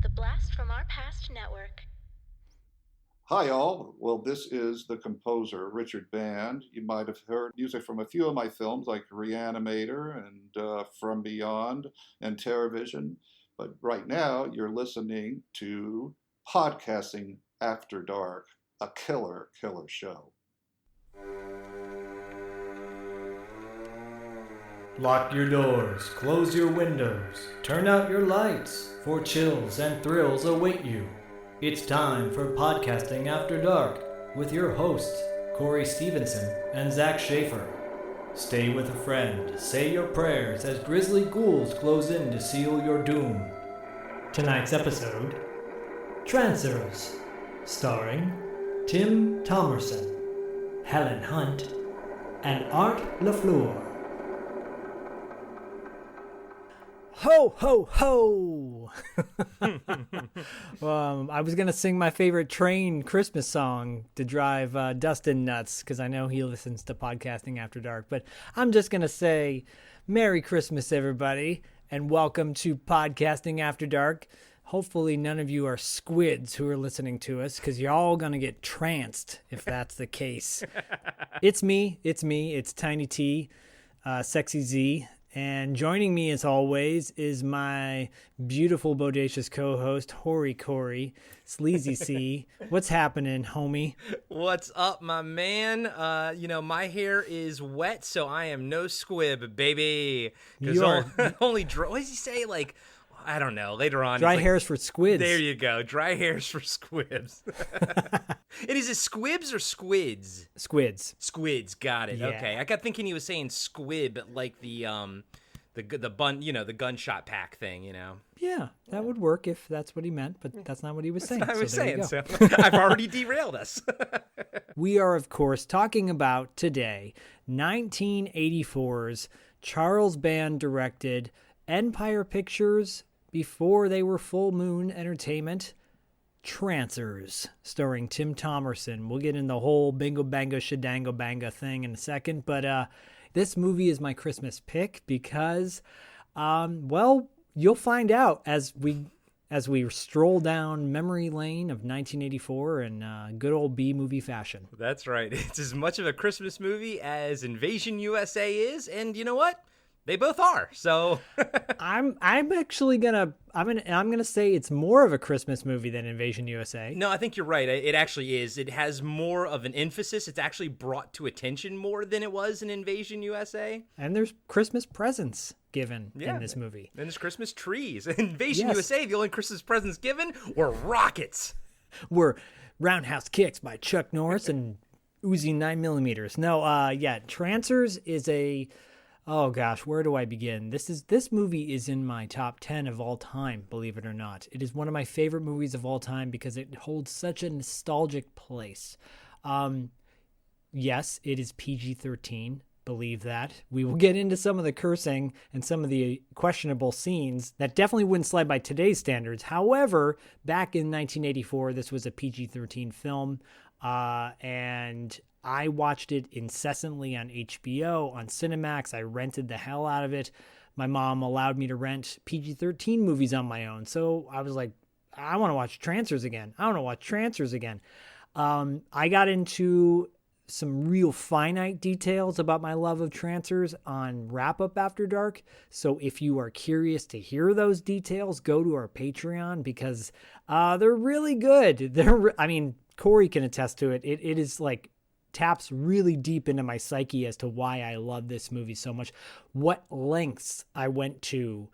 The Blast from Our Past Network. Hi, all. Well, this is the composer, Richard Band. You might have heard music from a few of my films like Reanimator and From Beyond and TerraVision. But right now, you're listening to Podcasting After Dark, a killer show. Lock your doors, close your windows, turn out your lights, for chills and thrills await you. It's time for Podcasting After Dark with your hosts, Corey Stevenson and Zach Schaefer. Stay with a friend, say your prayers as grisly ghouls close in to seal your doom. Tonight's episode, Trancers, starring Tim Thomerson, Helen Hunt, and Art LaFleur. Ho, ho, ho! I was going to sing my favorite train Christmas song to drive Dustin nuts, because I know he listens to Podcasting After Dark. But I'm just going to say, Merry Christmas, everybody, and welcome to Podcasting After Dark. Hopefully none of you are squids who are listening to us, because you're all going to get tranced if that's the case. It's me, it's Tiny T, Sexy Z. And joining me, as always, is my beautiful, bodacious co-host, Hoary Corey, Sleazy C. What's happening, homie? What's up, my man? My hair is wet, so I am no squib, baby. Because only dry. What does he say? Like, I don't know. Later on, dry hairs for squids. There you go. Dry hairs for squibs. And is it squibs or squids? Squids. Squids. Got it. Yeah. Okay. I kept thinking he was saying squib, like the bun, the gunshot pack thing, Yeah, that would work if that's what he meant, but that's not what he was saying. I was saying so. So I've already derailed us. We are, of course, talking about today 1984's Charles Band directed Empire Pictures, before they were Full Moon Entertainment, Trancers, starring Tim Thomerson. We'll get in the whole bingo bango shadango banga thing in a second, but this movie is my Christmas pick because, you'll find out as we stroll down memory lane of 1984 in good old B-movie fashion. That's right. It's as much of a Christmas movie as Invasion USA is, and you know what? They both are. So I'm gonna say it's more of a Christmas movie than Invasion USA. No, I think you're right. It actually is. It has more of an emphasis. It's actually brought to attention more than it was in Invasion USA. And there's Christmas presents given in this movie. And there's Christmas trees. Invasion USA, the only Christmas presents given were rockets. Were roundhouse kicks by Chuck Norris and Uzi 9mm. No, Trancers is a... Oh gosh, where do I begin? This movie is in my top 10 of all time, believe it or not. It is one of my favorite movies of all time because it holds such a nostalgic place. Yes, it is PG-13. Believe that. We will get into some of the cursing and some of the questionable scenes that definitely wouldn't slide by today's standards. However, back in 1984, this was a PG-13 film, and I watched it incessantly on HBO, on Cinemax. I rented the hell out of it. My mom allowed me to rent PG-13 movies on my own. So I was like, I want to watch Trancers again. I got into some real finite details about my love of Trancers on Wrap Up After Dark. So if you are curious to hear those details, go to our Patreon because they're really good. Corey can attest to it. It is like taps really deep into my psyche as to why I love this movie so much. What lengths I went to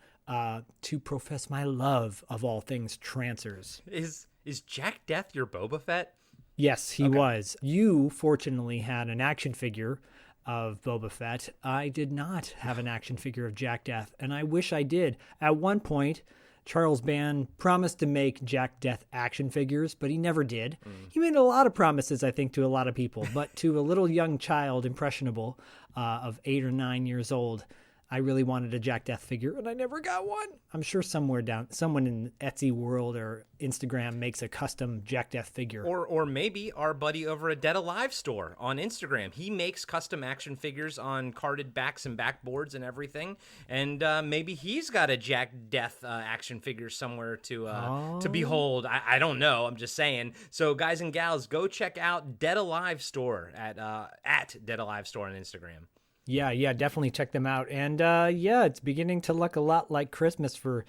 profess my love of all things Trancers. Is Jack Death your Boba Fett? Yes, he was. You, fortunately, had an action figure of Boba Fett. I did not have an action figure of Jack Death, and I wish I did. At one point, Charles Band promised to make Jack Death action figures, but he never did. He made a lot of promises, I think, to a lot of people, but to a little young child, impressionable, of 8 or 9 years old, I really wanted a Jack Death figure, and I never got one. I'm sure someone in Etsy world or Instagram makes a custom Jack Death figure. Or maybe our buddy over at Dead Alive store on Instagram. He makes custom action figures on carded backs and backboards and everything. And maybe he's got a Jack Death action figure somewhere to behold. I don't know. I'm just saying. So guys and gals, go check out Dead Alive store at Dead Alive store on Instagram. Yeah, definitely check them out. And it's beginning to look a lot like Christmas for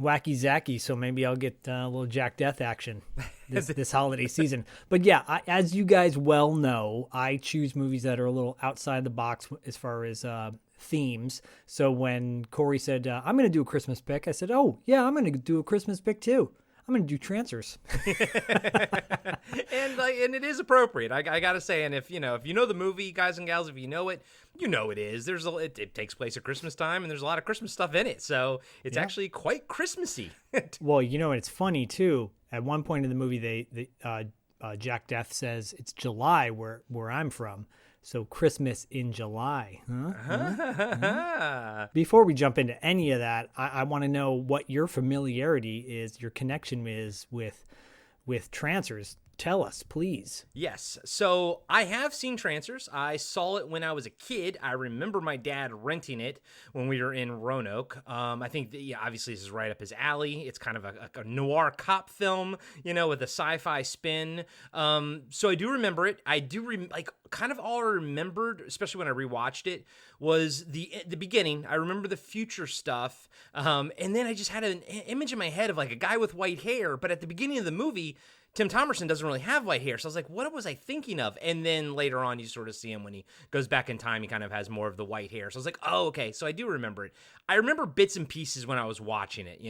Wacky Zacky, so maybe I'll get a little Jack Death action this holiday season. But yeah, as you guys well know, I choose movies that are a little outside the box as far as themes. So when Corey said, I'm going to do a Christmas pick, I said, oh, yeah, I'm going to do a Christmas pick too. I'm going to do Trancers. and it is appropriate. I got to say, and if you know the movie, guys and gals, if you know it is. It takes place at Christmas time, and there's a lot of Christmas stuff in it. So it's actually quite Christmassy. Well, it's funny too. At one point in the movie, Jack Death says it's July where I'm from. So Christmas in July. Huh? Before we jump into any of that, I want to know what your familiarity is, your connection is with Trancers. Tell us, please. Yes. So I have seen Trancers. I saw it when I was a kid. I remember my dad renting it when we were in Roanoke. I think, obviously this is right up his alley. It's kind of a noir cop film, with a sci-fi spin. So I do remember it. I do kind of all I remembered, especially when I rewatched it, was the beginning. I remember the future stuff. And then I just had an image in my head of like a guy with white hair. But at the beginning of the movie, Tim Thomerson doesn't really have white hair. So I was like, what was I thinking of? And then later on, you sort of see him when he goes back in time, he kind of has more of the white hair. So I was like, oh, okay. So I do remember it. I remember bits and pieces when I was watching it,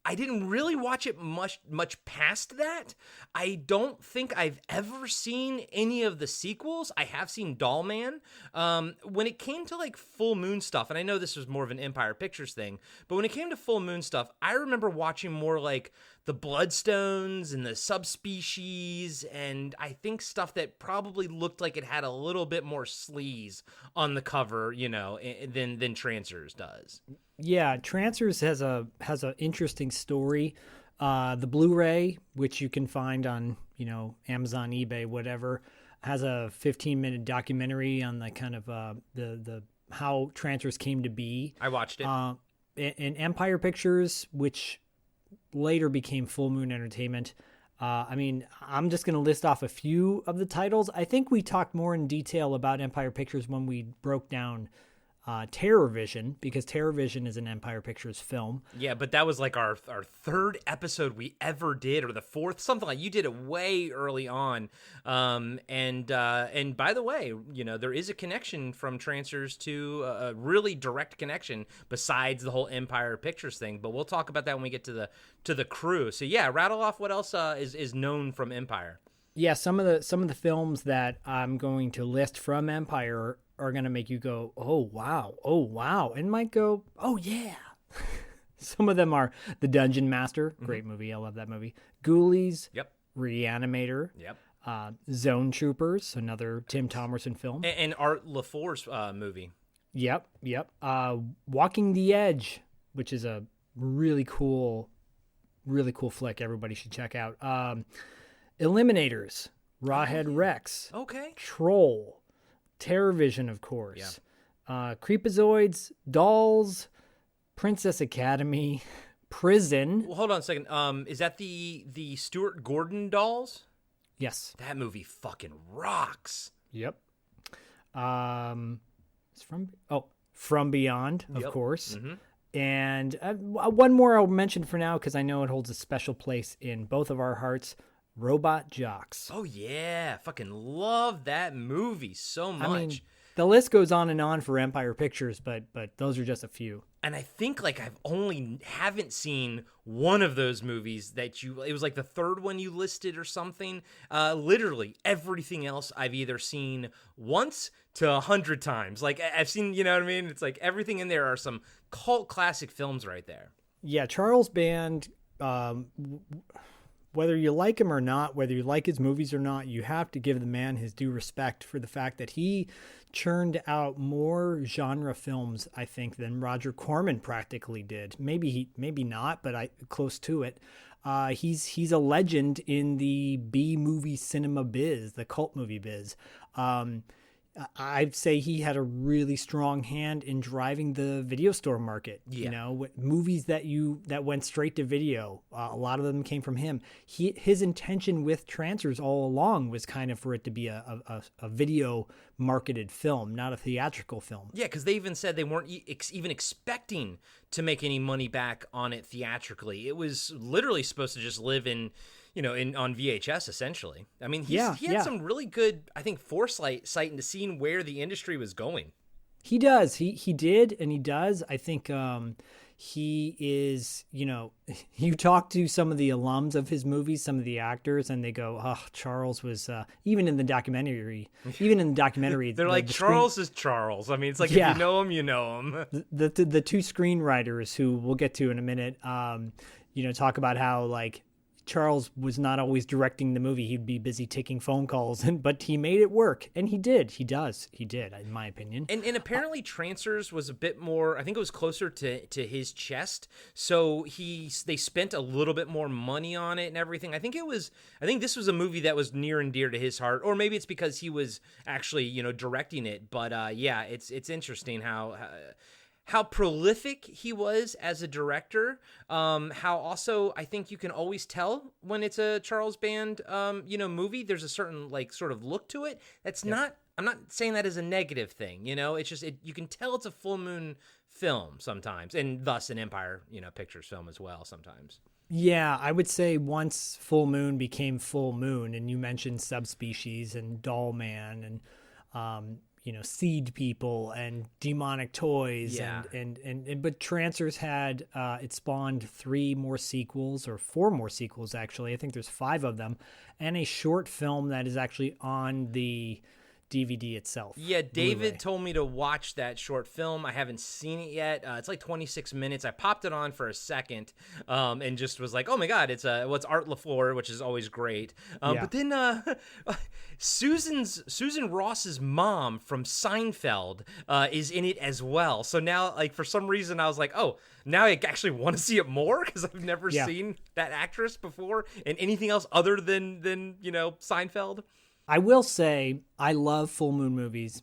I didn't really watch it much past that. I don't think I've ever seen any of the sequels. I have seen Doll Man. When it came to like Full Moon stuff, and I know this was more of an Empire Pictures thing, but when it came to Full Moon stuff, I remember watching more like the Bloodstones and the Subspecies, and I think stuff that probably looked like it had a little bit more sleaze on the cover, than Trancers does. Yeah, Trancers has a interesting story. The Blu-ray, which you can find on Amazon, eBay, whatever, has a 15-minute documentary on the kind of the how Trancers came to be. I watched it. In Empire Pictures, which later became Full Moon Entertainment. I'm just going to list off a few of the titles. I think we talked more in detail about Empire Pictures when we broke down Terror Vision, because Terror Vision is an Empire Pictures film. Yeah, but that was like our third episode we ever did, or the fourth, something like. You did it way early on. And by the way, there is a connection from Trancers to a really direct connection besides the whole Empire Pictures thing. But we'll talk about that when we get to the crew. So yeah, rattle off what else is known from Empire. Yeah, some of the films that I'm going to list from Empire are going to make you go, oh, wow, and might go, oh, yeah. Some of them are The Dungeon Master, great movie, I love that movie. Ghoulies, yep. Reanimator, yep. Zone Troopers, another Tim Thomerson film. And Art LaFleur's movie. Yep. Walking the Edge, which is a really cool flick everybody should check out. Eliminators, Rawhead Rex. Okay. Troll. Terror Vision, of course. Yeah. Creepazoids, Dolls, Princess Academy, Prison. Well, hold on a second. Is that the Stuart Gordon dolls? Yes. That movie fucking rocks. Yep. It's From Beyond, of course. Mm-hmm. And one more I'll mention for now because I know it holds a special place in both of our hearts. Robot Jocks. Oh, yeah. Fucking love that movie so much. I mean, the list goes on and on for Empire Pictures, but those are just a few. And I think haven't seen one of those movies it was like the third one you listed or something. Literally everything else I've either seen once to 100 times. Like I've seen, you know what I mean? It's like everything in there are some cult classic films right there. Yeah, Charles Band whether you like him or not, whether you like his movies or not, you have to give the man his due respect for the fact that he churned out more genre films, I think, than Roger Corman practically did. Maybe not, but close to it. He's a legend in the B movie cinema biz, the cult movie biz. I'd say he had a really strong hand in driving the video store market. Yeah. You know, movies that went straight to video. A lot of them came from him. His intention with Trancers all along was kind of for it to be a video marketed film, not a theatrical film. Yeah, because they even said they weren't even expecting to make any money back on it theatrically. It was literally supposed to just live on VHS, essentially. I mean, he had some really good, I think, foresight into seeing where the industry was going. He does. He did, and he does. I think he is, you talk to some of the alums of his movies, some of the actors, and they go, oh, Charles was, even in the documentary, they're like, Charles is Charles. I mean, it's like, if you know him, you know him. The two screenwriters who we'll get to in a minute, talk about how, like, Charles was not always directing the movie. He'd be busy taking phone calls, but he made it work. And he did. He did, in my opinion. And apparently Trancers was a bit more, I think it was closer to his chest. So they spent a little bit more money on it and everything. I think this was a movie that was near and dear to his heart, or maybe it's because he was actually, directing it. But it's interesting how prolific he was as a director, how also I think you can always tell when it's a Charles Band, movie. There's a certain sort of look to it. That's not. I'm not saying that as a negative thing. It's just you can tell it's a Full Moon film sometimes, and thus an Empire Pictures film as well sometimes. Yeah, I would say once Full Moon became Full Moon, and you mentioned Subspecies and Doll Man and Seed People and Demonic Toys. Yeah. But Trancers had, it spawned 3 more sequels, or 4 more sequels, actually. I think there's 5 of them, and a short film that is actually on the DVD itself. Yeah, David Blu-ray. told me to watch that short film. I haven't seen it yet. It's like 26 minutes. I popped it on for a second and just was like, oh my God, it's Art LaFleur, which is always great. But then Susan Ross's mom from Seinfeld is in it as well. So now, for some reason, I was like, oh, now I actually want to see it more because I've never seen that actress before in anything else other than Seinfeld. I will say I love Full Moon movies.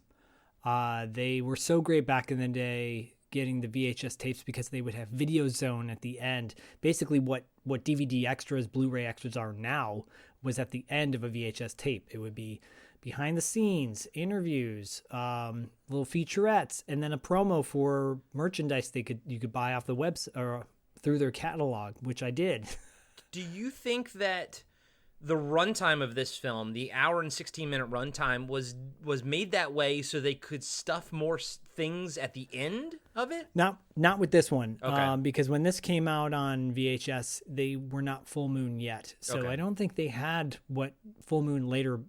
They were so great back in the day getting the VHS tapes because they would have Video Zone at the end. Basically what DVD extras, Blu-ray extras are now was at the end of a VHS tape. It would be behind the scenes, interviews, little featurettes, and then a promo for merchandise you could buy off the website or through their catalog, which I did. Do you think that the runtime of this film, the hour and 16-minute runtime, was made that way so they could stuff more things at the end of it? Not with this one. Okay. Because when this came out on VHS, they were not Full Moon yet. So Okay. I don't think they had what Full Moon later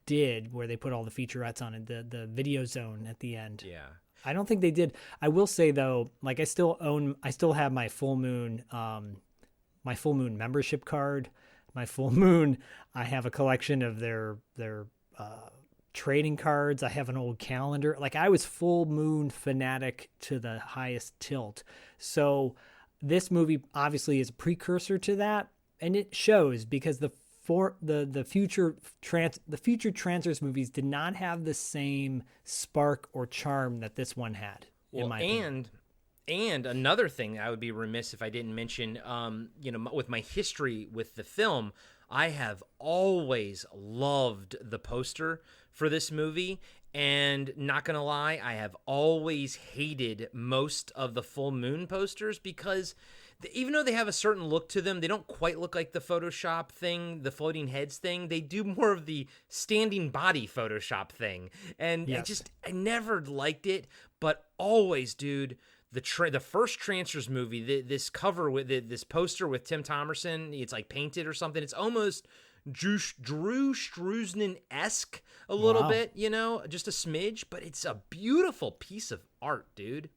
did, where they put all the featurettes on it, the Video Zone at the end. Yeah. I don't think they did. I will say though, I still have my Full Moon membership card. My Full Moon, I have a collection of their trading cards. I have an old calendar. I was Full Moon fanatic to the highest tilt. So this movie obviously is a precursor to that, and it shows because the future Trancers movies did not have the same spark or charm that this one had. In my opinion. And another thing I would be remiss if I didn't mention, with my history with the film, I have always loved the poster for this movie. And not going to lie, I have always hated most of the Full Moon posters because even though they have a certain look to them, they don't quite look like the Photoshop thing, the floating heads thing. They do more of the standing body Photoshop thing. And yes. I never liked it, but always, dude, the first Trancers movie, this cover with this poster with Tim Thomerson, it's painted or something. It's almost Drew Struzan-esque a little bit, just a smidge, but it's a beautiful piece of art, dude.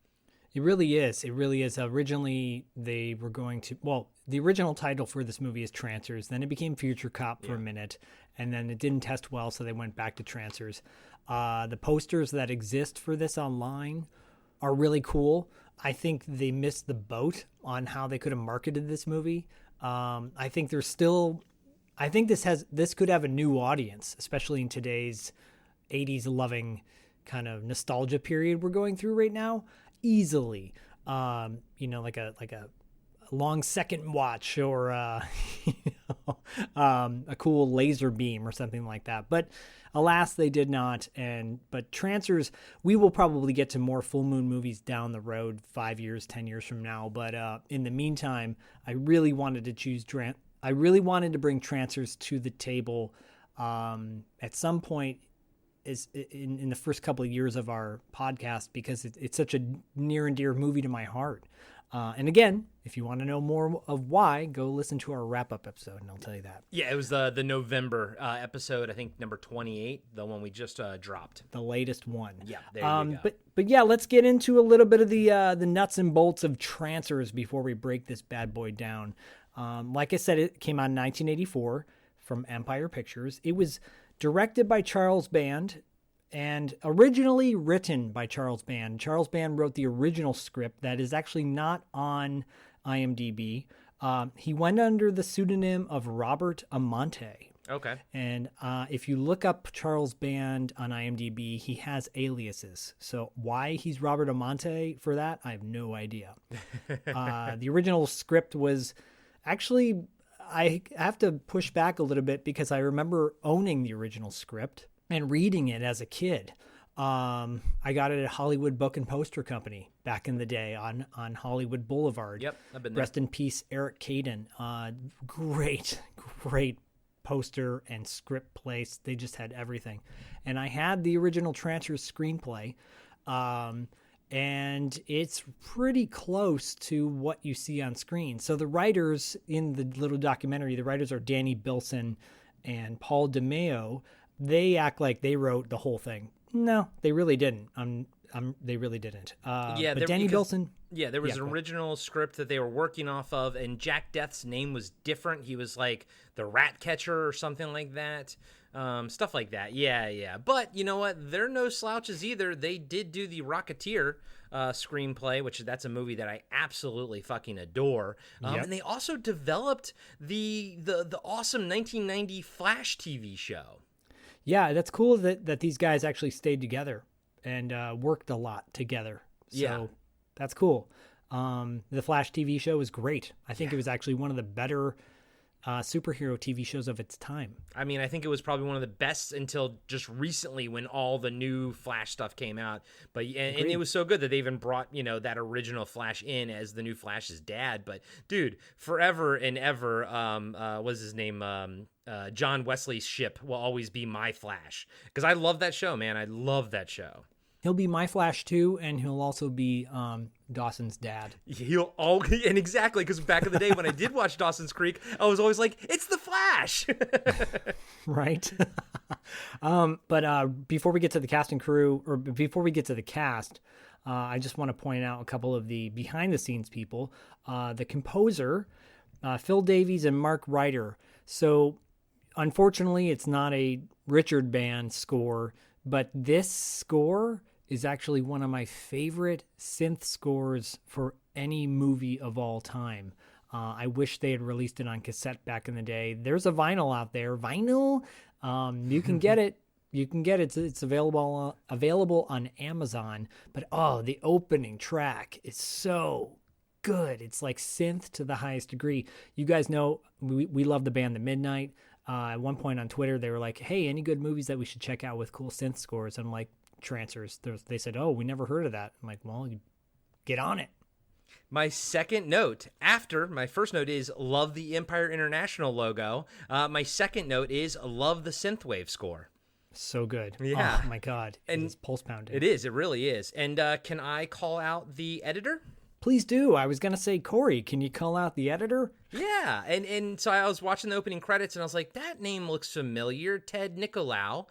It really is. It really is. Originally, they were going to, well, the original title for this movie is Trancers. Then it became Future Cop for a minute, and then it didn't test well, so they went back to Trancers. The posters that exist for this online are really cool. I think they missed the boat on how they could have marketed this movie. I think there's still, I think this could have a new audience, especially in today's 80s loving kind of nostalgia period we're going through right now. Easily, like a long second watch or a cool laser beam or something like that. But alas, they did not. But Trancers, we will probably get to more full moon movies down the road, 5 years, 10 years from now. But in the meantime, I really wanted to bring Trancers to the table at some point. Is in the first couple of years of our podcast, because it's such a near and dear movie to my heart. And again, if you want to know more of why, go listen to our wrap-up episode, and I'll tell you that. Yeah, it was the November episode, I think number 28, the one we just dropped. The latest one. Yeah, there you go. But yeah, let's get into a little bit of the nuts and bolts of Trancers before we break this bad boy down. Like I said, it came out in 1984 from Empire Pictures. It was directed by Charles Band and originally written by Charles Band. Charles Band wrote the original script that is actually not on IMDb. He went under the pseudonym of Robert Amante. Okay. And if you look up Charles Band on IMDb, he has aliases. So why he's Robert Amante for that, I have no idea. The original script was actually, I have to push back a little bit because I remember owning the original script and reading it as a kid. I got it at Hollywood Book and Poster Company back in the day on Hollywood Boulevard. Yep, I've been there. Rest in peace, Eric Caden. Great poster and script place. They just had everything. And I had the original Trancers screenplay. And it's pretty close to what you see on screen. So the writers in the little documentary, the writers are Danny Bilson and Paul DeMeo. They act like they wrote the whole thing. No, they really didn't. They really didn't. But Danny Bilson. Yeah, there was an original script that they were working off of, and Jack Death's name was different. He was like the rat catcher or something like that. Stuff like that. Yeah. But you know what? They're no slouches either. They did do the Rocketeer screenplay, which that's a movie that I absolutely fucking adore. And they also developed the awesome 1990 Flash TV show. Yeah, that's cool that these guys actually stayed together and worked a lot together. So that's cool. The Flash TV show was great. I think it was actually one of the better superhero TV shows of its time. I mean, I think it was probably one of the best until just recently when all the new Flash stuff came out. But and it was so good that they even brought, that original Flash in as the new Flash's dad. But dude, forever and ever, what's his name? John Wesley's ship will always be my Flash, because I love that show, man. I love that show. He'll be my Flash too, and he'll also be Dawson's dad. And exactly, because back in the day when I did watch Dawson's Creek, I was always like, it's the Flash. Right. But before we get to the cast and crew, or before we get to the cast, I just want to point out a couple of the behind the scenes people. The composer, Phil Davies and Mark Ryder. So unfortunately, it's not a Richard Band score, but this score is actually one of my favorite synth scores for any movie of all time. I wish they had released it on cassette back in the day. There's a vinyl out there. Vinyl, you can get it. You can get it. It's available on Amazon. But the opening track is so good. It's like synth to the highest degree. You guys know we love the band The Midnight. At one point on Twitter, they were like, hey, any good movies that we should check out with cool synth scores? And I'm like, Trancers. They said, oh, we never heard of that. I'm like, well, you get on it. My second note after my first note is love the Empire International logo. My second note is love the synthwave score. So good. Yeah. Oh my God. And it's pulse pounding. It is. It really is. And can I call out the editor? Please do. I was going to say, Corey, can you call out the editor? Yeah, and so I was watching the opening credits, and I was like, that name looks familiar. Ted Nicolau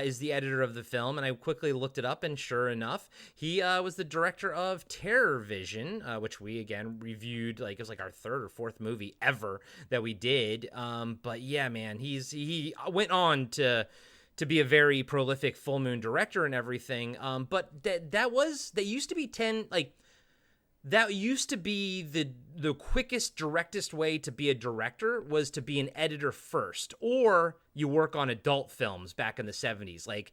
is the editor of the film, and I quickly looked it up, and sure enough, he was the director of Terror Vision, which we, again, reviewed, like, it was like our third or fourth movie ever that we did. But yeah, man, he went on to be a very prolific Full Moon director and everything. But that used to be that used to be the quickest, directest way to be a director was to be an editor first, or you work on adult films back in the 70s, like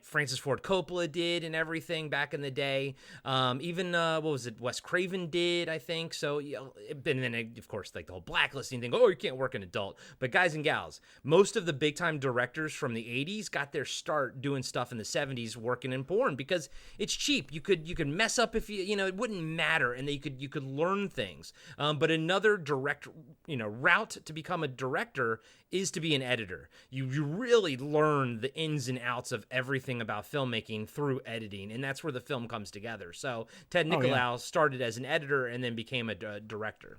Francis Ford Coppola did and everything back in the day. Even what was it? Wes Craven did, I think. So, and then of course, like the whole blacklisting thing. Oh, you can't work an adult. But guys and gals, most of the big time directors from the 80s got their start doing stuff in the 70s, working in porn because it's cheap. You could mess up if it wouldn't matter, and you could learn things. But another direct route to become a director is to be an editor. You really learn the ins and outs of everything about filmmaking through editing, and that's where the film comes together. So Ted Nicolau started as an editor and then became a director.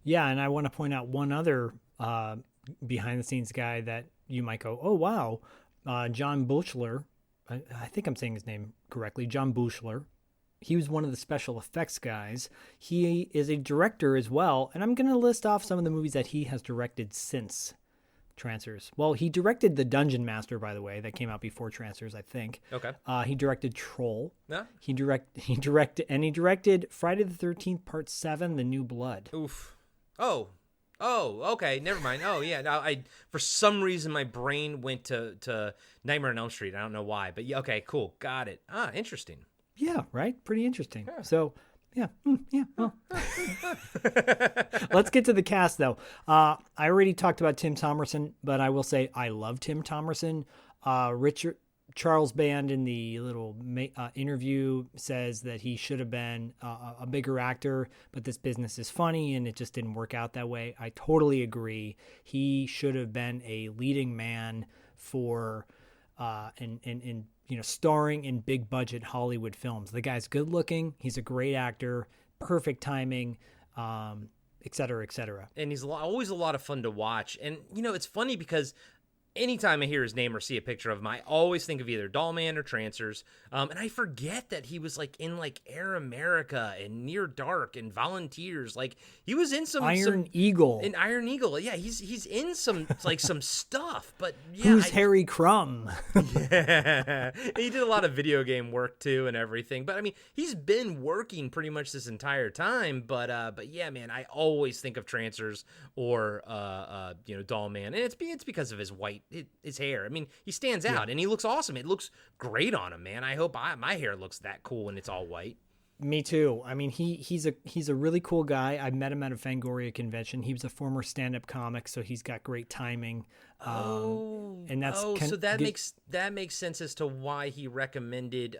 Yeah, and I want to point out one other behind-the-scenes guy that you might go, oh, wow, John Buechler. I think I'm saying his name correctly, John Buechler. He was one of the special effects guys. He is a director as well, and I'm going to list off some of the movies that he has directed since Trancers. Well, he directed The Dungeon Master, by the way, that came out before Trancers, I think. Okay. He directed Troll. Yeah. He directed Friday the 13th Part 7, The New Blood. Oof. Oh, okay, never mind. Oh, yeah. Now, for some reason my brain went to Nightmare on Elm Street. I don't know why, but yeah, okay, cool, got it. Interesting. Yeah, right. Pretty interesting. Yeah. So. Yeah. Oh. Let's get to the cast, though. I already talked about Tim Thomerson, but I will say I love Tim Thomerson. Richard Charles Band in the little interview says that he should have been a bigger actor, but this business is funny and it just didn't work out that way. I totally agree. He should have been a leading man for starring in big budget Hollywood films. The guy's good looking. He's a great actor, perfect timing, et cetera, et cetera. And he's always a lot of fun to watch. And, it's funny because anytime I hear his name or see a picture of him, I always think of either Dollman or Trancers. And I forget that he was in Air America and Near Dark and Volunteers. Like he was in some Iron Eagle. In Iron Eagle. Yeah, he's in some some stuff, but yeah. Who's Harry Crumb? Yeah. He did a lot of video game work too and everything. But I mean, he's been working pretty much this entire time, but yeah, man, I always think of Trancers or Dollman. And it's because of his his hair. I mean, he stands out and he looks awesome. It looks great on him, man. I hope my hair looks that cool when it's all white. Me too. I mean, he's a really cool guy. I met him at a Fangoria convention. He was a former stand-up comic, so he's got great timing. So that makes sense as to why he recommended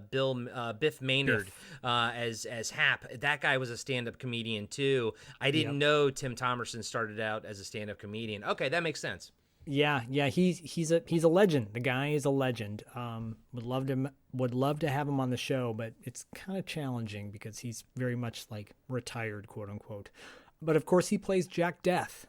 Biff Manard as Hap. That guy was a stand-up comedian too. I didn't know Tim Thomerson started out as a stand-up comedian. Okay, that makes sense. Yeah, he's a legend. The guy is a legend. Would love to have him on the show, but it's kind of challenging because he's very much retired, quote unquote. But of course, he plays Jack Death,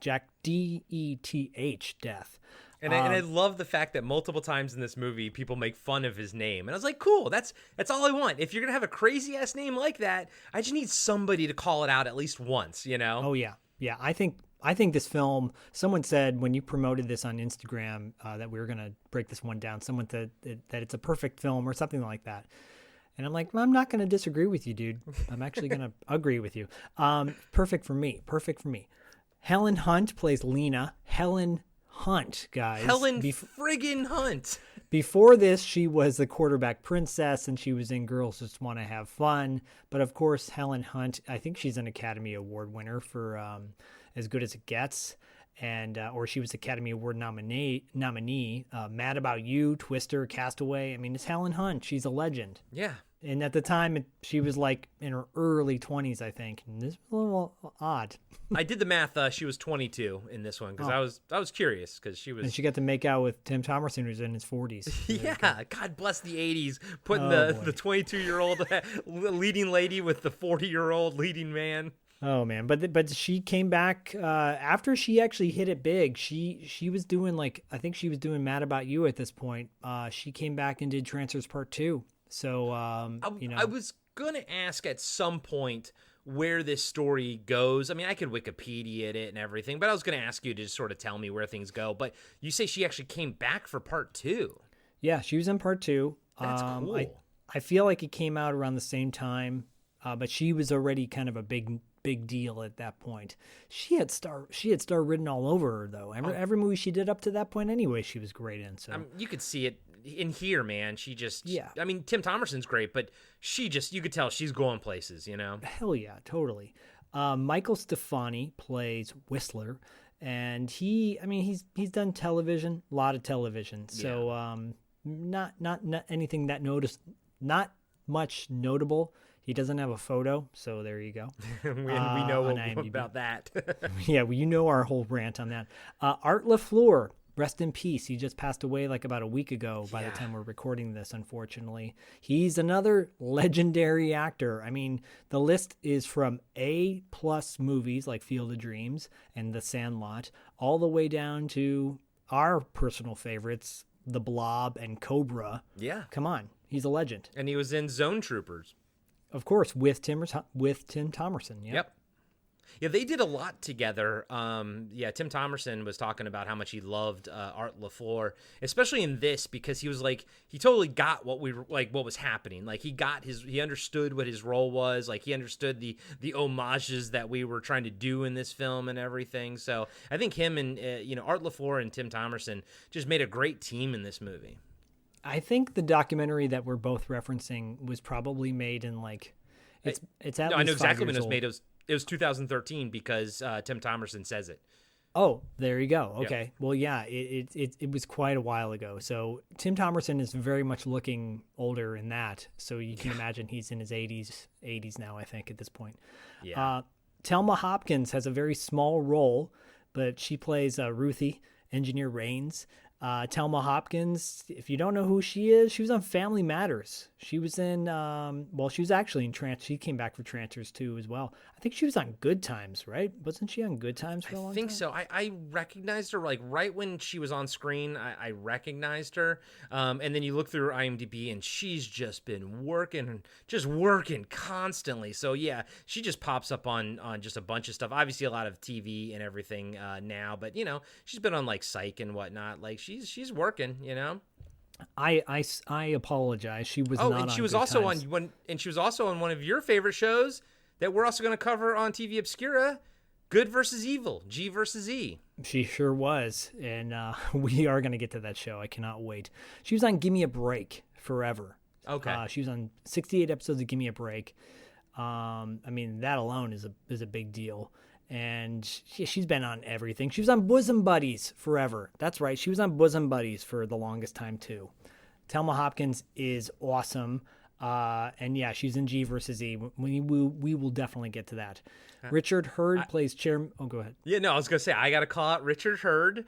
Jack Deth, Death. And I love the fact that multiple times in this movie, people make fun of his name. And I was like, cool, that's all I want. If you're going to have a crazy-ass name like that, I just need somebody to call it out at least once, Oh, yeah. Yeah, I think this film, someone said when you promoted this on Instagram that we were going to break this one down, someone said that it's a perfect film or something like that. And I'm like, well, I'm not going to disagree with you, dude. I'm actually going to agree with you. Perfect for me. Helen Hunt plays Lena. Helen Hunt, guys. Helen friggin' Hunt. Before this, she was the quarterback princess, and she was in Girls Just Want to Have Fun. But of course, Helen Hunt, I think she's an Academy Award winner for As Good as It Gets, and or she was Academy Award nominee. Mad About You, Twister, Castaway. I mean, it's Helen Hunt. She's a legend. Yeah. And at the time, she was like in her early 20s, I think. And this was a little odd. I did the math. She was 22 in this one because I was curious because she was. And she got to make out with Tim Thomerson, who's in his 40s. Yeah, God bless the 80s, putting the 22-year-old leading lady with the 40-year-old leading man. Oh man, but she came back after she actually hit it big. She was doing I think she was doing Mad About You at this point. She came back and did Trancers Part 2. So I was gonna ask at some point where this story goes. I mean, I could Wikipedia it and everything, but I was gonna ask you to just sort of tell me where things go. But you say she actually came back for Part 2. Yeah, she was in Part 2. That's cool. I feel like it came out around the same time, but she was already kind of a big deal at that point. She had star written all over her though. Every movie she did up to that point anyway, she was great in. So you could see it in here, man. She just yeah. I mean, Tim Thomerson's great, but you could tell she's going places, you know. Hell yeah, totally. Michael Stefani plays Whistler, and he's done television, a lot of television. So not anything that not much notable. He doesn't have a photo, so there you go. we know about that. Yeah, well, you know our whole rant on that. Art LaFleur, rest in peace. He just passed away like about a week ago by the time we're recording this, unfortunately. He's another legendary actor. I mean, the list is from A-plus movies like Field of Dreams and The Sandlot, all the way down to our personal favorites, The Blob and Cobra. Yeah. Come on, he's a legend. And he was in Zone Troopers. Of course, with Tim Thomerson. Yep. Yeah, they did a lot together. Tim Thomerson was talking about how much he loved Art LaFleur, especially in this, because he was he totally got what was happening. Like he understood what his role was. Like he understood the homages that we were trying to do in this film and everything. So I think him and Art LaFleur and Tim Thomerson just made a great team in this movie. I think the documentary that we're both referencing was probably made in it's at least I know exactly 5 when years it was old. made. It was 2013 because Tim Thomerson says it. Oh, there you go. Okay. Yep. Well, yeah, it was quite a while ago. So Tim Thomerson is very much looking older in that. So you can imagine he's in his 80s now, I think, at this point. Yeah. Thelma Hopkins has a very small role, but she plays Ruthie, Engineer Raines. Thelma Hopkins, if you don't know who she is, she was on Family Matters. She was in, she was actually in She came back for Trancers too as well. I think she was on Good Times, right? Wasn't she on Good Times for a long time? I think so. I recognized her right when she was on screen. I recognized her. And then you look through her IMDb and she's just been working constantly. So yeah, she just pops up on just a bunch of stuff. Obviously a lot of TV and everything now, but she's been on Psych and whatnot. She's working, I apologize. She was not on she was Good also Times. she was also on one of your favorite shows that we're also going to cover on TV Obscura, Good versus Evil, G versus E. She sure was, and we are going to get to that show. I cannot wait. She was on Gimme a Break forever. Okay. She was on 68 episodes of Gimme a Break. That alone is a big deal. And she's been on everything. She was on Bosom Buddies forever. That's right. She was on Bosom Buddies for the longest time too. Thelma Hopkins is awesome. And yeah, she's in G versus E. We will definitely get to that. Richard Hurd plays Chairman. Oh, go ahead. Yeah, no, I was going to say, I got to call out Richard Hurd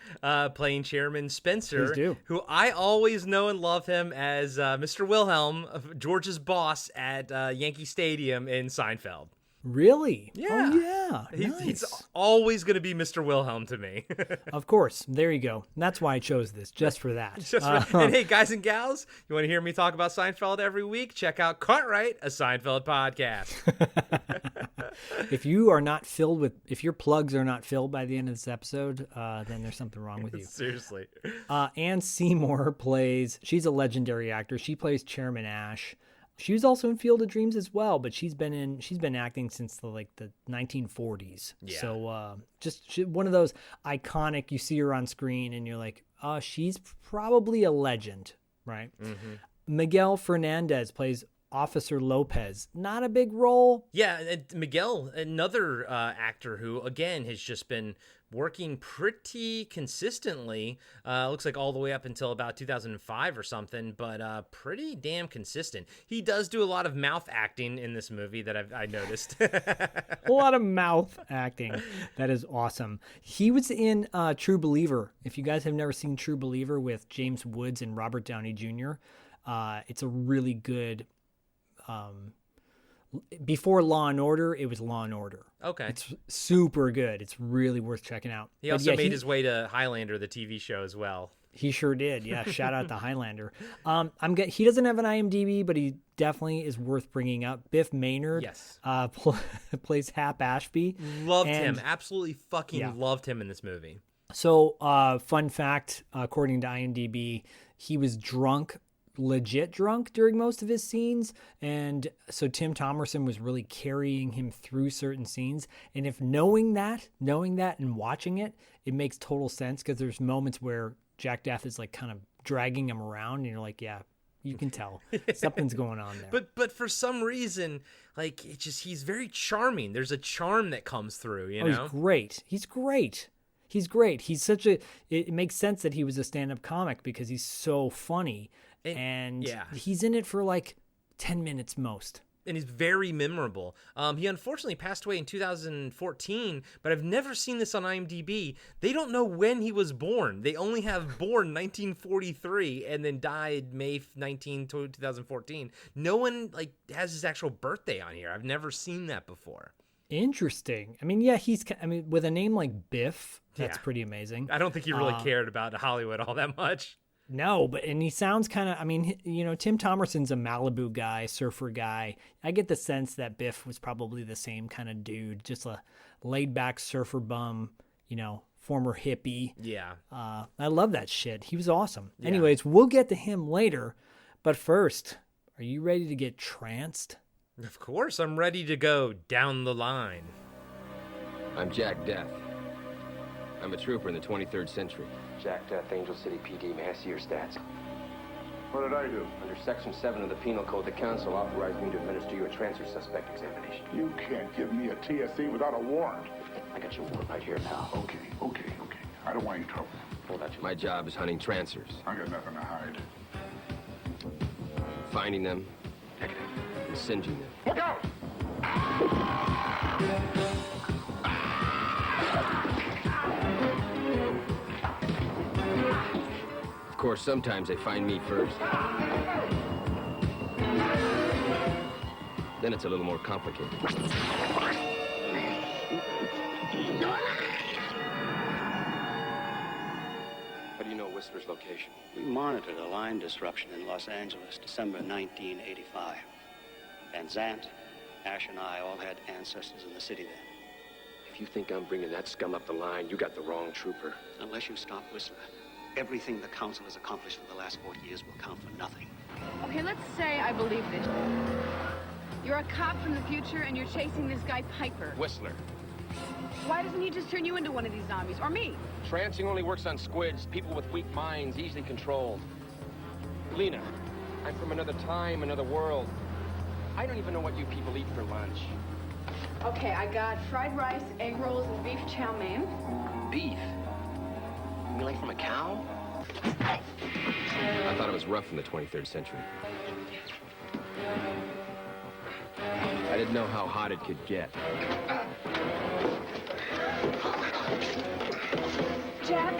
playing Chairman Spencer, Please do. who I always know and love him as Mr. Wilhelm, George's boss at Yankee Stadium in Seinfeld. Really? Yeah. Oh, yeah. He's Nice. always going to be Mr. Wilhelm to me. Of course. There you go. That's why I chose this, just for that. And hey, guys and gals, you want to hear me talk about Seinfeld every week? Check out Cartwright, a Seinfeld podcast. If your plugs are not filled by the end of this episode, then there's something wrong with you. Seriously. Ann Seymour she's a legendary actor. She plays Chairman Ash. She was also in Field of Dreams as well, but she's been acting since the 1940s. Yeah. So one of those iconic. You see her on screen and you're like, she's probably a legend, right? Mm-hmm. Miguel Fernandez plays Officer Lopez. Not a big role. Yeah, Miguel, another actor who, again, has just been working pretty consistently. Looks like all the way up until about 2005 or something, but pretty damn consistent. He does do a lot of mouth acting in this movie that I noticed. A lot of mouth acting. That is awesome. He was in True Believer. If you guys have never seen True Believer with James Woods and Robert Downey Jr., it's a really good... before Law and Order, it was Law and Order. Okay. It's super good. It's really worth checking out. He also made his way to Highlander, the TV show, as well. He sure did. Yeah, shout out to Highlander. He doesn't have an IMDb, but he definitely is worth bringing up. Biff Manard, yes, plays Hap Ashby. Loved him. Absolutely fucking loved him in this movie. So, fun fact, according to IMDb, he was legit drunk during most of his scenes, and so Tim Thomerson was really carrying him through certain scenes. And if knowing that and watching it makes total sense, because there's moments where Jack Death is like kind of dragging him around and you're like, yeah, you can tell something's going on there. But for some reason, like, he's very charming. There's a charm that comes through, you know? He's great. He's it makes sense that he was a stand-up comic because he's so funny. And he's in it for like 10 minutes most. And he's very memorable. He unfortunately passed away in 2014, but I've never seen this on IMDb. They don't know when he was born. They only have born 1943 and then died May 19, 2014. No one has his actual birthday on here. I've never seen that before. Interesting. I mean, with a name like Biff, that's pretty amazing. I don't think he really cared about Hollywood all that much. No, and he sounds kind of, Tim Thomerson's a Malibu guy, surfer guy. I get the sense that Biff was probably the same kind of dude, just a laid-back surfer bum, former hippie. Yeah. I love that shit. He was awesome. Yeah. Anyways, we'll get to him later. But first, are you ready to get tranced? Of course, I'm ready to go down the line. I'm Jack Death. I'm a trooper in the 23rd century. Jack Death, Angel City PD. May I see your stats? What did I do? Under Section 7 of the Penal Code, the Council authorized me to administer you a Trancers suspect examination. You can't give me a TSE without a warrant. I got your warrant right here, pal. Okay. I don't want any trouble. Hold out your... My job is hunting Trancers. I got nothing to hide. Finding them, and singeing them. Look out! Of course, sometimes they find me first. Then it's a little more complicated. How do you know Whistler's location? We monitored a line disruption in Los Angeles, December 1985. Van Zandt, Ash, and I all had ancestors in the city then. If you think I'm bringing that scum up the line, you got the wrong trooper. Unless you stop Whistler, everything the Council has accomplished for the last 40 years will count for nothing. Okay, let's say I believe this. You're a cop from the future and you're chasing this guy Piper. Whistler. Why doesn't he just turn you into one of these zombies? Or me? Trancing only works on squids, people with weak minds, easily controlled. Lena, I'm from another time, another world. I don't even know what you people eat for lunch. Okay, I got fried rice, egg rolls, and beef chow mein. Beef? You mean like from a cow? I thought it was rough in the 23rd century. I didn't know how hot it could get. Jack?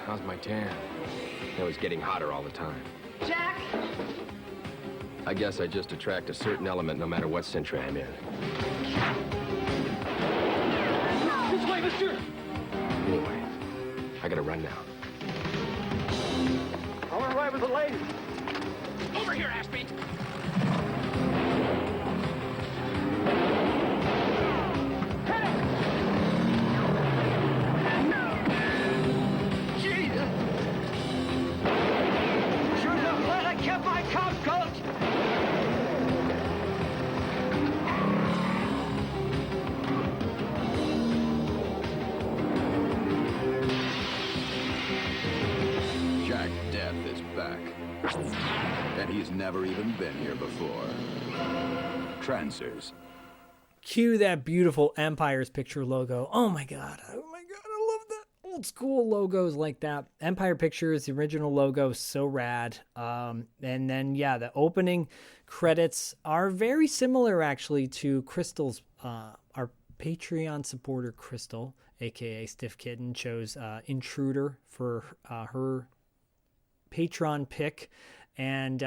How's my tan? It was getting hotter all the time. Jack? I guess I just attract a certain element no matter what century I'm in. This way, mister! Anyway, I gotta run now. I want to ride with the ladies. Over here, Ashby! Jack Death is back. never even been here before. Trancers. Cue that beautiful Empire's Picture logo. Oh my god, I love that. Old school logos like that. Empire Pictures, the original logo, so rad. And then, yeah, the opening credits are very similar, actually, to Crystal's. Our Patreon supporter, Crystal, a.k.a. Stiff Kitten, chose Intruder for her Patreon pick. And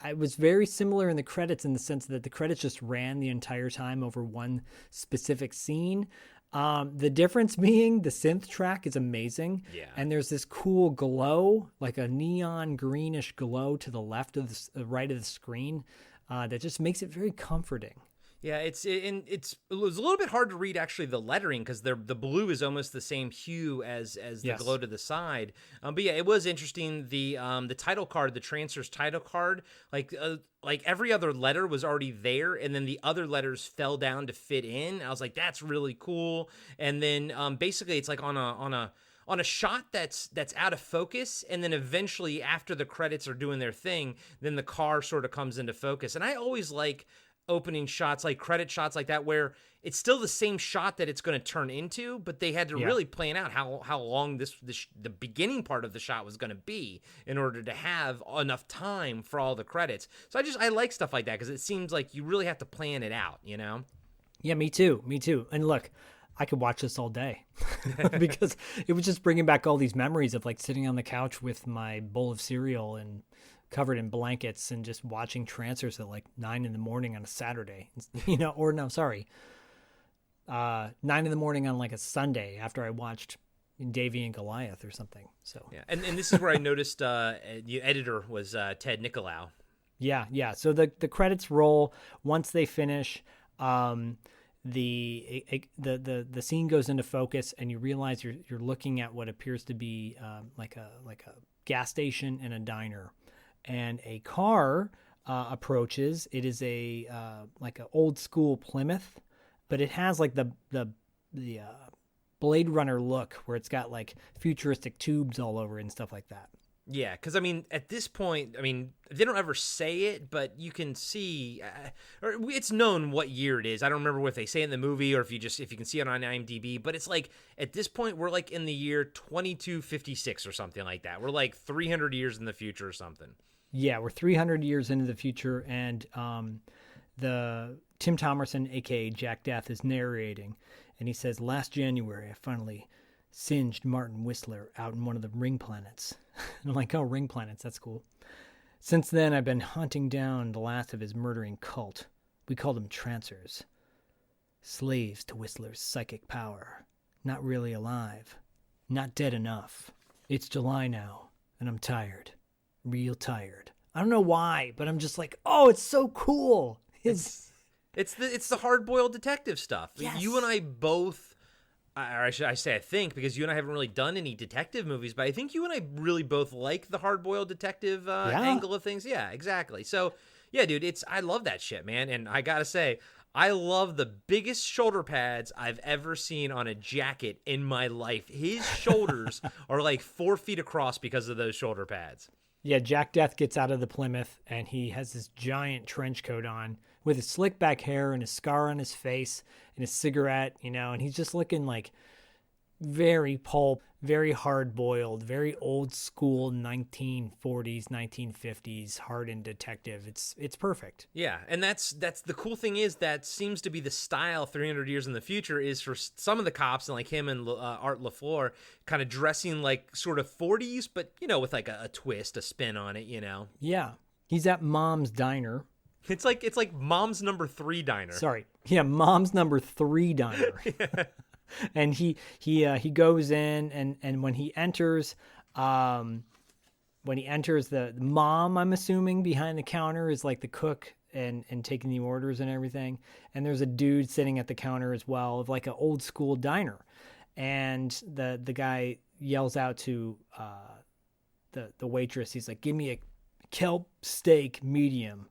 it was very similar in the credits in the sense that the credits just ran the entire time over one specific scene. The difference being the synth track is amazing. Yeah. And there's this cool glow, like a neon greenish glow to the left of the right of the screen that just makes it very comforting. Yeah, it was a little bit hard to read actually the lettering because the blue is almost the same hue as the glow to the side. But yeah, it was interesting. The title card, the Trancers title card, like every other letter was already there, and then the other letters fell down to fit in. I was like, that's really cool. And then basically it's like on a shot that's out of focus, and then eventually after the credits are doing their thing, then the car sort of comes into focus. And I always like opening shots, like credit shots like that, where it's still the same shot that it's going to turn into, but they had to really plan out how long the beginning part of the shot was going to be in order to have enough time for all the credits. So I like stuff like that because it seems like you really have to plan it out, you know? Yeah, me too. And look, I could watch this all day because it was just bringing back all these memories of like sitting on the couch with my bowl of cereal and covered in blankets and just watching Trancers at like 9 a.m. on a Saturday, 9 a.m. on like a Sunday after I watched Davy and Goliath or something. So yeah, and this is where I noticed the editor was Ted Nicolau. Yeah. So the credits roll once they finish. The scene goes into focus, and you realize you're looking at what appears to be like a gas station and a diner. And a car approaches. It is like an old school Plymouth, but it has like the Blade Runner look where it's got like futuristic tubes all over it and stuff like that. Yeah, because I mean, at this point, I mean, they don't ever say it, but you can see, or it's known what year it is. I don't remember what they say in the movie, or if you can see it on IMDb. But it's like at this point, we're like in the year 2256 or something like that. We're like 300 years in the future or something. Yeah, we're 300 years into the future, and the Tim Thomerson, aka Jack Death, is narrating, and he says, "Last January, I finally singed Martin Whistler out in one of the ring planets." And I'm like, "Oh, ring planets, that's cool." "Since then, I've been hunting down the last of his murdering cult. We called them Trancers. Slaves to Whistler's psychic power. Not really alive. Not dead enough. It's July now, and I'm tired. Real tired. I don't know why, but I'm just like, oh, it's so cool." It's the hard-boiled detective stuff. Yes. You and I both, or I say I think, because you and I haven't really done any detective movies, but I think you and I really both like the hard-boiled detective angle of things. Yeah, exactly. So, yeah, dude, I love that shit, man. And I gotta say, I love the biggest shoulder pads I've ever seen on a jacket in my life. His shoulders are like 4 feet across because of those shoulder pads. Yeah, Jack Death gets out of the Plymouth, and he has this giant trench coat on with his slick back hair and a scar on his face and a cigarette, and he's just looking like very pulp, very hard-boiled, very old-school 1940s, 1950s hardened detective. It's perfect. Yeah, and that's the cool thing is that seems to be the style 300 years in the future is for some of the cops, and like him and Art LaFleur, kind of dressing like sort of 40s, but, with like a twist, a spin on it, Yeah, he's at Mom's Diner. It's like Mom's number 3 diner. Sorry. Yeah, Mom's number 3 diner. Yeah. And he goes in, and when he enters the mom, I'm assuming, behind the counter is like the cook and taking the orders and everything. And there's a dude sitting at the counter as well of like an old school diner. And the guy yells out to the waitress. He's like, "Give me a kelp steak medium."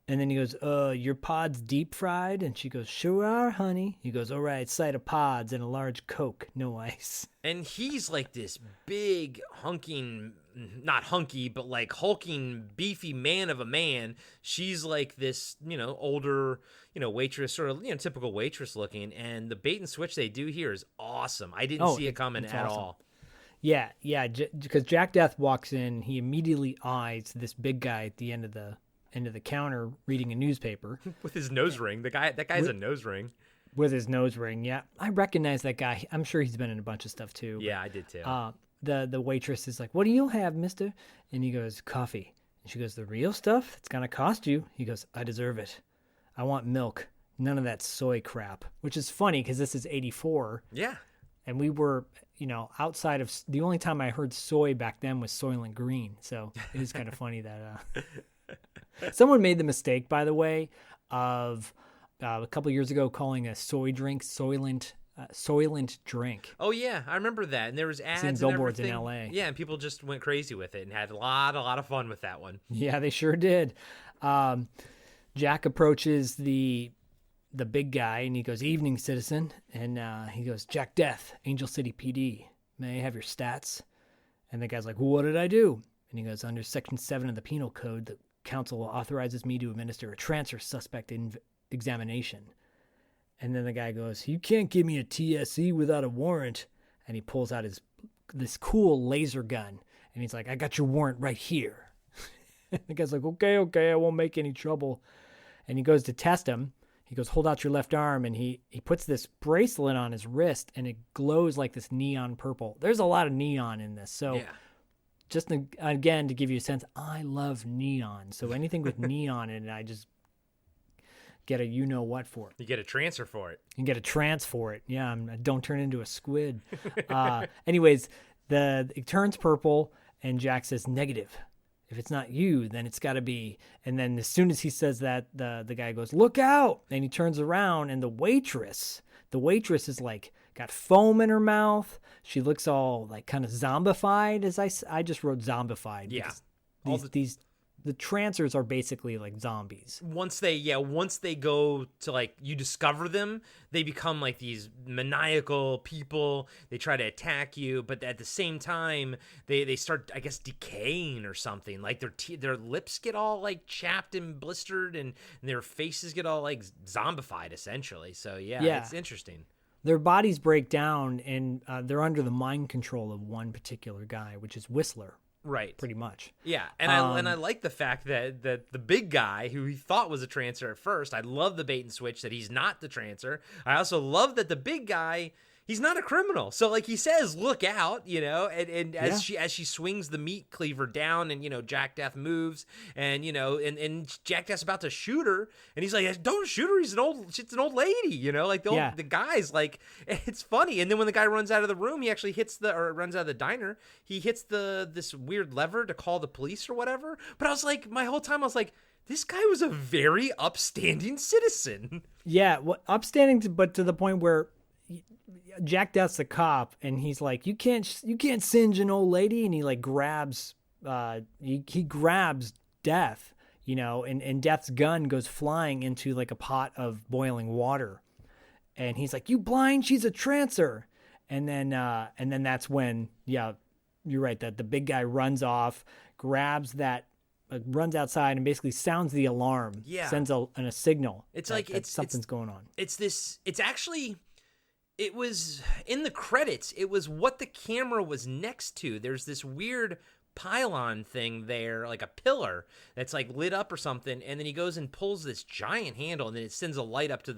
And then he goes, "Your pods deep fried?" And she goes, "Sure are, honey." He goes, "All right, side of pods and a large Coke, no ice." And he's like this big, hunking not hunky, but like hulking, beefy man of a man. She's like this, older, waitress, sort of, typical waitress looking. And the bait and switch they do here is awesome. I didn't see it coming at all. Yeah, because Jack Death walks in, he immediately eyes this big guy at the end of the counter reading a newspaper with his nose ring. That guy's a nose ring. With his nose ring, yeah. I recognize that guy. I'm sure he's been in a bunch of stuff too. Yeah, I did too. The waitress is like, "What do you have, mister?" And he goes, "Coffee." And she goes, "The real stuff? It's gonna cost you." He goes, "I deserve it. I want milk. None of that soy crap." Which is funny because this is 84. Yeah. And we were, outside of the only time I heard soy back then was Soylent Green. So it is kind of funny that someone made the mistake, by the way, of a couple years ago calling a soy drink Soylent drink. Oh yeah, I remember that. And there was ads and billboards everything. in LA. Yeah, and people just went crazy with it and had a lot of fun with that one. Yeah, they sure did. Jack approaches the big guy and he goes, "Evening, citizen." And he goes, "Jack Death, Angel City PD. May I have your stats?" And the guy's like, "Well, what did I do?" And he goes, "Under Section 7 of the Penal Code, the council authorizes me to administer a transfer suspect examination." And then the guy goes, "You can't give me a TSE without a warrant." And he pulls out this cool laser gun. And he's like, "I got your warrant right here." The guy's like, okay, I won't make any trouble. And he goes to test him. He goes, "Hold out your left arm." And he puts this bracelet on his wrist and it glows like this neon purple. There's a lot of neon in this. So just again, to give you a sense, I love neon. So anything with neon in it, I just get a you-know-what for it. You get a transfer for it. You get a trance for it. Yeah, don't turn into a squid. Anyways, it turns purple and Jack says, "Negative. If it's not you, then it's got to be." And then as soon as he says that, the guy goes, "Look out!" And he turns around, and the waitress is like got foam in her mouth. She looks all like kind of zombified. As I just wrote zombified. Yeah. The Trancers are basically like zombies. Once they go to like, you discover them, they become like these maniacal people. They try to attack you, but at the same time, they start, I guess, decaying or something. Like their lips get all like chapped and blistered, and their faces get all like zombified essentially. So yeah, it's interesting. Their bodies break down, and they're under the mind control of one particular guy, which is Whistler. Right. Pretty much. Yeah. And I like the fact that the big guy who he thought was a Trancer at first, I love the bait and switch that he's not the Trancer. I also love that the big guy, he's not a criminal. So like he says, "Look out," and as she swings the meat cleaver down and, Jack Death moves and, and Jack Death's about to shoot her and he's like, "Don't shoot her. She's an old lady," like the guy's like, it's funny. And then when the guy runs out of the room, he actually runs out of the diner. He hits this weird lever to call the police or whatever. But I was like, my whole time I was like, this guy was a very upstanding citizen. Yeah. Upstanding, but to the point where Jack Death's a cop, and he's like, you can't singe an old lady," and he like grabs, he grabs Death, and Death's gun goes flying into like a pot of boiling water, and he's like, "You blind? She's a Trancer," and then that's when, yeah, you're right, that the big guy runs off, grabs that. Runs outside and basically sounds the alarm. Yeah, sends a signal. It's like something's going on. It was in the credits. It was what the camera was next to. There's this weird pylon thing there, like a pillar that's like lit up or something, and then he goes and pulls this giant handle, and then it sends a light up to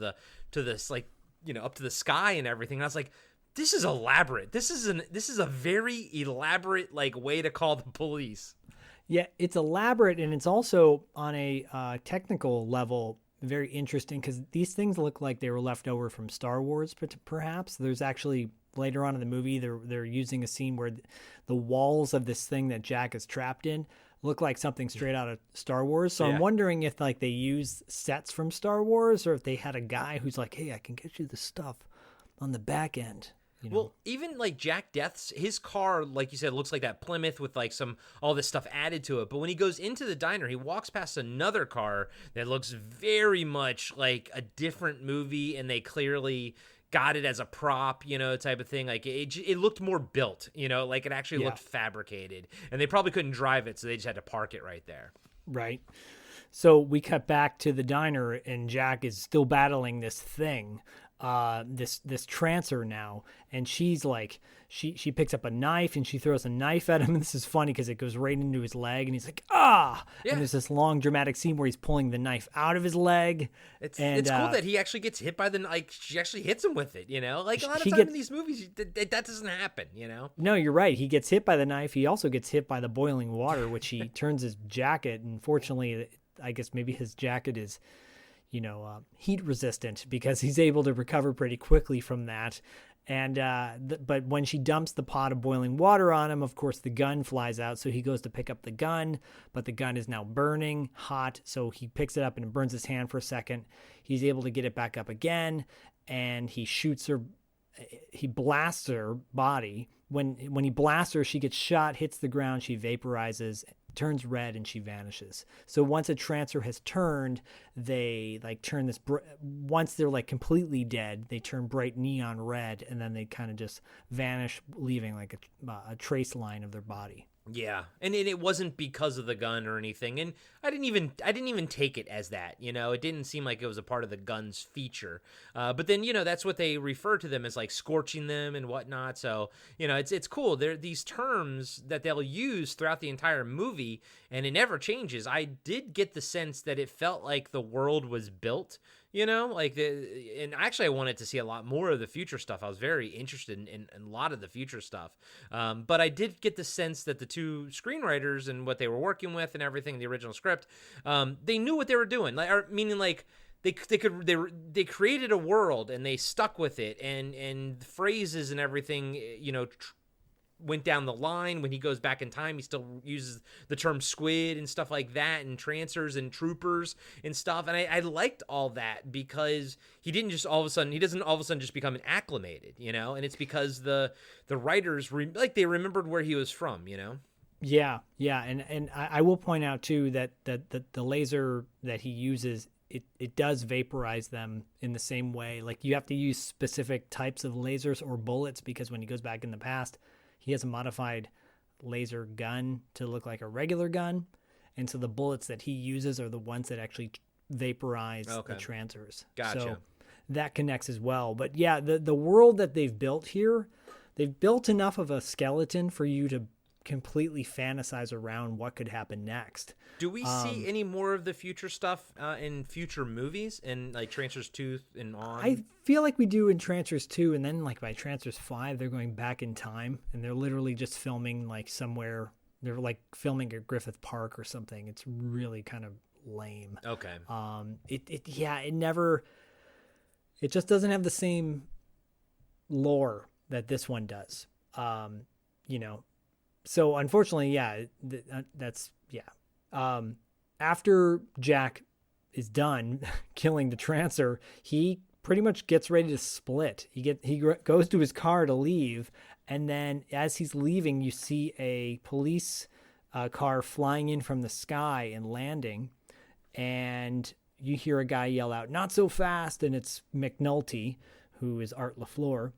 this like up to the sky and everything. And I was like, this is elaborate. This is a very elaborate like way to call the police. Yeah, it's elaborate, and it's also on a technical level very interesting because these things look like they were left over from Star Wars, but perhaps there's actually later on in the movie they're using a scene where the walls of this thing that Jack is trapped in look like something straight out of Star Wars. So I'm wondering if like they use sets from Star Wars or if they had a guy who's like, "Hey, I can get you the stuff on the back end." Well, even like Jack Death's, his car, like you said, looks like that Plymouth with like all this stuff added to it. But when he goes into the diner, he walks past another car that looks very much like a different movie, and they clearly got it as a prop, type of thing. Like it looked more built, like it actually looked fabricated, and they probably couldn't drive it, so they just had to park it right there. Right. So we cut back to the diner, and Jack is still battling this thing, this Trancer now, and she's like, she picks up a knife and she throws a knife at him, and this is funny because it goes right into his leg, and he's like, ah! Yeah. And there's this long dramatic scene where he's pulling the knife out of his leg. It's cool that he actually gets hit by she actually hits him with it, Like a lot of time in these movies, that doesn't happen, No, you're right. He gets hit by the knife. He also gets hit by the boiling water, which he turns his jacket, and fortunately, I guess maybe his jacket is, heat resistant because he's able to recover pretty quickly from that. And but when she dumps the pot of boiling water on him, of course, the gun flies out. So he goes to pick up the gun, but the gun is now burning hot. So he picks it up and it burns his hand for a second. He's able to get it back up again, and he shoots her. He blasts her body. When he blasts her, she gets shot, hits the ground, she vaporizes, turns red, and she vanishes. So once a Trancer has turned, they turn this. Once they're completely dead, they turn bright neon red, and then they kind of just vanish, leaving a trace line of their body. Yeah, and it wasn't because of the gun or anything, and I didn't even take it as that. It didn't seem like it was a part of the gun's feature. But then that's what they refer to them as, scorching them and whatnot. So it's cool. They're these terms that they'll use throughout the entire movie, and it never changes. I did get the sense that it felt like the world was built. And actually I wanted to see a lot more of the future stuff. I was very interested in a lot of the future stuff. But I did get the sense that the two screenwriters and what they were working with and everything in the original script, they knew what they were doing. They created a world and they stuck with it, and phrases and everything, went down the line. When he goes back in time, he still uses the term squid and stuff like that, and Trancers and troopers and stuff. And I liked all that because he doesn't all of a sudden just become acclimated, and it's because the writers they remembered where he was from, Yeah. And I will point out too that the laser that he uses, it does vaporize them in the same way. You have to use specific types of lasers or bullets, because when he goes back in the past, he has a modified laser gun to look like a regular gun. And so the bullets that he uses are the ones that actually vaporize the Trancers. Gotcha. So that connects as well. But yeah, the world that they've built here, they've built enough of a skeleton for you to completely fantasize around what could happen next. Do we see any more of the future stuff in future movies, in Trancers 2 and on? I feel like we do in Trancers 2, and then by Trancers 5, they're going back in time, and they're literally just filming somewhere. They're filming at Griffith Park or something. It's really kind of lame. Okay. It just doesn't have the same lore that this one does. So unfortunately, after Jack is done killing the Trancer, he pretty much gets ready to split. He goes to his car to leave, and then as he's leaving, you see a police car flying in from the sky and landing, and you hear a guy yell out, "Not so fast!" And it's McNulty, who is Art LaFleur,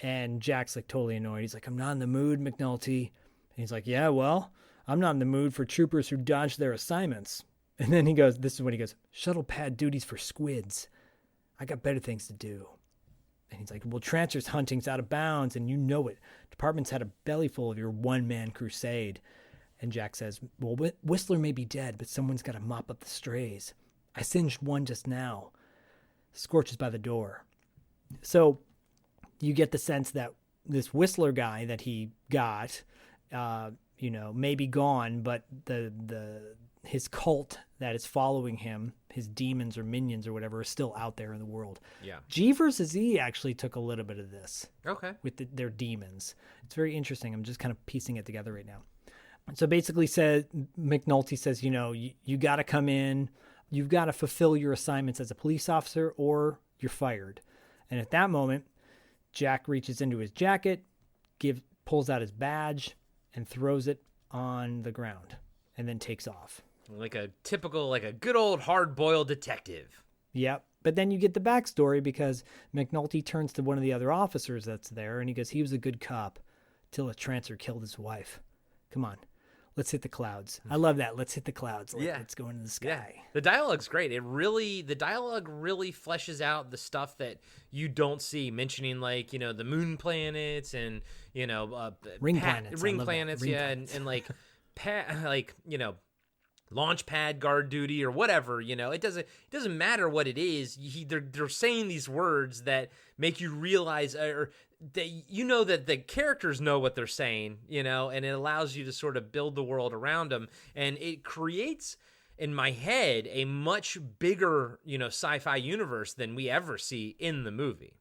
and Jack's totally annoyed. He's like, "I'm not in the mood, McNulty." And he's like, "Yeah, well, I'm not in the mood for troopers who dodge their assignments." And then this is when he goes, "Shuttle pad duties for squids. I got better things to do." And he's like, "Well, Trancers hunting's out of bounds, and you know it. Department's had a belly full of your one-man crusade." And Jack says, "Well, Whistler may be dead, but someone's got to mop up the strays. I singed one just now. Scorch is by the door." So you get the sense that this Whistler guy that he got, may be gone, but his cult that is following him, his demons or minions or whatever, are still out there in the world. Yeah. G vs. E actually took a little bit of this. Okay. With their demons. It's very interesting. I'm just kind of piecing it together right now. So basically McNulty says, you got to come in, you've got to fulfill your assignments as a police officer, or you're fired. And at that moment, Jack reaches into his jacket, pulls out his badge, and throws it on the ground, and then takes off. Like a good old hard-boiled detective. Yep. But then you get the backstory because McNulty turns to one of the other officers that's there and he goes, he was a good cop till a Trancer killed his wife. Come on, let's hit the clouds. I love that. Let's hit the clouds. Let's go into the sky. Yeah. The dialogue's great. The dialogue really fleshes out the stuff that you don't see, mentioning like, you know, the moon planets and, you know, ring planets. And like, like, you know, launch pad guard duty or whatever, you know, it doesn't matter what it is. They're saying these words that make you realize, or that you know that the characters know what they're saying, you know, and it allows you to sort of build the world around them, and it creates in my head a much bigger, you know, sci-fi universe than we ever see in the movie.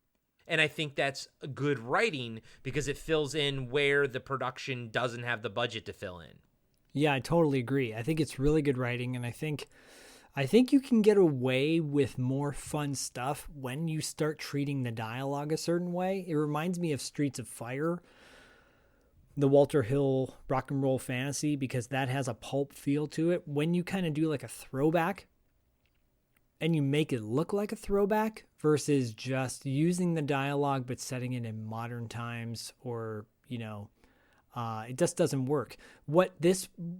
And I think that's good writing because it fills in where the production doesn't have the budget to fill in. Yeah, I totally agree. I think it's really good writing, and I think you can get away with more fun stuff when you start treating the dialogue a certain way. It reminds me of Streets of Fire, the Walter Hill rock and roll fantasy, because that has a pulp feel to it. When you kind of do like a throwback and you make it look like a throwback versus just using the dialogue but setting it in modern times, or, you know, it just doesn't work.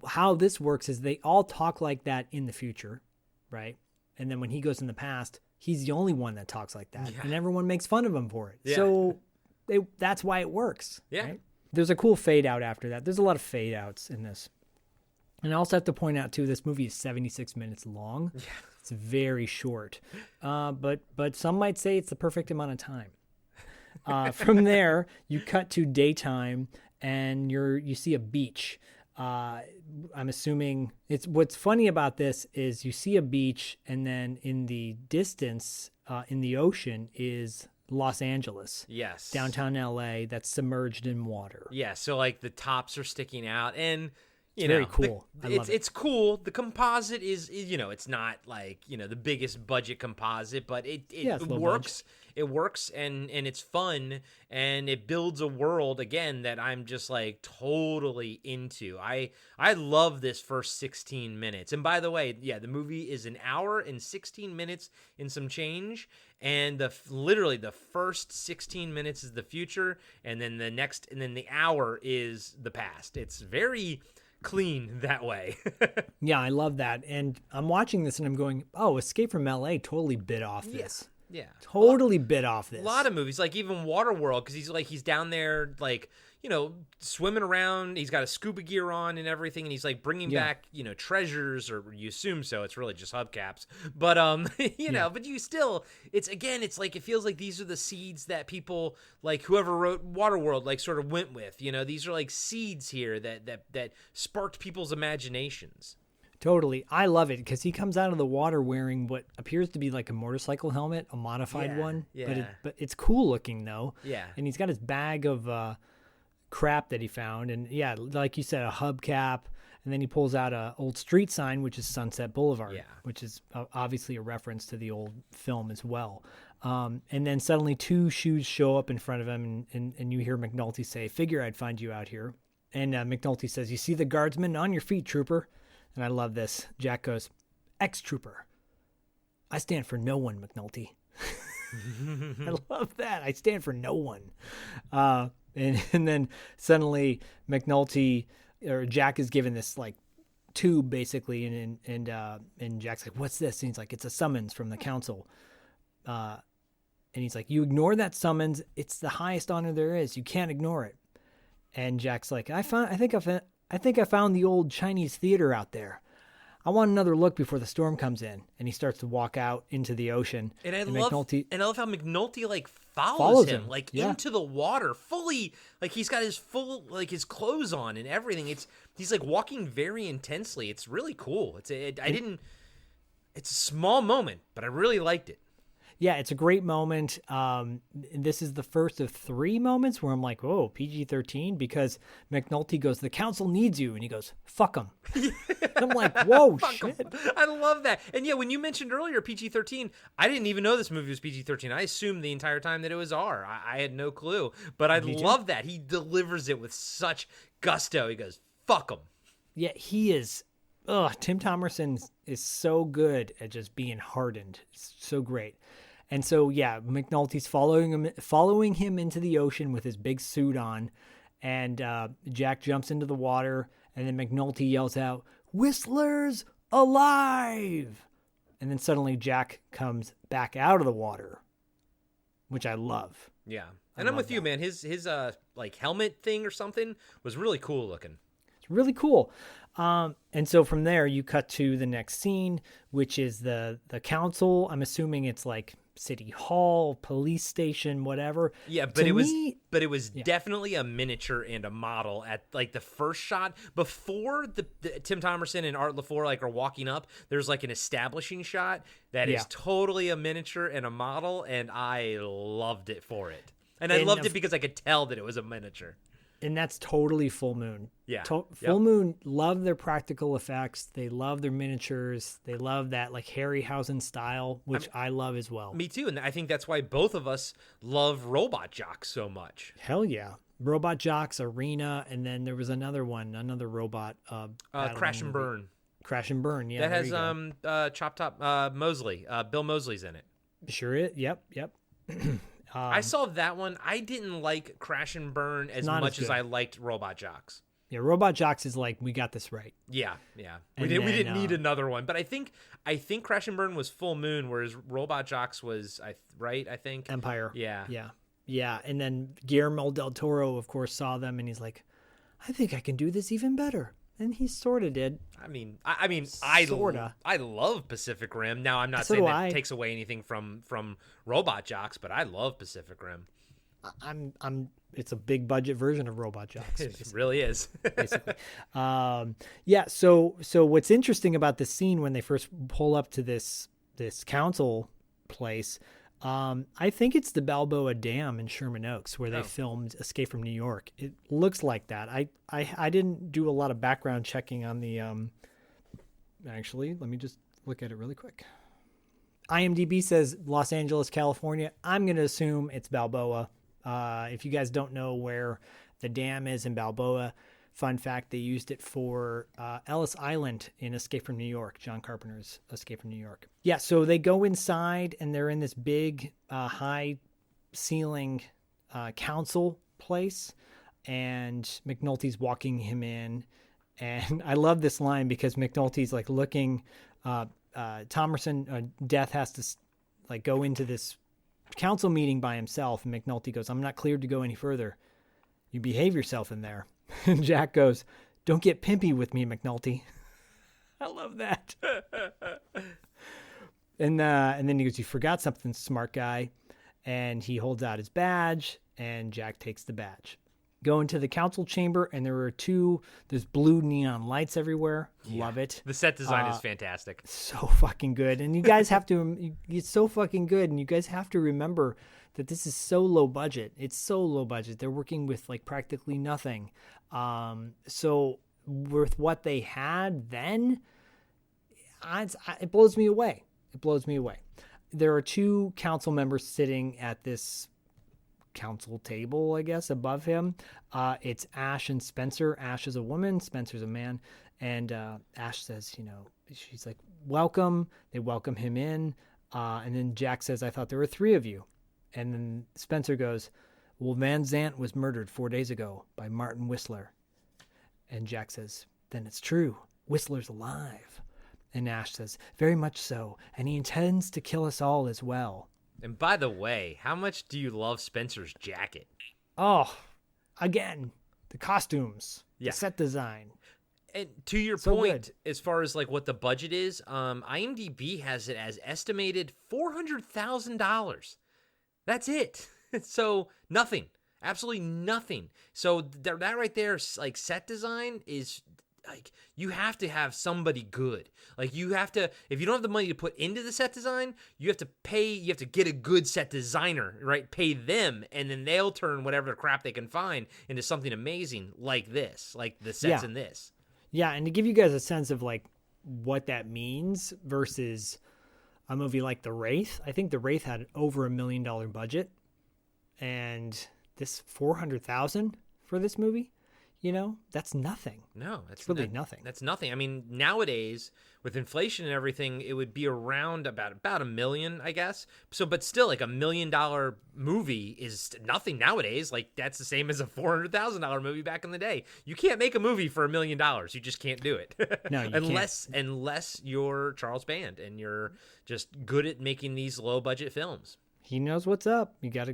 How this works is they all talk like that in the future, right? And then when he goes in the past, he's the only one that talks like that, and everyone makes fun of him for it. Yeah. So that's why it works. Yeah. Right? There's a cool fade out after that. There's a lot of fade outs in this. And I also have to point out too, this movie is 76 minutes long. Yeah. It's very short. But some might say it's the perfect amount of time. From there, you cut to daytime, and you see a beach. I'm assuming what's funny about this is you see a beach, and then in the distance, in the ocean, is Los Angeles. Yes. Downtown LA that's submerged in water. Yeah, so like the tops are sticking out, and it's very cool. It's cool. The composite is, you know, it's not like, you know, the biggest budget composite, but it works. It works, and it's fun, and it builds a world again that I'm just like totally into. I love this first 16 minutes. And by the way, yeah, the movie is an hour and 16 minutes and some change, and literally the first 16 minutes is the future, and then the hour is the past. It's very clean that way. Yeah, I love that. And I'm watching this and I'm going, oh, Escape from LA totally bit off this. Yeah. Totally bit off this. A lot of movies, like even Waterworld, because he's down there, like, you know, swimming around. He's got a scuba gear on and everything, and he's like bringing back, you know, treasures, or you assume so. It's really just hubcaps, but you know, but you still, it's like it feels like these are the seeds that people, like whoever wrote Waterworld, like sort of went with. You know, these are like seeds here that sparked people's imaginations. Totally. I love it because he comes out of the water wearing what appears to be like a motorcycle helmet, a modified one. Yeah. But it's cool looking though. Yeah. And he's got his bag of crap that he found. And yeah, like you said, a hubcap. And then he pulls out a old street sign, which is Sunset Boulevard, which is obviously a reference to the old film as well. And then suddenly two shoes show up in front of him, and you hear McNulty say, "Figure I'd find you out here." And McNulty says, "You see the guardsman? On your feet, trooper." And I love this. Jack goes, "Ex-trooper. I stand for no one, McNulty." I love that. I stand for no one. And then suddenly McNulty, or Jack, is given this like tube basically, and Jack's like, "What's this?" And he's like, "It's a summons from the council." And he's like, "You ignore that summons. It's the highest honor there is. You can't ignore it." And Jack's like, I think I found the old Chinese theater out there. I want another look before the storm comes in." And he starts to walk out into the ocean. And I love how McNulty like follows him like into the water fully. Like he's got his his clothes on and everything. He's like walking very intensely. It's really cool. It's a small moment, but I really liked it. Yeah, it's a great moment. This is the first of 3 moments where I'm like, "Oh, PG-13," because McNulty goes, "The council needs you," and he goes, "Fuck 'em." I'm like, "Whoa, shit!" I love that. And yeah, when you mentioned earlier PG-13, I didn't even know this movie was PG-13. I assumed the entire time that it was R. I had no clue, but I love that he delivers it with such gusto. He goes, "Fuck 'em." Yeah, he is Tim Thomerson is so good at just being hardened. It's so great. And so, yeah, McNulty's following him into the ocean with his big suit on, and Jack jumps into the water, and then McNulty yells out, "Whistler's alive!" And then suddenly Jack comes back out of the water, which I love. Yeah. And I'm with you, man. His like helmet thing or something was really cool looking. It's really cool. And so from there you cut to the next scene, which is the council. I'm assuming it's like city hall, police station, whatever. Yeah, but it was definitely a miniature and a model at like the first shot before the Tim Thomerson and Art LaFleur like are walking up. There's like an establishing shot that is totally a miniature and a model, and I loved it for it. And I loved it because I could tell that it was a miniature. And that's totally Full Moon. Yeah. Full Moon love their practical effects. They love their miniatures. They love that like Harryhausen style, which I love as well. Me too. And I think that's why both of us love Robot Jocks so much. Hell yeah. Robot Jocks, Arena, and then there was another robot. Crash and Burn. Crash and Burn, yeah. That has Chop Top Mosley. Bill Mosley's in it. Sure is. Yep. I saw that one. I didn't like Crash and Burn as much as I liked Robot Jocks. Yeah, Robot Jocks is like, we got this right. Yeah. We didn't need another one. But I think Crash and Burn was Full Moon, whereas Robot Jocks was right. I think Empire. Yeah. And then Guillermo del Toro, of course, saw them and he's like, I think I can do this even better. And he sort of did. I love Pacific Rim. Now, I'm not saying that takes away anything from Robot Jocks, but I love Pacific Rim. It's a big budget version of Robot Jocks. It really is. Basically. So what's interesting about this scene when they first pull up to this council place, I think it's the Balboa Dam in Sherman Oaks where they filmed Escape from New York. It looks like that. I didn't do a lot of background checking on the actually, let me just look at it really quick. IMDb says Los Angeles, California. I'm going to assume it's Balboa. If you guys don't know where the dam is in Balboa, fun fact, they used it for Ellis Island in Escape from New York, John Carpenter's Escape from New York. Yeah, so they go inside and they're in this big high ceiling council place, and McNulty's walking him in. And I love this line because McNulty's like looking, Thomerson, Death has to like go into this council meeting by himself. And McNulty goes, I'm not cleared to go any further. You behave yourself in there. And Jack goes, don't get pimpy with me, McNulty. I love that. And then he goes, you forgot something, smart guy. And he holds out his badge, and Jack takes the badge. Go into the council chamber, and there's blue neon lights everywhere. Love it. The set design is fantastic. So fucking good. And you guys have to, it's so fucking good. And you guys have to remember that this is so low budget. It's so low budget. They're working with like practically nothing. So with what they had then, it blows me away. It blows me away. There are two council members sitting at this council table, I guess, above him. It's Ash and Spencer. Ash is a woman, Spencer's a man. And Ash says, she's like, welcome. They welcome him in. And then Jack says, I thought there were three of you. And then Spencer goes, well, Van Zant was murdered 4 days ago by Martin Whistler. And Jack says, then it's true. Whistler's alive. And Ash says, very much so. And he intends to kill us all as well. And by the way, how much do you love Spencer's jacket? Oh, again, the costumes, the set design. And to your point, as far as like what the budget is, IMDb has it as estimated $400,000. That's it. So nothing, absolutely nothing. So that right there, like set design is like, you have to have somebody good. Like you have to, if you don't have the money to put into the set design, you have to get a good set designer, right? Pay them, and then they'll turn whatever crap they can find into something amazing like this, like the sets in this. Yeah, and to give you guys a sense of like what that means versus a movie like The Wraith, I think The Wraith had over $1 million budget, and this $400,000 for this movie. that's nothing. No, it's really nothing. That's nothing. I mean, nowadays with inflation and everything, it would be around about $1 million, I guess. So, but still, like $1 million movie is nothing nowadays. Like that's the same as a $400,000 movie back in the day. You can't make a movie for $1 million. You just can't do it. No, you unless you're Charles Band and you're just good at making these low budget films. He knows what's up. You gotta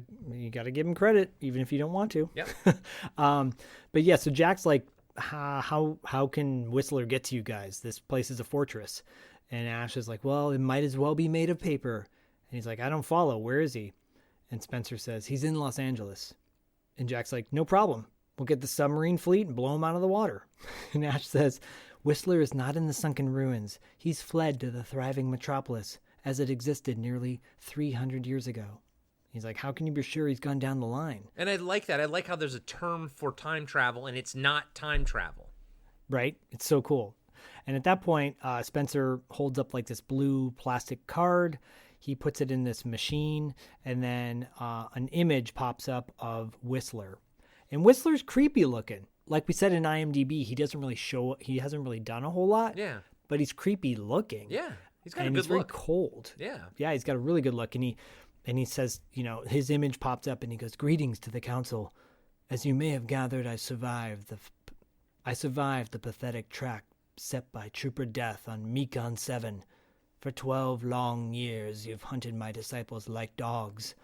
give him credit, even if you don't want to. Yep. But yeah, so Jack's like, how can Whistler get to you guys? This place is a fortress. And Ash is like, well, it might as well be made of paper. And he's like, I don't follow. Where is he? And Spencer says, he's in Los Angeles. And Jack's like, no problem. We'll get the submarine fleet and blow him out of the water. And Ash says, Whistler is not in the sunken ruins. He's fled to the thriving metropolis as it existed nearly 300 years ago. He's like, how can you be sure he's gone down the line? And I like that. I like how there's a term for time travel, and it's not time travel. Right? It's so cool. And at that point, Spencer holds up like this blue plastic card. He puts it in this machine, and then an image pops up of Whistler. And Whistler's creepy looking. Like we said in IMDb, he hasn't really done a whole lot. Yeah. But he's creepy looking. Yeah. He's got and a good he's look. Very cold. Yeah. Yeah, he's got a really good look. And he says, his image pops up and he goes, greetings to the council. As you may have gathered, I survived the pathetic track set by Trooper Death on Mekon 7. For 12 long years you've hunted my disciples like dogs.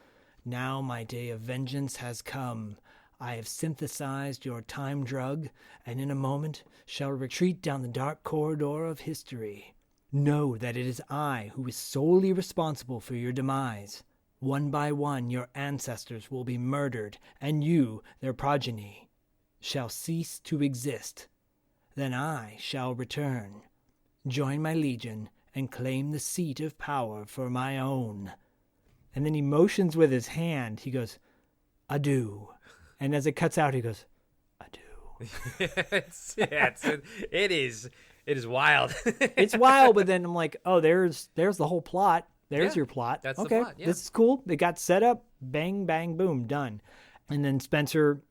Now my day of vengeance has come. I have synthesized your time drug, and in a moment shall retreat down the dark corridor of history. Know that it is I who is solely responsible for your demise. One by one your ancestors will be murdered, and you, their progeny, shall cease to exist. Then I shall return, join my legion, and claim the seat of power for my own. And then he motions with his hand. He goes, adieu. And as it cuts out, he goes, adieu. It is wild. It's wild, but then I'm like, oh, there's the whole plot. There's your plot. That's okay, the plot, yeah. This is cool. It got set up. Bang, bang, boom, done. And then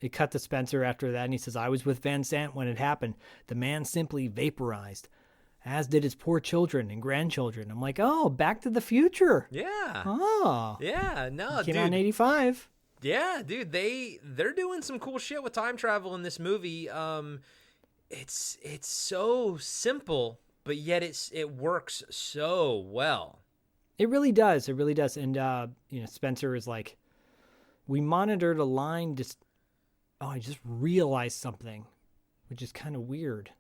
it cut to Spencer after that, and he says, I was with Van Sant when it happened. The man simply vaporized, as did his poor children and grandchildren. I'm like, oh, Back to the Future. Yeah. Oh. Yeah, no, Came out in 85. Yeah, dude, they're doing some cool shit with time travel in this movie. It's so simple, but yet it works so well. It really does. It really does. And Spencer is like, we monitored a line. I just realized something, which is kind of weird.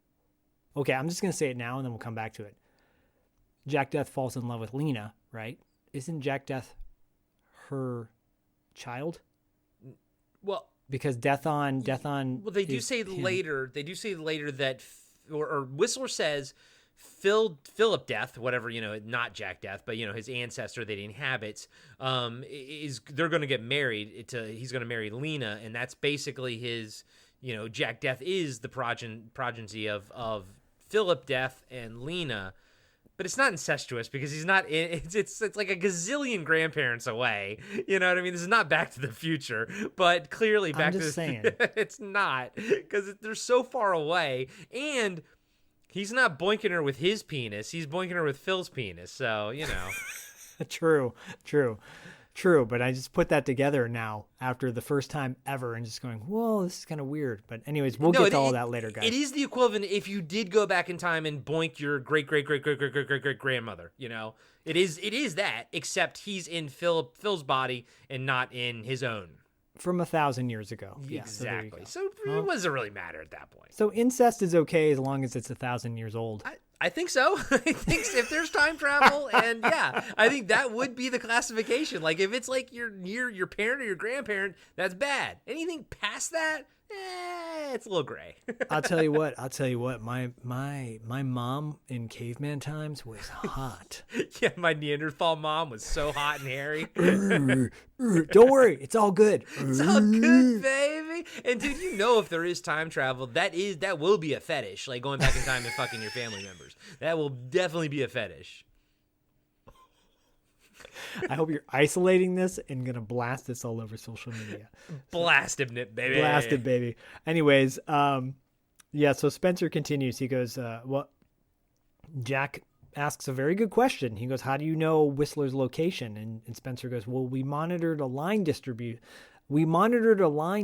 Okay, I'm just gonna say it now, and then we'll come back to it. Jack Death falls in love with Lena, right? Isn't Jack Death her child? Well, because Death on. Well, they do say later. They do say later that, or Whistler says, Philip Death, whatever, not Jack Death, but his ancestor that he inhabits, they're going to get married. He's going to marry Lena, and that's basically his. Jack Death is the progeny of Philip Death and Lena. But it's not incestuous because he's not. It's like a gazillion grandparents away. You know what I mean? This is not Back to the Future, but clearly Back to the Future. It's not because they're so far away, and he's not boinking her with his penis. He's boinking her with Phil's penis. So True, but I just put that together now after the first time ever and just going, whoa, this is kind of weird. But anyways, we'll get to all that later, guys. It is the equivalent if you did go back in time and boink your great-great-great-great-great-great-great-grandmother, It is that, except he's in Phil's body and not in his own. From 1,000 years ago. Exactly. So it doesn't really matter at that point. So incest is okay as long as it's 1,000 years old. I think so. I think if there's time travel, and I think that would be the classification. Like if it's like you're near your parent or your grandparent, that's bad. Anything past that, it's a little gray. I'll tell you what. My mom in caveman times was hot. Yeah, my Neanderthal mom was so hot and hairy. Don't worry, it's all good. It's all good, baby. And dude, if there is time travel, that will be a fetish. Like going back in time and fucking your family members. That will definitely be a fetish. I hope you're isolating this and gonna blast this all over social media. Blasted it, baby. Blasted, baby. Anyways, yeah. So Spencer continues. He goes, "Well, Jack asks a very good question. He goes, how do you know Whistler's location?" And Spencer goes, well, we monitored a line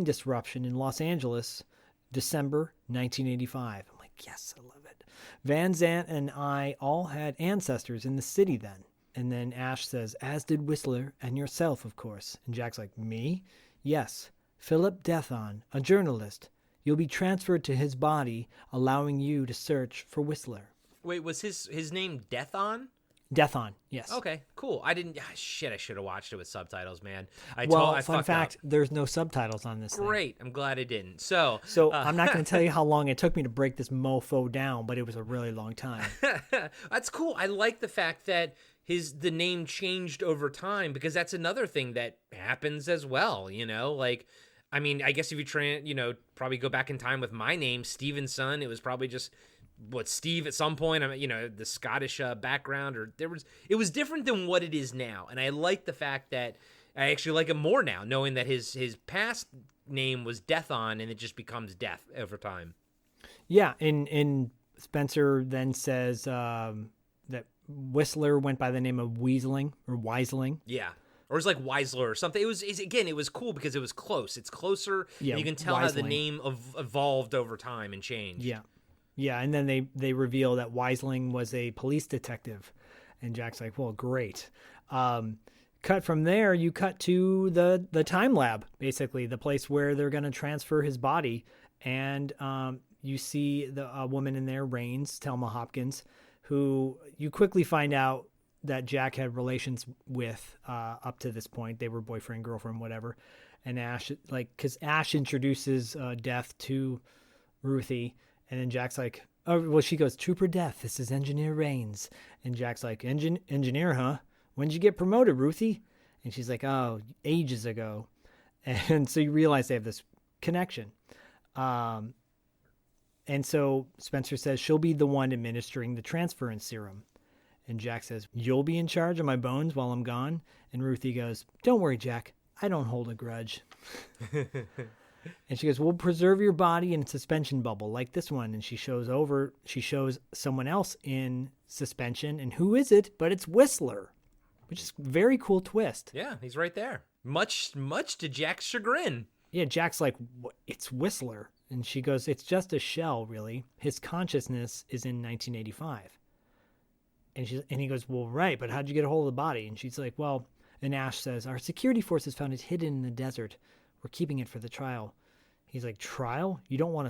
disruption in Los Angeles, December 1985. I'm like, yes, I love it. Van Zant and I all had ancestors in the city then. And then Ash says, as did Whistler and yourself, of course. And Jack's like, me? Yes. Philip Dethon, a journalist. You'll be transferred to his body, allowing you to search for Whistler. Wait, was his name Dethon? Dethon, yes. Okay, cool. I didn't. I should have watched it with subtitles, man. Fun fact: there's no subtitles on this. Great. I'm glad I didn't. So I'm not going to tell you how long it took me to break this mofo down, but it was a really long time. That's cool. I like the fact that the name changed over time, because that's another thing that happens as well. You know, like, I mean, I guess if you probably go back in time with my name, Stevenson, it was probably just Steve at some point. I mean, the Scottish background, or it was different than what it is now. And I like the fact that I actually like it more now, knowing that his past name was Dethon, and it just becomes Death over time. Yeah, and Spencer then says that Whistler went by the name of Weisling. Yeah. Or it's like Weisler or something. It was cool because it was close. It's closer. Yeah, and you can tell Weisling. how the name evolved over time and changed. Yeah. Yeah, and then they reveal that Weisling was a police detective. And Jack's like, well, great. Cut from there, you cut to the time lab, basically, the place where they're going to transfer his body. And you see a woman in there, Rains, Thelma Hopkins, who you quickly find out that Jack had relations with up to this point. They were boyfriend, girlfriend, whatever. And Ash, because Ash introduces Death to Ruthie. And then Jack's like, oh, well, she goes, Trooper Death, this is Engineer Rains. And Jack's like, engineer, huh? When'd you get promoted, Ruthie? And she's like, oh, ages ago. And so you realize they have this connection. And so Spencer says she'll be the one administering the transference serum. And Jack says, you'll be in charge of my bones while I'm gone? And Ruthie goes, don't worry, Jack. I don't hold a grudge. And she goes, we'll preserve your body in a suspension bubble like this one. And she shows someone else in suspension. And who is it? But it's Whistler, which is a very cool twist. Yeah, he's right there. Much to Jack's chagrin. Yeah, Jack's like, it's Whistler. And she goes, it's just a shell, really. His consciousness is in 1985. And he goes, well, right, but how'd you get a hold of the body? And she's like, well, and Ash says, our security forces found it hidden in the desert. We're keeping it for the trial. He's like, trial? You don't want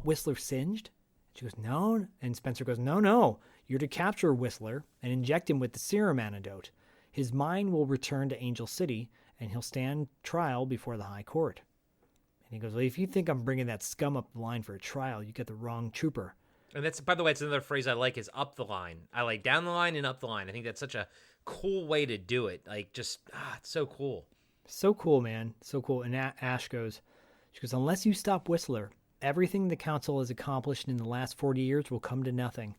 Whistler singed? She goes, no. And Spencer goes, no. You're to capture Whistler and inject him with the serum antidote. His mind will return to Angel City, and he'll stand trial before the High Court. And he goes, well, if you think I'm bringing that scum up the line for a trial, you get the wrong trooper. And that's, by the way, it's another phrase I like, is up the line. I like down the line and up the line. I think that's such a cool way to do it. Like, just, it's so cool. So cool, man. So cool. And Ash goes, unless you stop Whistler, everything the council has accomplished in the last 40 years will come to nothing.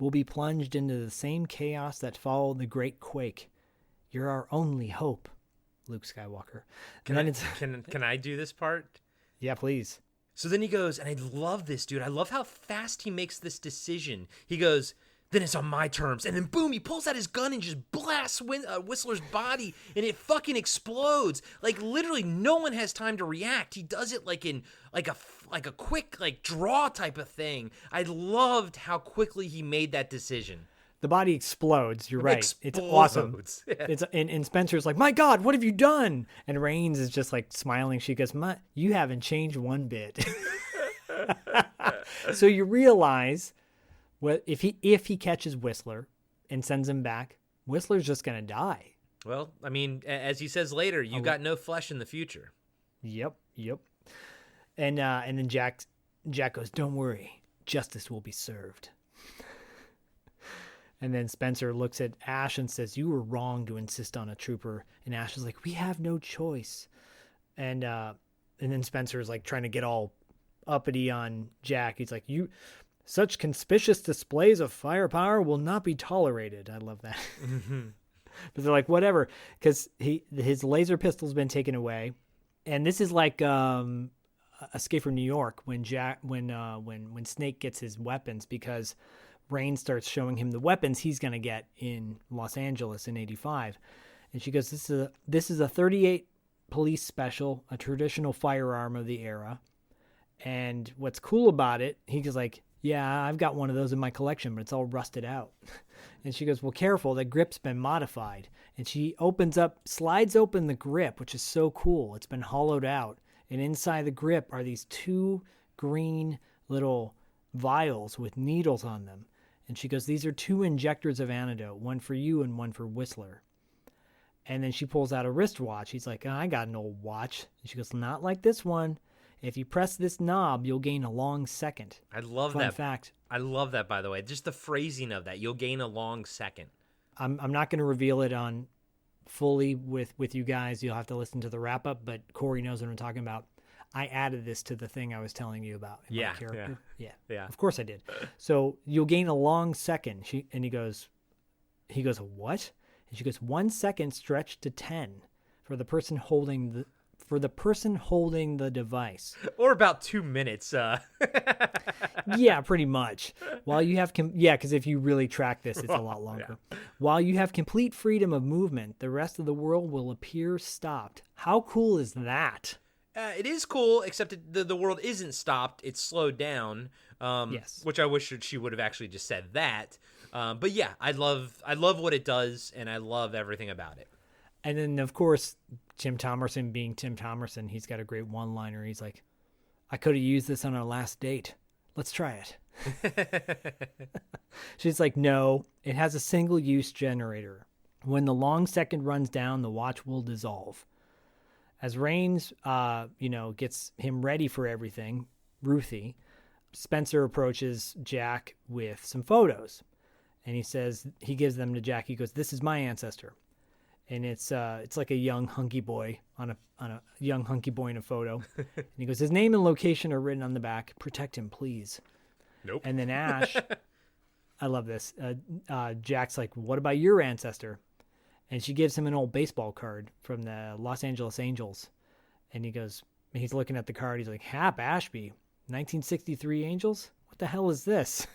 We'll be plunged into the same chaos that followed the Great Quake. You're our only hope, Luke Skywalker. Can I do this part? Yeah, please. So then he goes, and I love this, dude. I love how fast he makes this decision. He goes, then it's on my terms. And then boom, he pulls out his gun and just blasts Whistler's body, and it fucking explodes. Like, literally no one has time to react. He does it like in like a quick draw type of thing. I loved how quickly he made that decision. The body explodes. You're right. It's awesome. Yeah. And Spencer's like, my God, what have you done? And Rains is just like smiling. She goes, you haven't changed one bit. So you realize, well, if he catches Whistler and sends him back, Whistler's just gonna die. Well, I mean, as he says later, you got no flesh in the future. Yep. And then Jack goes, don't worry, justice will be served. And then Spencer looks at Ash and says, you were wrong to insist on a trooper. And Ash is like, we have no choice. And then Spencer is like trying to get all uppity on Jack. He's like, such conspicuous displays of firepower will not be tolerated. I love that. Mm-hmm. But they're like, whatever, because his laser pistol's been taken away, and this is like Escape from New York when Snake gets his weapons, because Rain starts showing him the weapons he's gonna get in Los Angeles in '85, and she goes, "This is a .38 police special, a traditional firearm of the era, and what's cool about it," he goes like, "Yeah, I've got one of those in my collection, but it's all rusted out." And she goes, "Well, careful, the grip's been modified." And she slides open the grip, which is so cool. It's been hollowed out. And inside the grip are these 2 green little vials with needles on them. And she goes, "These are 2 injectors of antidote, one for you and one for Whistler." And then she pulls out a wristwatch. He's like, "Oh, I got an old watch." And she goes, "Not like this one. If you press this knob, you'll gain a long second." I love Fun that. fact. I love that, by the way. Just the phrasing of that. You'll gain a long second. I'm not going to reveal it on fully with you guys. You'll have to listen to the wrap up, but Corey knows what I'm talking about. I added this to the thing I was telling you about. In my character. Yeah. Of course I did. So you'll gain a long second. He goes, "What?" And she goes, 1 second stretched to 10 for the person holding the device. Or about 2 minutes. Yeah, pretty much. While you have, because if you really track this, it's a lot longer. Yeah. While you have complete freedom of movement, the rest of the world will appear stopped. How cool is that? It is cool, except the world isn't stopped. It's slowed down. Yes. Which I wish she would have actually just said that. But yeah, I love what it does, and I love everything about it. And then, of course, Tim Thomerson being Tim Thomerson, he's got a great one-liner. He's like, "I could have used this on our last date. Let's try it." She's like, "No, it has a single-use generator. When the long second runs down, the watch will dissolve." As Rains, gets him ready for everything, Ruthie, Spencer approaches Jack with some photos. And he gives them to Jack. He goes, "This is my ancestor." And it's like a young hunky boy on a young hunky boy in a photo. And he goes, "His name and location are written on the back. Protect him, please." Nope. And then Ash, I love this. Jack's like, "What about your ancestor?" And she gives him an old baseball card from the Los Angeles Angels. And he's looking at the card. He's like, "Hap Ashby, 1963 Angels? What the hell is this?"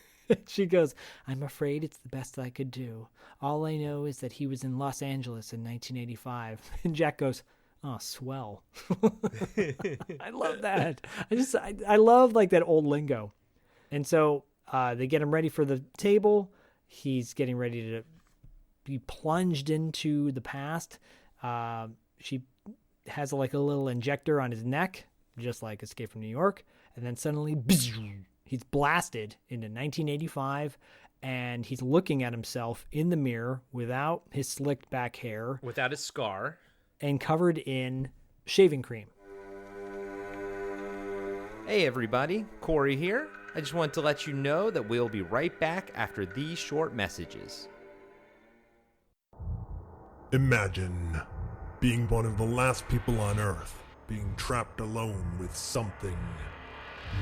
She goes, "I'm afraid it's the best I could do. All I know is that he was in Los Angeles in 1985. And Jack goes, "Oh, swell." I love that. I love like that old lingo. And so they get him ready for the table. He's getting ready to be plunged into the past. She has like a little injector on his neck, just like Escape from New York. And then suddenly, he's blasted into 1985, and he's looking at himself in the mirror without his slicked back hair. Without his scar. And covered in shaving cream. Hey everybody, Corey here. I just wanted to let you know that we'll be right back after these short messages. Imagine being one of the last people on Earth, being trapped alone with something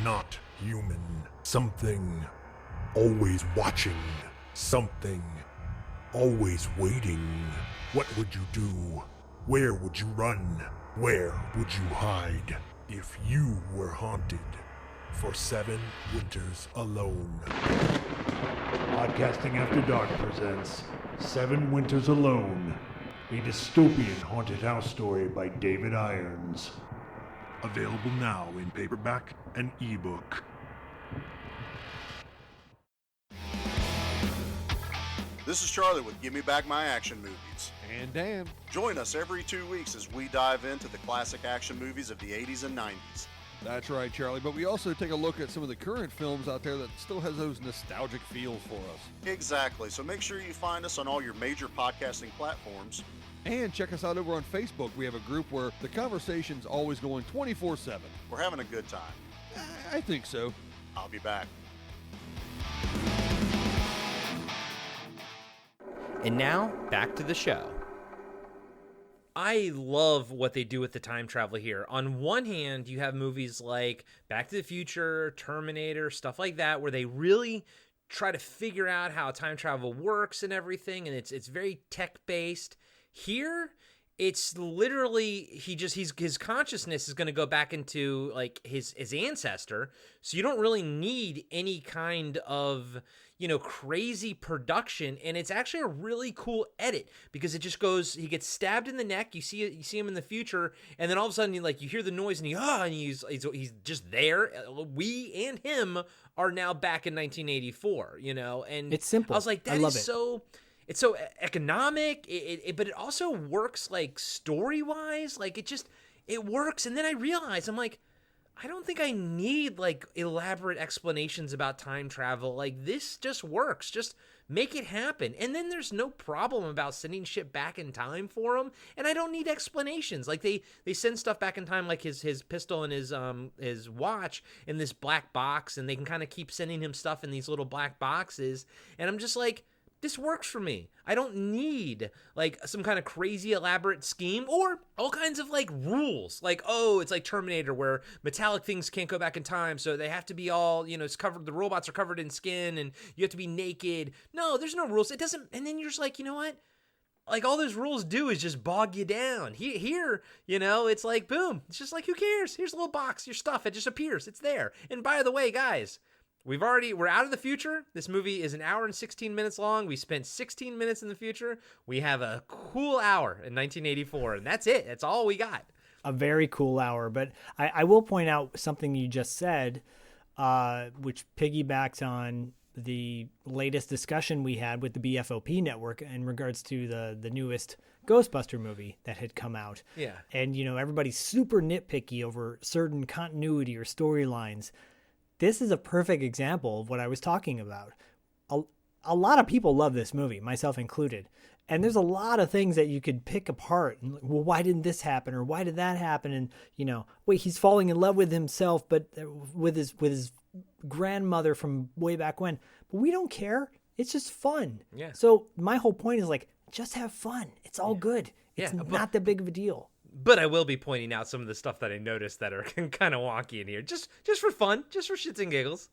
not human. Something always watching. Something always waiting. What would you do? Where would you run? Where would you hide if you were haunted for 7 winters alone? Podcasting After Dark presents 7 Winters Alone, a dystopian haunted house story by David Irons. Available now in paperback and ebook. This is Charlie with Give Me Back My Action Movies. And Dan. Join us every 2 weeks as we dive into the classic action movies of the 80s and 90s. That's right, Charlie, but we also take a look at some of the current films out there that still has those nostalgic feels for us. Exactly, so make sure you find us on all your major podcasting platforms. And check us out over on Facebook. We have a group where the conversation's always going 24/7. We're having a good time. I think so. I'll be back. And now, back to the show. I love what they do with the time travel here. On one hand, you have movies like Back to the Future, Terminator, stuff like that, where they really try to figure out how time travel works and everything, and it's very tech based. Here, it's literally his consciousness is going to go back into like his ancestor, so you don't really need any kind of crazy production, and it's actually a really cool edit because it just goes, he gets stabbed in the neck, you see him in the future, and then all of a sudden you hear the noise and he's just there. We and him are now back in 1984, and it's simple. I was like, that is so. It's so economic, but it also works like story-wise. Like it works. And then I realized, I'm like, I don't think I need like elaborate explanations about time travel. Like this just works. Just make it happen. And then there's no problem about sending shit back in time for him. And I don't need explanations. Like they send stuff back in time, like his pistol and his watch in this black box, and they can kind of keep sending him stuff in these little black boxes. And I'm just like, this works for me. I don't need like some kind of crazy elaborate scheme or all kinds of like rules. Like, oh, it's like Terminator where metallic things can't go back in time, so they have to be all, it's covered, the robots are covered in skin and you have to be naked. No, there's no rules. It doesn't, and then you're just like, you know what? Like all those rules do is just bog you down. Here, it's like, boom. It's just like, who cares? Here's a little box, your stuff, it just appears. It's there. And by the way, guys, we're out of the future. This movie is 1 hour and 16 minutes long. We spent 16 minutes in the future. We have a cool hour in 1984, and that's it. That's all we got. A very cool hour. But I will point out something you just said, which piggybacks on the latest discussion we had with the BFOP network in regards to the newest Ghostbuster movie that had come out. Yeah. And, everybody's super nitpicky over certain continuity or storylines. This is a perfect example of what I was talking about. A lot of people love this movie, myself included. And there's a lot of things that you could pick apart. And, well, why didn't this happen? Or why did that happen? And, wait, he's falling in love with himself, but with his grandmother from way back when. But we don't care. It's just fun. Yeah. So my whole point is like, just have fun. It's all good. It's not that big of a deal. But I will be pointing out some of the stuff that I noticed that are kind of wonky in here, just for fun, just for shits and giggles.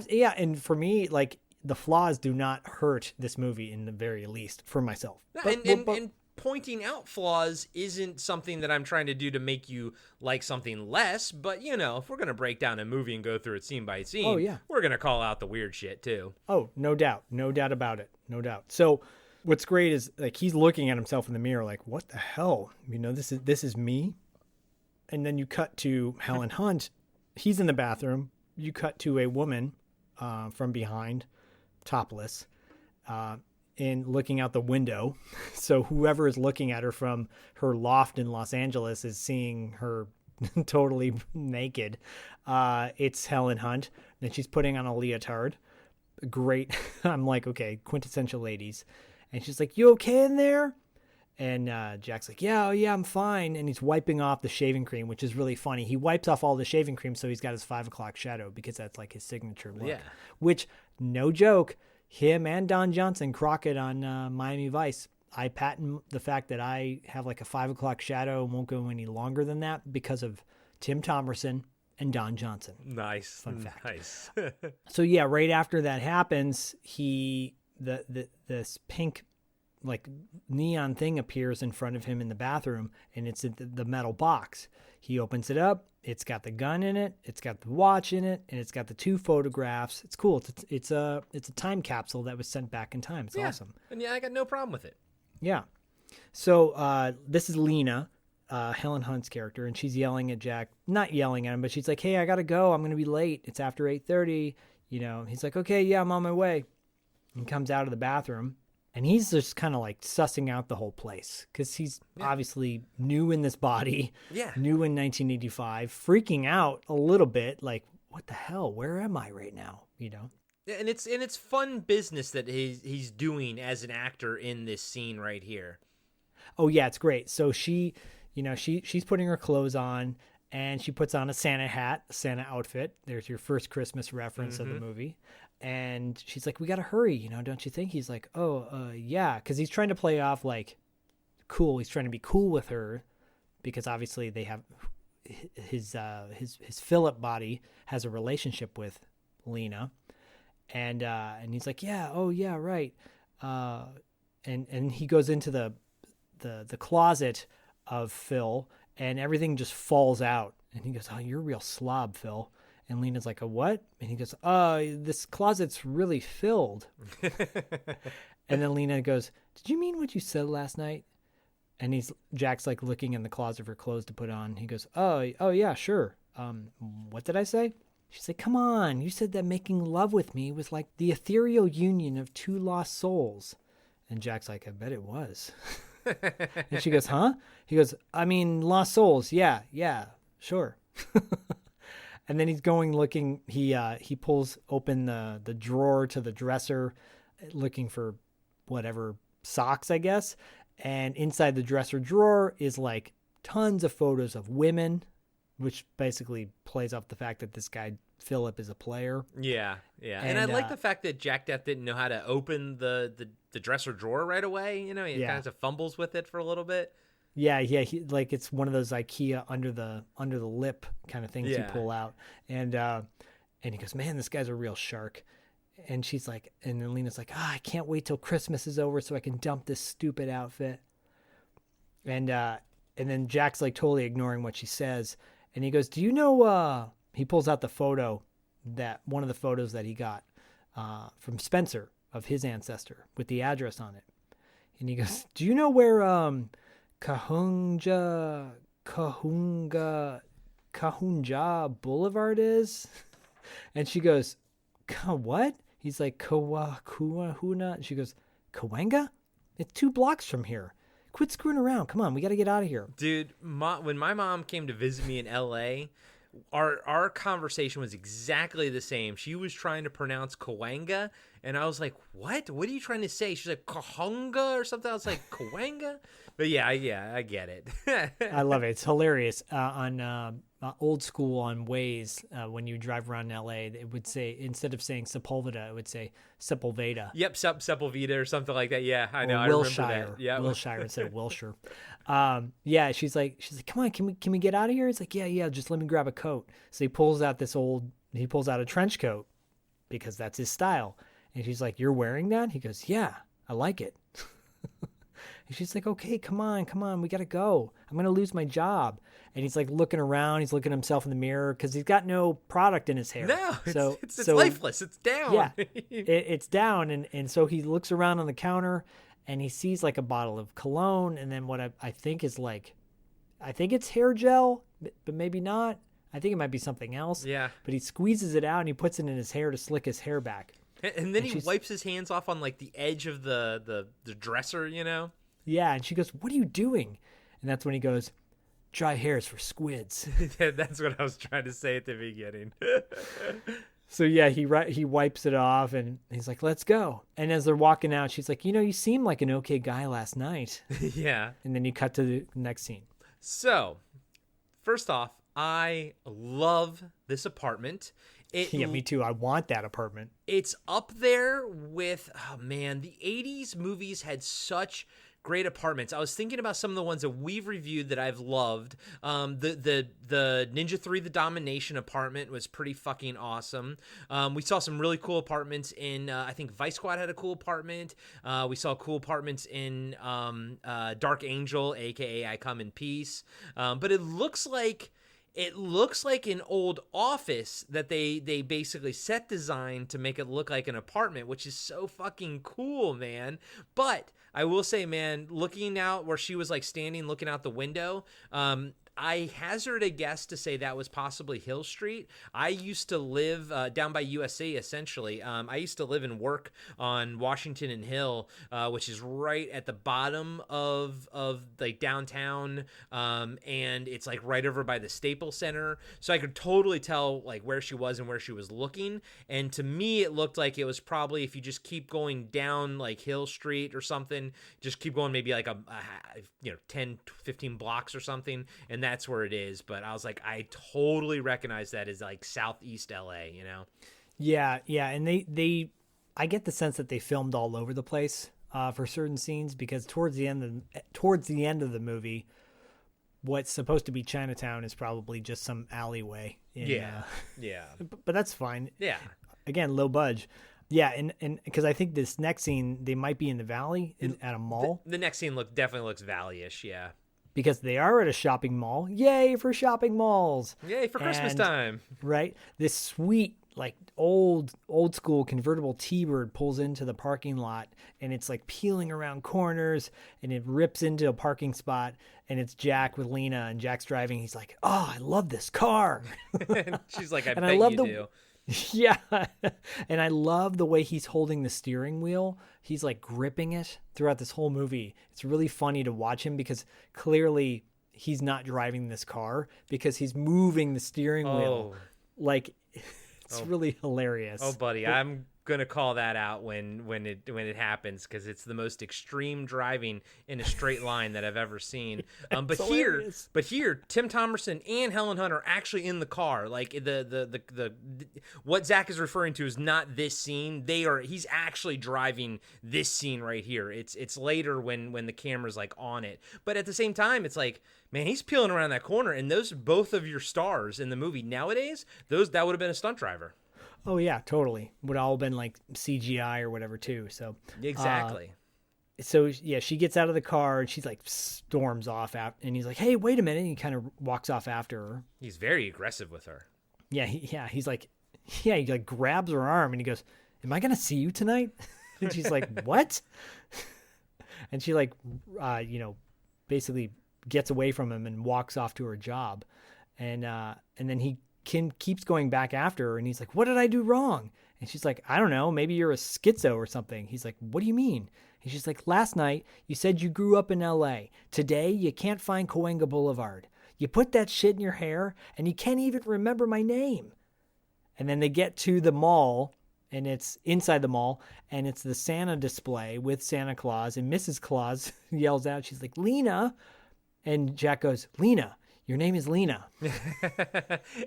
Yeah, and for me, like, the flaws do not hurt this movie in the very least, for myself. And pointing out flaws isn't something that I'm trying to do to make you like something less, but, if we're going to break down a movie and go through it scene by scene, we're going to call out the weird shit, too. Oh, no doubt. No doubt about it. No doubt. So what's great is like he's looking at himself in the mirror like, what the hell? This is me. And then you cut to Helen Hunt. He's in the bathroom. You cut to a woman from behind, topless, and looking out the window. So whoever is looking at her from her loft in Los Angeles is seeing her totally naked. It's Helen Hunt. And she's putting on a leotard. Great. I'm like, okay, quintessential ladies. And she's like, you okay in there? And Jack's like, yeah, I'm fine. And he's wiping off the shaving cream, which is really funny. He wipes off all the shaving cream, so he's got his 5 o'clock shadow because that's like his signature look. Yeah. Which, no joke, him and Don Johnson, Crockett on Miami Vice, I patent the fact that I have like a 5 o'clock shadow and won't go any longer than that because of Tim Thomerson and Don Johnson. Nice. Fun fact. Nice. So yeah, right after that happens, this pink like neon thing appears in front of him in the bathroom, and it's the metal box. He opens it up. It's got the gun in it. It's got the watch in it, and it's got the 2 photographs. It's cool. It's a time capsule that was sent back in time. It's awesome. And I got no problem with it. Yeah. So this is Lena, Helen Hunt's character, and she's yelling at Jack. Not yelling at him, but she's like, "Hey, I gotta go. I'm gonna be late. It's after 8:30." He's like, "Okay, yeah, I'm on my way." And comes out of the bathroom, and he's just kind of like sussing out the whole place because he's obviously new in this body, new in 1985, freaking out a little bit, like, what the hell? Where am I right now? And it's fun business that he's doing as an actor in this scene right here. Oh yeah, it's great. So she's putting her clothes on, and she puts on a Santa hat, Santa outfit. There's your first Christmas reference of the movie. And she's like, we got to hurry, don't you think? He's like, yeah. Because he's trying to play off like cool. He's trying to be cool with her because obviously they have his Philip body has a relationship with Lena. And he's like, yeah, oh yeah, right. And he goes into the closet of Phil, and everything just falls out. And he goes, oh, you're a real slob, Phil. And Lena's like, a what? And he goes, this closet's really filled. And then Lena goes, did you mean what you said last night? And Jack's like looking in the closet for clothes to put on. He goes, oh yeah, sure. What did I say? She's like, come on, you said that making love with me was like the ethereal union of two lost souls. And Jack's like, I bet it was. And she goes, huh? He goes, I mean, lost souls. Yeah, sure. And then he's going looking, he pulls open the drawer to the dresser, looking for whatever socks, I guess. And inside the dresser drawer is like tons of photos of women, which basically plays off the fact that this guy, Philip, is a player. Yeah. And I like the fact that Jack Death didn't know how to open the dresser drawer right away. You know, he kind of fumbles with it for a little bit. Yeah. He, like, it's one of those IKEA under the lip kind of things you pull out. And he goes, man, this guy's a real shark. And she's like, and then Lena's like, I can't wait till Christmas is over so I can dump this stupid outfit. And then Jack's like totally ignoring what she says. And he goes, do you know, he pulls out the photo one of the photos that he got from Spencer of his ancestor with the address on it. And he goes, do you know where Kahunja Boulevard is? And she goes, what? He's like, Kawakuahuna. And she goes, Cahuenga? It's 2 blocks from here. Quit screwing around. Come on, we got to get out of here. Dude, when my mom came to visit me in L.A., our conversation was exactly the same. She was trying to pronounce Cahuenga, and I was like, what? What are you trying to say? She's like, Kahunga or something. I was like, Cahuenga? But yeah, I get it. I love it. It's hilarious. On old school on Waze, when you drive around LA, it would say, instead of saying Sepulveda, it would say Sepulveda. Yep, Sepulveda or something like that. Yeah, I know. Wilshire. I remember that. Yeah, Wilshire instead of Wilshire. Yeah, she's like, come on, can we get out of here? It's like, yeah, just let me grab a coat. So he pulls out a trench coat because that's his style. And she's like, you're wearing that? He goes, yeah, I like it. And she's like, okay, come on, we got to go. I'm going to lose my job. And he's like looking around. He's looking at himself in the mirror because he's got no product in his hair. No, it's lifeless. It's down. Yeah, it's down. And so he looks around on the counter and he sees like a bottle of cologne. And then what I think is like, I think it's hair gel, but maybe not. I think it might be something else. Yeah. But he squeezes it out and he puts it in his hair to slick his hair back. And then he wipes his hands off on like the edge of the dresser, you know? Yeah, and she goes, what are you doing? And that's when he goes, dry hairs for squids. Yeah, that's what I was trying to say at the beginning. So yeah, he wipes it off and he's like, let's go. And as they're walking out, she's like, you seemed like an okay guy last night. Yeah. And then you cut to the next scene. So, first off, I love this apartment. Yeah, me too. I want that apartment. It's up there with, oh man, the 80s movies had such great apartments. I was thinking about some of the ones that we've reviewed that I've loved. The Ninja 3 The Domination apartment was pretty fucking awesome. We saw some really cool apartments in, I think Vice Squad had a cool apartment. We saw cool apartments in Dark Angel, aka I Come in Peace. But it looks like an old office that they basically set design to make it look like an apartment, which is so fucking cool, man. But I will say, man, looking out where she was like standing looking out the window, I hazard a guess to say that was possibly Hill Street. I used to live down by USA, essentially. I used to live and work on Washington and Hill, which is right at the bottom of like downtown, and it's like right over by the Staples Center. So I could totally tell like where she was and where she was looking. And to me, it looked like it was probably if you just keep going down like Hill Street or something, just keep going maybe like a 10, 15 blocks or something, and that's where it is. But I was like, I totally recognize that as like Southeast LA, you know? Yeah. And they I get the sense that they filmed all over the place for certain scenes, because towards the end of the movie, what's supposed to be Chinatown is probably just some alleyway. Yeah. But that's fine. Yeah. Again, low budge. Yeah, and because I think this next scene, they might be in the valley at a mall. The next scene definitely looks valley-ish, yeah. Because they are at a shopping mall. Yay for shopping malls. Yay for Christmas time. Right? This sweet, like old school convertible T-Bird pulls into the parking lot, and it's like peeling around corners, and it rips into a parking spot, and it's Jack with Lena, and Jack's driving. He's like, oh, I love this car. And she's like, I and bet I love you the, do. Yeah. And I love the way he's holding the steering wheel. He's like gripping it throughout this whole movie. It's really funny to watch him because clearly he's not driving this car because he's moving the steering wheel. Like it's really hilarious. Oh, buddy, I'm gonna call that out when it happens because it's the most extreme driving in a straight line that I've ever seen. But here, Tim Thomerson and Helen Hunt are actually in the car. Like the what Zach is referring to is not this scene. He's actually driving this scene right here. It's later when the camera's like on it. But at the same time, it's like, man, he's peeling around that corner, and those are both of your stars in the movie nowadays. That would have been a stunt driver. Oh yeah, totally. Would all been like CGI or whatever too. So exactly. So yeah, she gets out of the car and she's like storms off and he's like, "Hey, wait a minute!" And he kind of walks off after her. He's very aggressive with her. Yeah, he's like, he like grabs her arm and he goes, "Am I gonna see you tonight?" And she's like, "What?" And she like, basically gets away from him and walks off to her job, and then he keeps going back after her and he's like, "What did I do wrong?" And she's like, "I don't know, maybe you're a schizo or something." He's like, "What do you mean?" And she's like, "Last night you said you grew up in LA. Today you can't find Cahuenga Boulevard. You put that shit in your hair and you can't even remember my name." And then they get to the mall, and it's inside the mall, and it's the Santa display with Santa Claus, and Mrs. Claus yells out, she's like, "Lena." And Jack goes, "Lena, your name is Lena."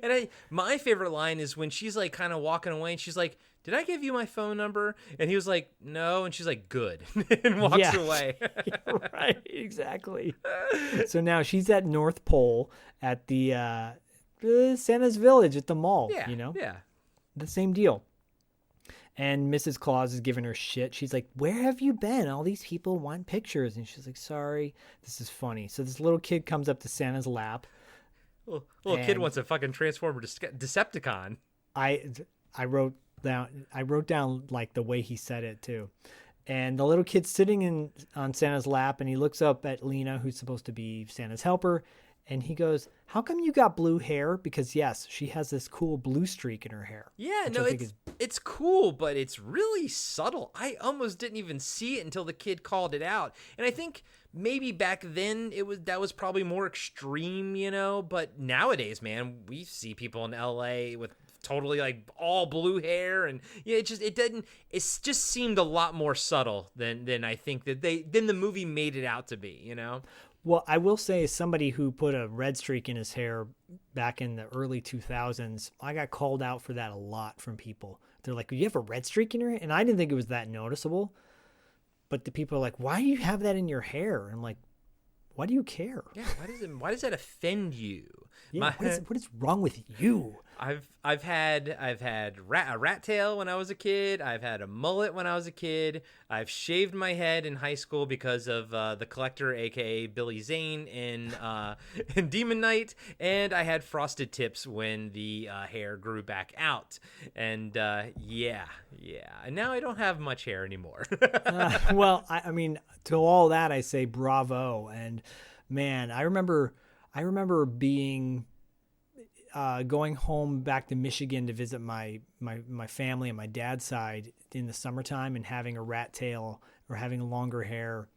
And my favorite line is when she's like kind of walking away and she's like, "Did I give you my phone number?" And he was like, "No." And she's like, "Good." And walks away. Yeah, right, exactly. So now she's at North Pole at the Santa's Village at the mall. Yeah, yeah. The same deal. And Mrs. Claus is giving her shit. She's like, "Where have you been? All these people want pictures." And she's like, "Sorry." This is funny. So this little kid comes up to Santa's lap. Little kid wants a fucking Transformer Decepticon. I wrote down like the way he said it too. And the little kid's sitting on Santa's lap, and he looks up at Lena, who's supposed to be Santa's helper. And he goes, "How come you got blue hair?" Because yes, she has this cool blue streak in her hair. Yeah, no, it's cool, but it's really subtle. I almost didn't even see it until the kid called it out. And I think maybe back then that was probably more extreme, but nowadays, man, we see people in LA with totally like all blue hair, and it just seemed a lot more subtle than I think that the movie made it out to be, Well, I will say, as somebody who put a red streak in his hair back in the early 2000s, I got called out for that a lot from people. They're like, "You have a red streak in your hair?" And I didn't think it was that noticeable. But the people are like, "Why do you have that in your hair?" And I'm like, "Why do you care?" Yeah, why does that offend you? Yeah, what is wrong with you? I've had a rat tail when I was a kid. I've had a mullet when I was a kid. I've shaved my head in high school because of the Collector, aka Billy Zane in Demon Knight, and I had frosted tips when the hair grew back out. And yeah, and now I don't have much hair anymore. Well, I mean, to all that I say bravo. And man, I remember being going home back to Michigan to visit my family on my dad's side in the summertime and having a rat tail or having longer hair.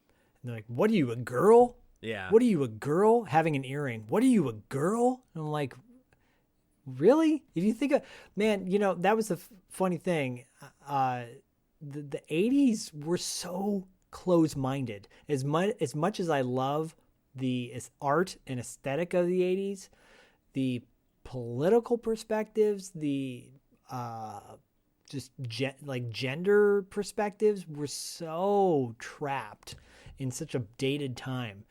And they're like, "What are you, a girl?" Yeah. "What are you, a girl?" Having an earring. "What are you, a girl?" And I'm like, really? If you think of, man, that was the funny thing. The 80s were so close-minded. As much as I love the art and aesthetic of the 80s, the political perspectives, the gender perspectives were so trapped in such a dated time.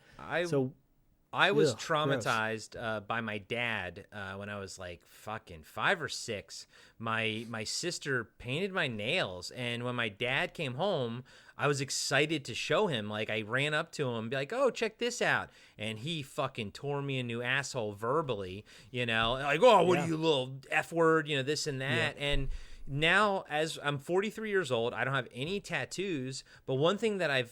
I was Ugh, traumatized by my dad when I was like fucking 5 or 6. My sister painted my nails, and when my dad came home, I was excited to show him. Like, I ran up to him and be like, "Oh, check this out," and he fucking tore me a new asshole verbally. Like, "Oh, what are you, little F word?" This and that, and. Now, as I'm 43 years old, I don't have any tattoos, but one thing that I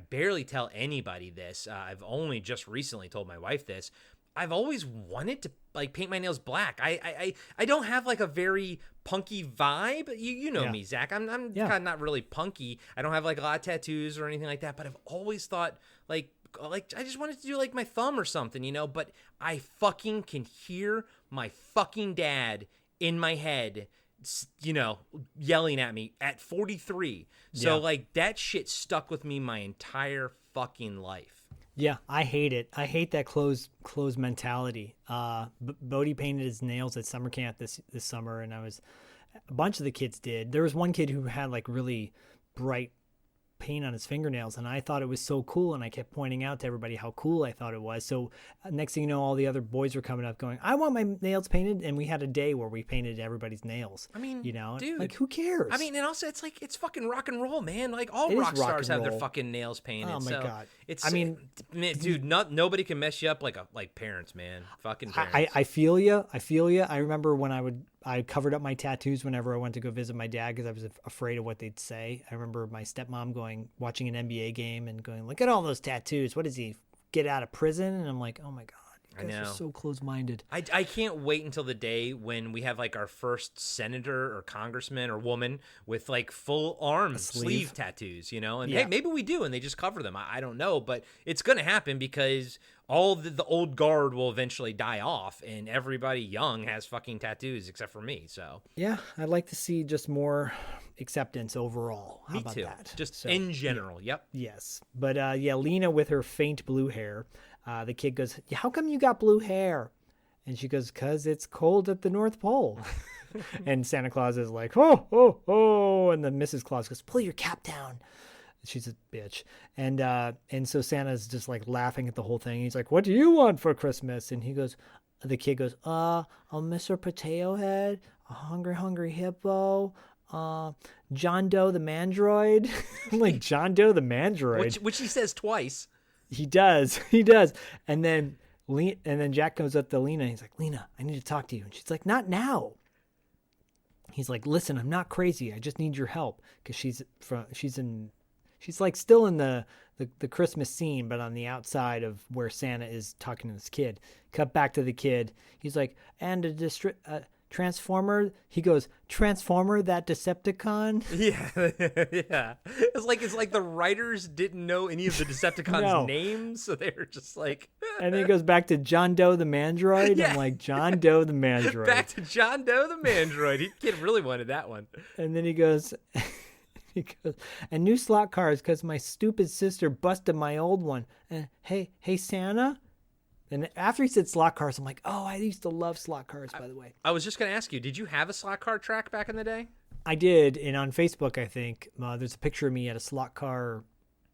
barely tell anybody this, I've only just recently told my wife this, I've always wanted to like paint my nails black. I don't have like a very punky vibe. You know me, Zach. I'm kind of not really punky. I don't have like a lot of tattoos or anything like that, but I've always thought like I just wanted to do like my thumb or something, but I fucking can hear my fucking dad in my head yelling at me at 43. So like that shit stuck with me my entire fucking life. Yeah, I hate it. I hate that closed mentality. Bodie painted his nails at summer camp this summer, and a bunch of the kids did. There was one kid who had like really bright paint on his fingernails, and I thought it was so cool, and I kept pointing out to everybody how cool I thought it was. So next thing you know, all the other boys were coming up going, "I want my nails painted," and we had a day where we painted everybody's nails. I mean, dude, like, who cares? I mean, and also it's fucking rock and roll, man. Like all rock stars have their fucking nails painted. Oh my God. Dude, nobody can mess you up like parents, man. Fucking parents. I feel you. I remember when I covered up my tattoos whenever I went to go visit my dad because I was afraid of what they'd say. I remember my stepmom watching an NBA game and going, "Look at all those tattoos. What does he get out of prison?" And I'm like, "Oh my God, you guys are so close-minded." I can't wait until the day when we have like our first senator or congressman or woman with like full arm sleeve tattoos, and hey, maybe we do and they just cover them. I don't know, but it's going to happen because all the old guard will eventually die off and everybody young has fucking tattoos except for me. So yeah, I'd like to see just more acceptance overall. How me about too. that? Just in general. Yep. Yes. But Lena with her faint blue hair, the kid goes, "How come you got blue hair?" And she goes, "'Cause it's cold at the North Pole." And Santa Claus is like, "Oh, oh, oh." And then Mrs. Claus goes, "Pull your cap down." She's a bitch. And so Santa's just like laughing at the whole thing. He's like, "What do you want for Christmas?" And the kid goes, "A Mr. Potato Head, a hungry hippo, John Doe the Mandroid." I'm like, John Doe the Mandroid? Which he says twice. He does. And then Jack comes up to Lena. He's like, "Lena, I need to talk to you." And she's like, "Not now." He's like, "Listen, I'm not crazy. I just need your help." Because she's like still in the Christmas scene, but on the outside of where Santa is talking to this kid. Cut back to the kid. He's like, "And a Transformer." He goes, "Transformer, that Decepticon?" Yeah. It's like the writers didn't know any of the Decepticons' names, so they were just like. And then he goes back to John Doe the Mandroid. Yeah. I'm like, John Doe the Mandroid. Back to John Doe the Mandroid. Kid really wanted that one. And then he goes, "And new slot cars because my stupid sister busted my old one. And hey, Santa." And after he said slot cars, I'm like, "Oh, I used to love slot cars, by the way." I was just going to ask you, did you have a slot car track back in the day? I did. And on Facebook, I think, there's a picture of me at a slot car,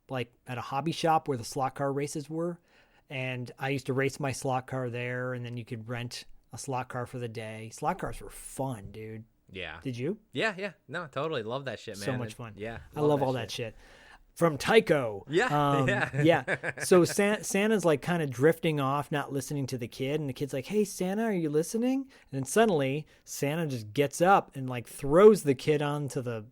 like at a hobby shop where the slot car races were. And I used to race my slot car there, and then you could rent a slot car for the day. Slot cars were fun, dude. Yeah. Did you? Yeah. No, totally. Love that shit, man. So much fun. Yeah. I love all that shit. From Tycho. Yeah. So Santa's like kind of drifting off, not listening to the kid. And the kid's like, "Hey, Santa, are you listening?" And then suddenly Santa just gets up and like throws the kid onto the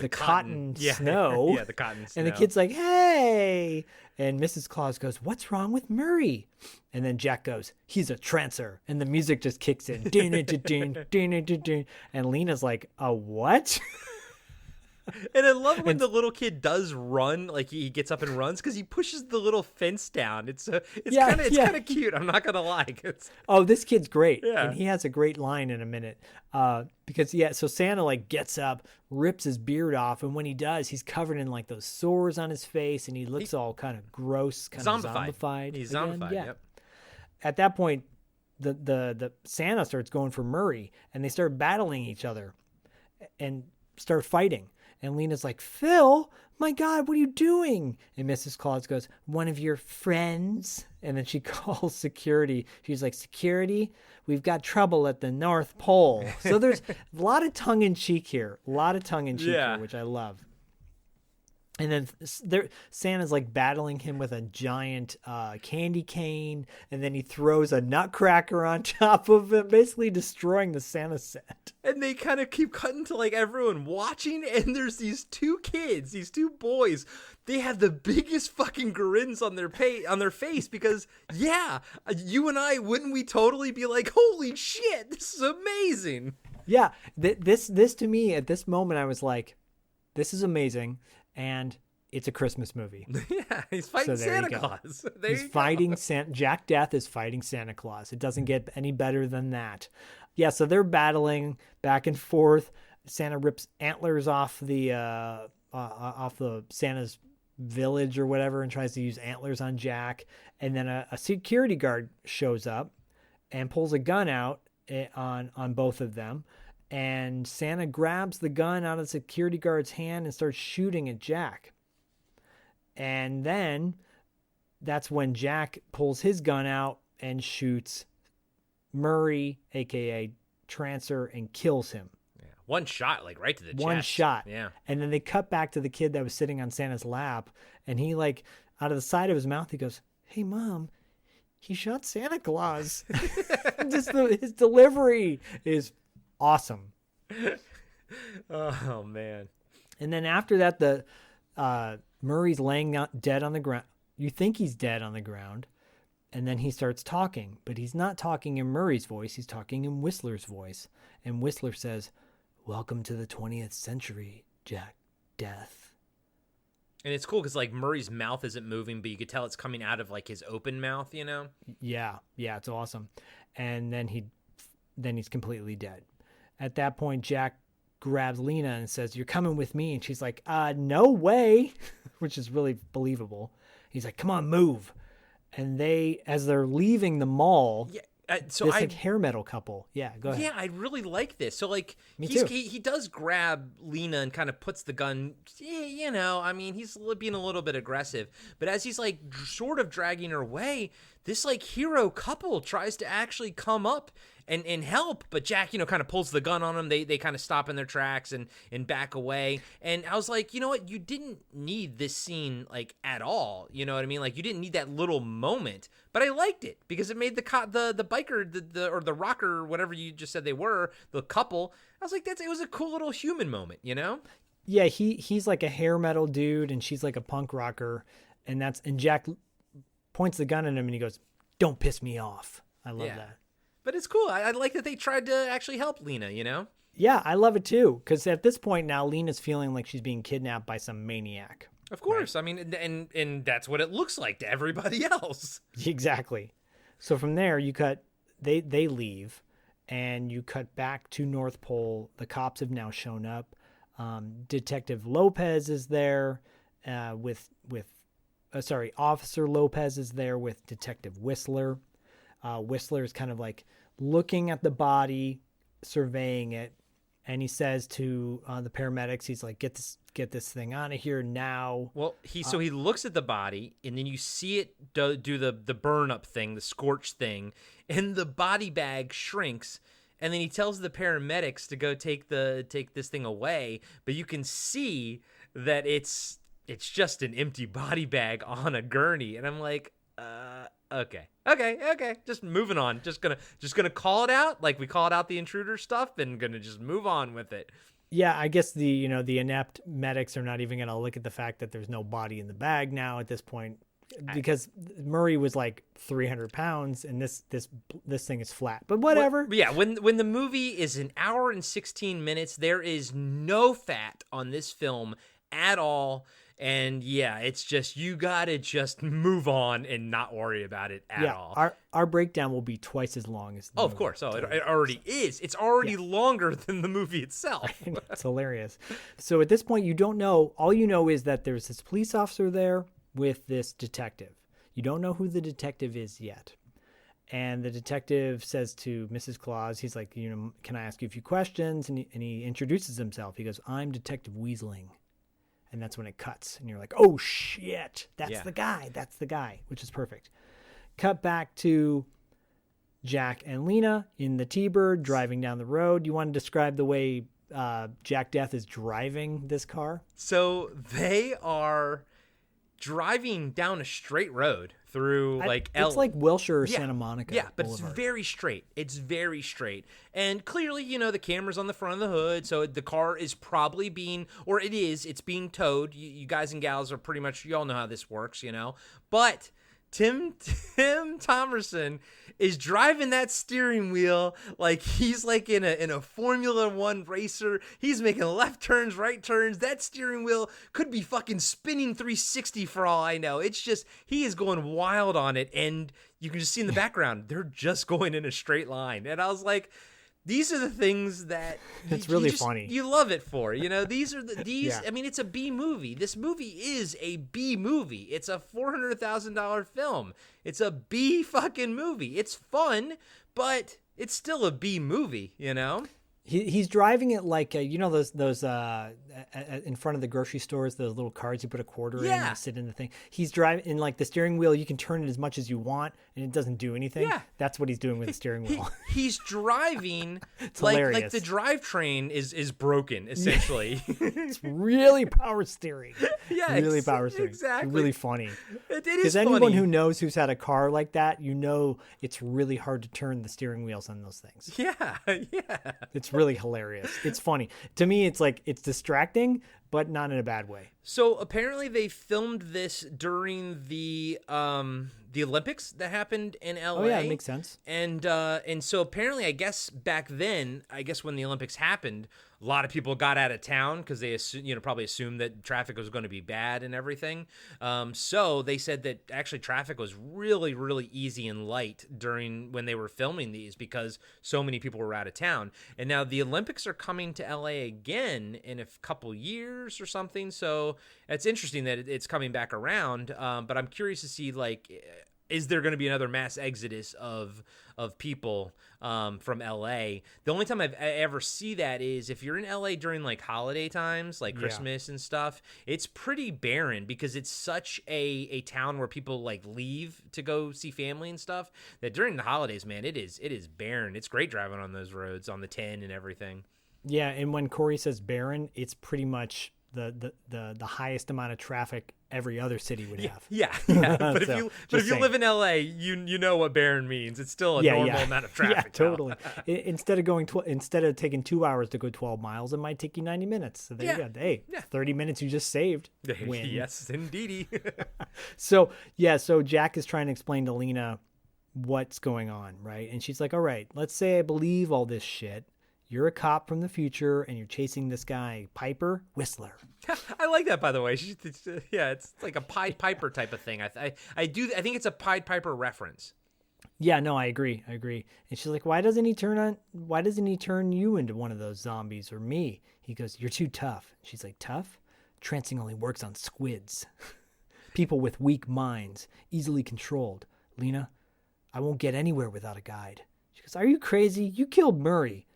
cotton snow. Yeah, the cotton snow. And the kid's like, "Hey." And Mrs. Claus goes, "What's wrong with Murray?" And then Jack goes, "He's a trancer." And the music just kicks in. And Lena's like, "A what?" And I love when the little kid does run, like he gets up and runs because he pushes the little fence down. It's kind of cute. I'm not gonna lie. This kid's great, and he has a great line in a minute. So Santa like gets up, rips his beard off, and when he does, he's covered in like those sores on his face, and he looks all kind of gross, kind of zombified. He's zombified. Yeah. Yep. At that point, the Santa starts going for Murray, and they start battling each other, and start fighting. And Lena's like, Phil, my God, what are you doing? And Mrs. Claus goes, one of your friends? And then she calls security. She's like, security, we've got trouble at the North Pole. So there's a lot of tongue-in-cheek here. Here, which I love. And then Santa's like battling him with a giant candy cane, and then he throws a nutcracker on top of him, basically destroying the Santa set. And they kind of keep cutting to like everyone watching, and there's these two kids, these two boys. They have the biggest fucking grins on their face because, yeah, you and I, wouldn't we totally be like, holy shit, this is amazing? Yeah, this to me at this moment, I was like, this is amazing. And it's a Christmas movie. Yeah, he's fighting Santa Claus. Jack Death is fighting Santa Claus. It doesn't get any better than that. Yeah, so they're battling back and forth. Santa rips antlers off the Santa's village or whatever and tries to use antlers on Jack. And then a security guard shows up and pulls a gun out on both of them. And Santa grabs the gun out of the security guard's hand and starts shooting at Jack. And then that's when Jack pulls his gun out and shoots Murray, a.k.a. Trancer, and kills him. Yeah. One shot, like right to the chest. One shot. Yeah. And then they cut back to the kid that was sitting on Santa's lap. And he, like, out of the side of his mouth, he goes, hey, Mom, he shot Santa Claus. Just his delivery is awesome. Oh man. And then after that, the Murray's laying out dead on the ground. You think he's dead on the ground, and then he starts talking, but he's not talking in Murray's voice, he's talking in Whistler's voice. And Whistler says, welcome to the 20th century, Jack Death. And it's cool because like Murray's mouth isn't moving, but you could tell it's coming out of like his open mouth, you know? Yeah, it's awesome. And then he's completely dead. At that point, Jack grabs Lena and says, you're coming with me. And she's like, no way, which is really believable. He's like, come on, move. And as they're leaving the mall, hair metal couple. Yeah, go ahead. Yeah, I really like this. So like, Me too. He does grab Lena and kind of puts the gun, you know, I mean, he's being a little bit aggressive. But as he's like sort of dragging her away, this like hero couple tries to actually come up and help, but Jack, you know, kind of pulls the gun on them. They kind of stop in their tracks and back away. And I was like, you know what? You didn't need this scene like at all. You know what I mean? Like you didn't need that little moment, but I liked it because it made the biker, or the rocker, whatever you just said they were, the couple. I was like, it was a cool little human moment, you know? Yeah, he's like a hair metal dude and she's like a punk rocker, and Jack points the gun at him and he goes, don't piss me off. I love that. But it's cool. I like that they tried to actually help Lena, you know? Yeah, I love it too. Because at this point now, Lena's feeling like she's being kidnapped by some maniac. Of course. Right? I mean, and that's what it looks like to everybody else. Exactly. So from there, they leave, and you cut back to North Pole. The cops have now shown up. Detective Lopez is there Officer Lopez is there with Detective Whistler. Whistler is kind of like looking at the body, surveying it, and he says to the paramedics, he's like, get this thing out of here now. Well, he looks at the body, and then you see it do the burn up thing, the scorch thing, and the body bag shrinks, and then he tells the paramedics to go take this thing away, but you can see that it's just an empty body bag on a gurney, and I'm like, okay. Just moving on. Just gonna call it out like we called out the intruder stuff, and gonna just move on with it. Yeah, I guess the inept medics are not even gonna look at the fact that there's no body in the bag now at this point, because Murray was like 300 pounds and this thing is flat. But whatever. Yeah, when the movie is an hour and 16 minutes, there is no fat on this film at all. And yeah, it's just, you gotta just move on and not worry about it at all. Our breakdown will be twice as long as the movie. Of course. Oh, it already is. It's already longer than the movie itself. It's hilarious. So at this point, you don't know. All you know is that there's this police officer there with this detective. You don't know who the detective is yet. And the detective says to Mrs. Claus, he's like, can I ask you a few questions? And he introduces himself. He goes, I'm Detective Weaseling. And that's when it cuts. And you're like, oh, shit. That's the guy. That's the guy, which is perfect. Cut back to Jack and Lena in the T-Bird driving down the road. You want to describe the way Jack Death is driving this car? So they are driving down a straight road through it's like Wilshire or Santa Monica. Yeah, but Boulevard. it's very straight. It's very straight. And clearly, the camera's on the front of the hood, so the car is probably it's being towed. You guys and gals are pretty much, you all know how this works, But Tim Thomerson is driving that steering wheel like he's like in a Formula One racer. He's making left turns, right turns. That steering wheel could be fucking spinning 360 for all I know. It's just, he is going wild on it, and you can just see in the background, they're just going in a straight line. And I was like, these are the things that it's really funny. You love it for, these are I mean, it's a B movie. This movie is a B movie. It's a $400,000 film. It's a B fucking movie. It's fun, but it's still a B movie, He's driving it like those in front of the grocery stores, those little cards you put a quarter in and sit in the thing. He's driving in like the steering wheel. You can turn it as much as you want, and it doesn't do anything. Yeah, that's what he's doing with the steering wheel. He's driving like the drivetrain is broken essentially. It's really power steering. Yeah, really power steering. Exactly. It's really funny. It is because anyone who knows who's had a car like that, it's really hard to turn the steering wheels on those things. Yeah. It's really hilarious. It's funny. To me, it's like, it's distracting, but not in a bad way. So apparently they filmed this during the Olympics that happened in LA. Oh yeah, it makes sense. And so apparently, I guess back then, when the Olympics happened, a lot of people got out of town because they probably assumed that traffic was going to be bad and everything. So they said that actually traffic was really, really easy and light when they were filming these because so many people were out of town. And now the Olympics are coming to LA again in a couple years or something. So it's interesting that it's coming back around. But I'm curious to see, is there going to be another mass exodus of people from LA? The only time I ever see that is if you're in LA during holiday times, like Christmas and stuff. It's pretty barren because it's such a town where people leave to go see family and stuff, that during the holidays, man, it is barren. It's great driving on those roads on the 10 and everything. Yeah, and when Corey says barren, it's pretty much the highest amount of traffic every other city would have. Yeah. But if you live in LA, you know what barren means. It's still a normal amount of traffic. Yeah, totally. Instead of taking 2 hours to go 12 miles, it might take you 90 minutes. So there you go. Hey, 30 minutes you just saved. Win. Yes, indeedy. So Jack is trying to explain to Lena what's going on, right? And she's like, all right, let's say I believe all this shit. You're a cop from the future, and you're chasing this guy, Piper Whistler. I like that, by the way. It's like a Pied Piper type of thing. I think it's a Pied Piper reference. Yeah, no, I agree. And she's like, why doesn't he turn you into one of those zombies or me? He goes, you're too tough. She's like, tough? Trancing only works on squids. People with weak minds, easily controlled. Lena, I won't get anywhere without a guide. She goes, are you crazy? You killed Murray.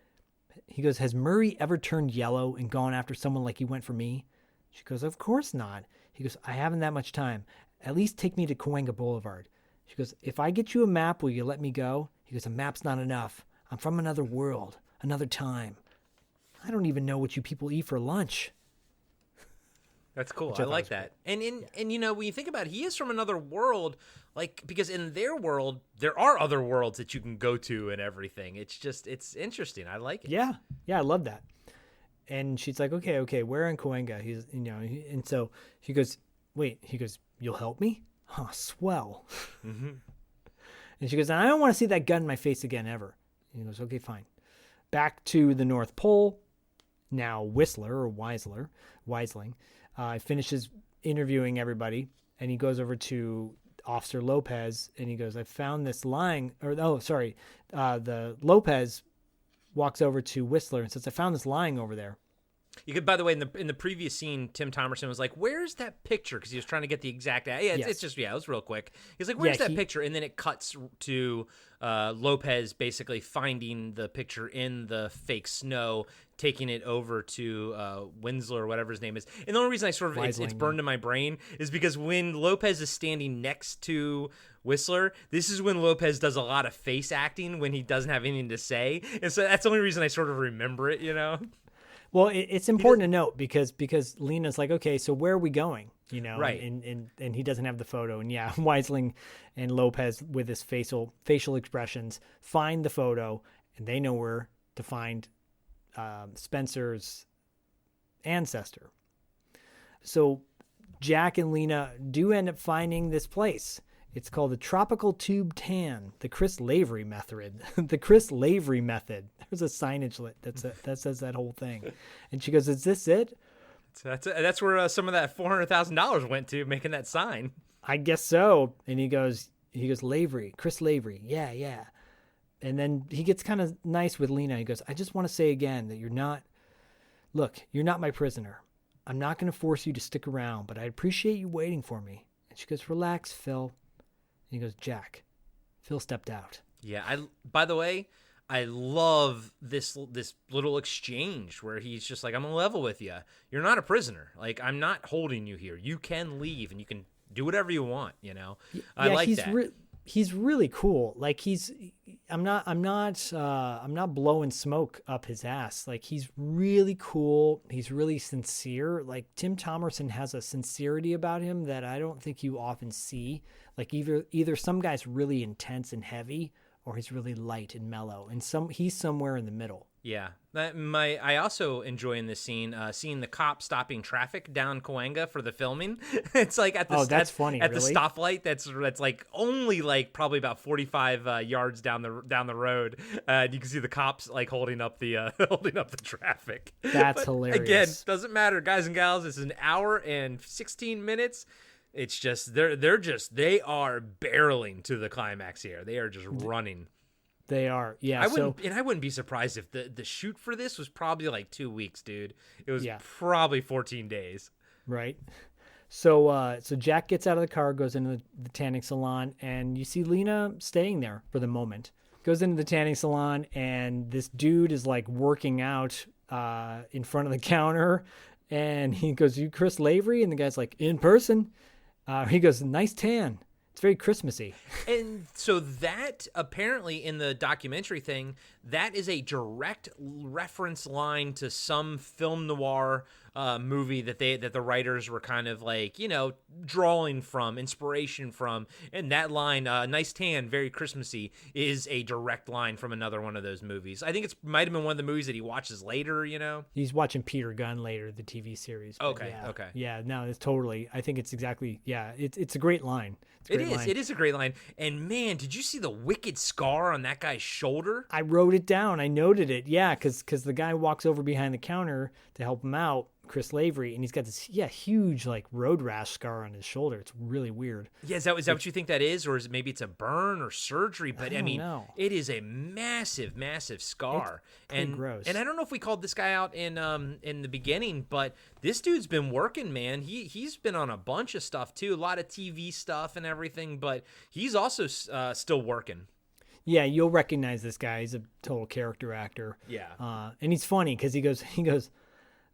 He goes, has Murray ever turned yellow and gone after someone like he went for me? She goes, of course not. He goes, I haven't that much time. At least take me to Cahuenga Boulevard. She goes, if I get you a map, will you let me go? He goes, a map's not enough. I'm from another world, another time. I don't even know what you people eat for lunch. That's cool. I like that. Cool. And when you think about it, he is from another world, because in their world, there are other worlds that you can go to and everything. It's interesting. I like it. Yeah, I love that. And she's like, okay, where in Cahuenga? He's, and so she goes, wait, he goes, you'll help me? Oh, swell. Mm-hmm. And she goes, I don't want to see that gun in my face again, ever. And he goes, okay, fine. Back to the North Pole. Now Whistler or Weisling, finishes interviewing everybody, and he goes over to Officer Lopez, and he goes, I found this lying, the Lopez walks over to Whistler and says, I found this lying over there. You could, by the way, in the previous scene, Tim Thomerson was like, "Where's that picture?" Because he was trying to get the exact. Yeah, it's just it was real quick. He's like, "Where's that picture?" And then it cuts to Lopez basically finding the picture in the fake snow, taking it over to Winslow or whatever his name is. And the only reason I sort of it's burned in my brain is because when Lopez is standing next to Whistler, this is when Lopez does a lot of face acting when he doesn't have anything to say, and so that's the only reason I sort of remember it. Well, it's important to note because Lena's like, okay, so where are we going? Right. And he doesn't have the photo. And yeah, Weisling and Lopez with his facial expressions find the photo, and they know where to find Spencer's ancestor. So Jack and Lena do end up finding this place. It's called the Tropical Tube Tan, the Chris Lavery method. The Chris Lavery method. There's a signage lit that says that whole thing. And she goes, "Is this it?" So that's where some of that $400,000 went to, making that sign. I guess so. And he goes, Lavery, Chris Lavery. Yeah. And then he gets kind of nice with Lena. He goes, "I just want to say again that you're not my prisoner. I'm not going to force you to stick around, but I appreciate you waiting for me." And she goes, "Relax, Phil." And he goes, "Jack, Phil stepped out." Yeah, by the way, I love this little exchange where he's just like, "I'm gonna level with you. You're not a prisoner. Like, I'm not holding you here. You can leave and you can do whatever you want." I like that. He's really cool. Like I'm not blowing smoke up his ass. Like, he's really cool. He's really sincere. Like, Tim Thomerson has a sincerity about him that I don't think you often see. Like, either some guy's really intense and heavy, or he's really light and mellow, and he's somewhere in the middle. Yeah, I also enjoy in this scene seeing the cop stopping traffic down Cahuenga for the filming. It's like at the that's funny. At the stoplight that's like only like probably about 45 yards down the road. You can see the cops like holding up the traffic. That's hilarious. Again, doesn't matter, guys and gals. It's an hour and 16 minutes. It's just they are barreling to the climax here. They are just running. They are, yeah. I wouldn't be surprised if the shoot for this was probably like 2 weeks, dude. It was probably 14 days. Right. So Jack gets out of the car, goes into the tanning salon, and you see Lena staying there for the moment. Goes into the tanning salon, and this dude is like working out in front of the counter, and he goes, "You Chris Lavery?" And the guy's like, "In person." He goes, "Nice tan. It's very Christmassy." And so that apparently in the documentary thing, that is a direct reference line to some film noir movie that the writers were kind of like, drawing from, inspiration from. And that line, "Nice tan, very Christmassy," is a direct line from another one of those movies. I think it might have been one of the movies that he watches later, He's watching Peter Gunn later, the TV series. Okay. Yeah, no, it's totally, I think it's exactly, yeah, it's a great line. It is a great line. And man, did you see the wicked scar on that guy's shoulder? I wrote it down. I noted it. Yeah, because the guy walks over behind the counter to help him out, Chris Lavery, and he's got this huge like road rash scar on his shoulder. It's really weird. Yeah, is that what you think that is, or is it maybe it's a burn or surgery? But I mean, it is a massive, massive scar. It's gross. And I don't know if we called this guy out in the beginning, but this dude's been working, man. He's been on a bunch of stuff too, a lot of TV stuff and everything, but he's also still working. Yeah, you'll recognize this guy. He's a total character actor. Yeah. And he's funny because he goes.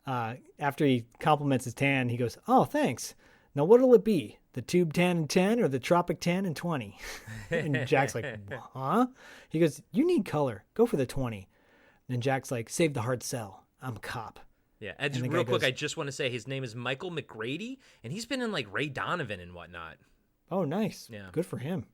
After he compliments his tan, he goes, "Oh, thanks. Now what'll it be? The tube tan and 10 or the tropic tan and 20? And Jack's like, "Huh?" He goes, "You need color. Go for the 20. And Jack's like, "Save the hard sell. I'm a cop." Yeah, and just real quick, I just want to say his name is Michael McGrady, and he's been in like Ray Donovan and whatnot. Oh, nice. Yeah. Good for him.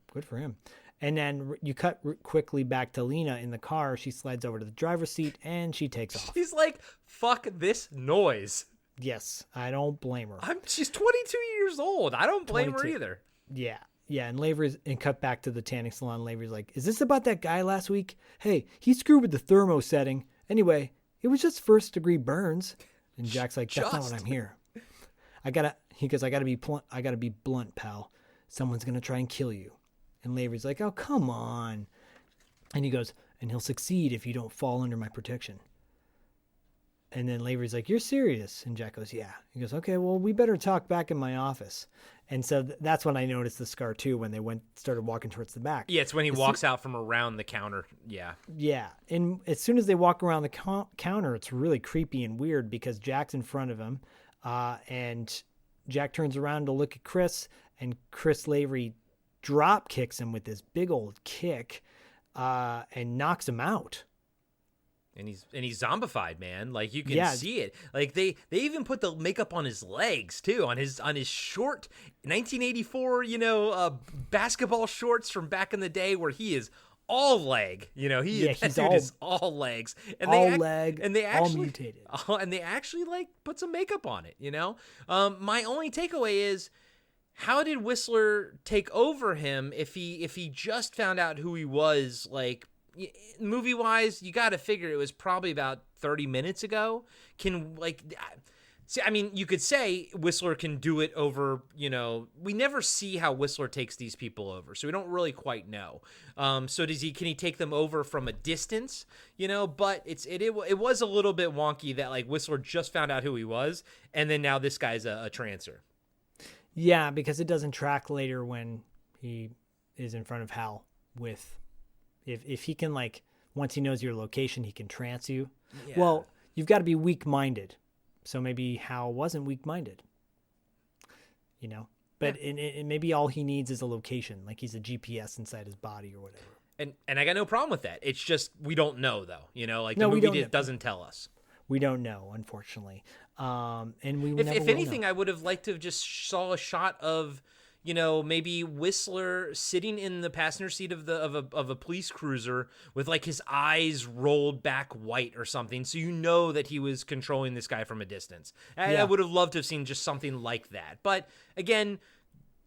And then you cut quickly back to Lena in the car. She slides over to the driver's seat, and she takes off. She's like, "Fuck this noise." Yes, I don't blame her. She's 22 years old. I don't blame her either. Yeah. And cut back to the tanning salon. Lavery's like, "Is this about that guy last week? Hey, he screwed with the thermo setting. Anyway, it was just first-degree burns." And Jack's like, "That's not what I'm here. He goes, I gotta be blunt, pal. Someone's gonna try and kill you." And Lavery's like, "Oh, come on." And he goes, "And he'll succeed if you don't fall under my protection." And then Lavery's like, "You're serious?" And Jack goes, "Yeah." He goes, "Okay, well, we better talk back in my office." And so that's when I noticed the scar too, when they started walking towards the back. Yeah, it's when he walks out from around the counter. Yeah. Yeah, and as soon as they walk around the counter, it's really creepy and weird because Jack's in front of him, and Jack turns around to look at Chris, and Chris Lavery drop kicks him with this big old kick, and knocks him out. And he's zombified, man. Like you can see it. Like they even put the makeup on his legs too, on his short 1984, basketball shorts from back in the day where he is all leg. Is all legs. And all mutated. And they actually like put some makeup on it. My only takeaway is, how did Whistler take over him if he just found out who he was? Like, movie wise, you got to figure it was probably about 30 minutes ago. You could say Whistler can do it over, we never see how Whistler takes these people over, so we don't really quite know. So can he take them over from a distance? But it was a little bit wonky that like Whistler just found out who he was, and then now this guy's a trancer. Yeah, because it doesn't track later when he is in front of Hal with, if he can, like, once he knows your location, he can trance you. Yeah. Well, you've got to be weak-minded. So maybe Hal wasn't weak-minded, but maybe all he needs is a location, like he's a GPS inside his body or whatever. And I got no problem with that. It's just, we don't know though, the movie doesn't tell us. We don't know, unfortunately. And if anything, I would have liked to have just saw a shot of, maybe Whistler sitting in the passenger seat of a police cruiser with like his eyes rolled back white or something, so that he was controlling this guy from a distance. I would have loved to have seen just something like that. But again,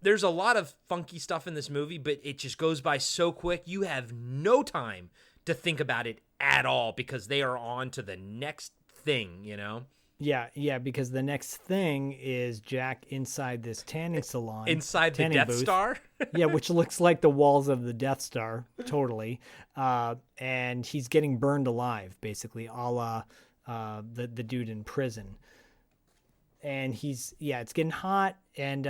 there's a lot of funky stuff in this movie, but it just goes by so quick. You have no time to think about it at all because they are on to the next thing, Yeah, because the next thing is Jack inside this tanning salon. Inside the Death Star? Yeah, which looks like the walls of the Death Star, totally. And he's getting burned alive, basically, a la the dude in prison. And it's getting hot, and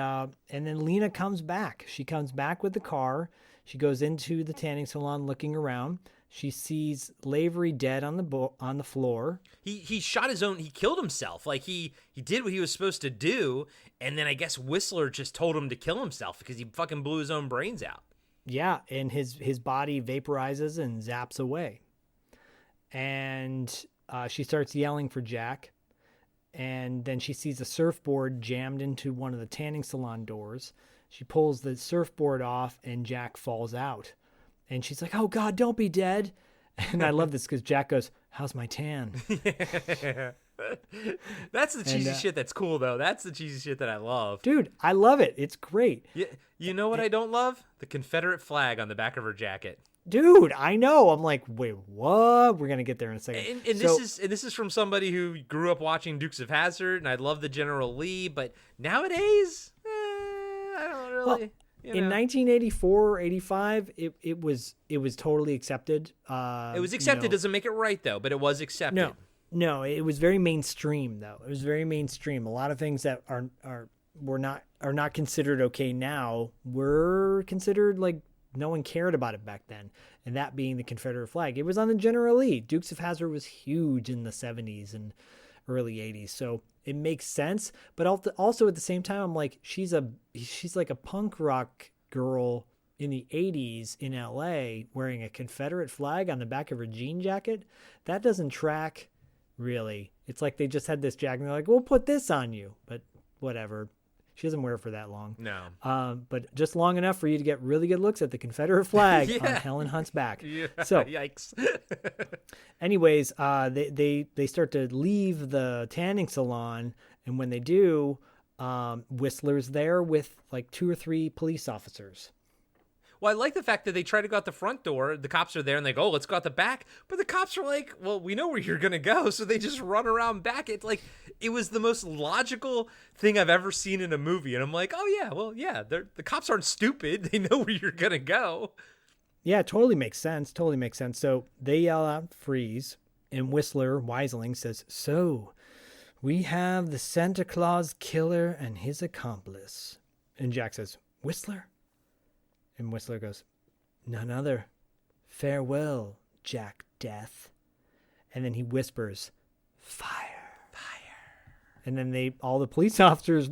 then Lena comes back. She comes back with the car. She goes into the tanning salon looking around. She sees Lavery dead on the floor. He shot his own. He killed himself. Like he did what he was supposed to do, and then I guess Whistler just told him to kill himself because he fucking blew his own brains out. Yeah, and his body vaporizes and zaps away. And she starts yelling for Jack, and then she sees a surfboard jammed into one of the tanning salon doors. She pulls the surfboard off, and Jack falls out. And she's like, "Oh, God, don't be dead." And I love this because Jack goes, "How's my tan?" That's the cheesy shit that's cool, though. That's the cheesy shit that I love. Dude, I love it. It's great. Yeah, you know what I don't love? The Confederate flag on the back of her jacket. Dude, I know. I'm like, wait, what? We're going to get there in a second. And this is from somebody who grew up watching Dukes of Hazzard, and I love the General Lee, but nowadays, I don't really... Well, in 1984 or 85, it was totally accepted. It was accepted. Doesn't make it right though, but it was accepted. No, it was very mainstream though. It was very mainstream. A lot of things that are not considered okay now were considered like no one cared about it back then. And that being the Confederate flag, it was on the General Lee. Dukes of Hazzard was huge in the 70s and early 80s, so it makes sense. But also at the same time, I'm like, she's like a punk rock girl in the 80s in LA wearing a Confederate flag on the back of her jean jacket. That doesn't track, really. It's like they just had this jacket and they're like, "We'll put this on you," but whatever. She doesn't wear it for that long. No. But just long enough for you to get really good looks at the Confederate flag on Helen Hunt's back. Yeah. So, yikes. Anyways, they start to leave the tanning salon, and when they do, Whistler's there with like 2 or 3 police officers. Well, I like the fact that they try to go out the front door. The cops are there, and they go, "Oh, let's go out the back." But the cops are like, "Well, we know where you're going to go." So they just run around back. It's like, it was the most logical thing I've ever seen in a movie. And I'm like, oh, yeah, well, yeah, the cops aren't stupid. They know where you're going to go. Yeah, it totally makes sense. So they yell out, "Freeze." And Whistler, Wiseling, says, "So, we have the Santa Claus killer and his accomplice." And Jack says, "Whistler?" And Whistler goes, "None other. Farewell, Jack Death." And then he whispers, "Fire, fire." And then all the police officers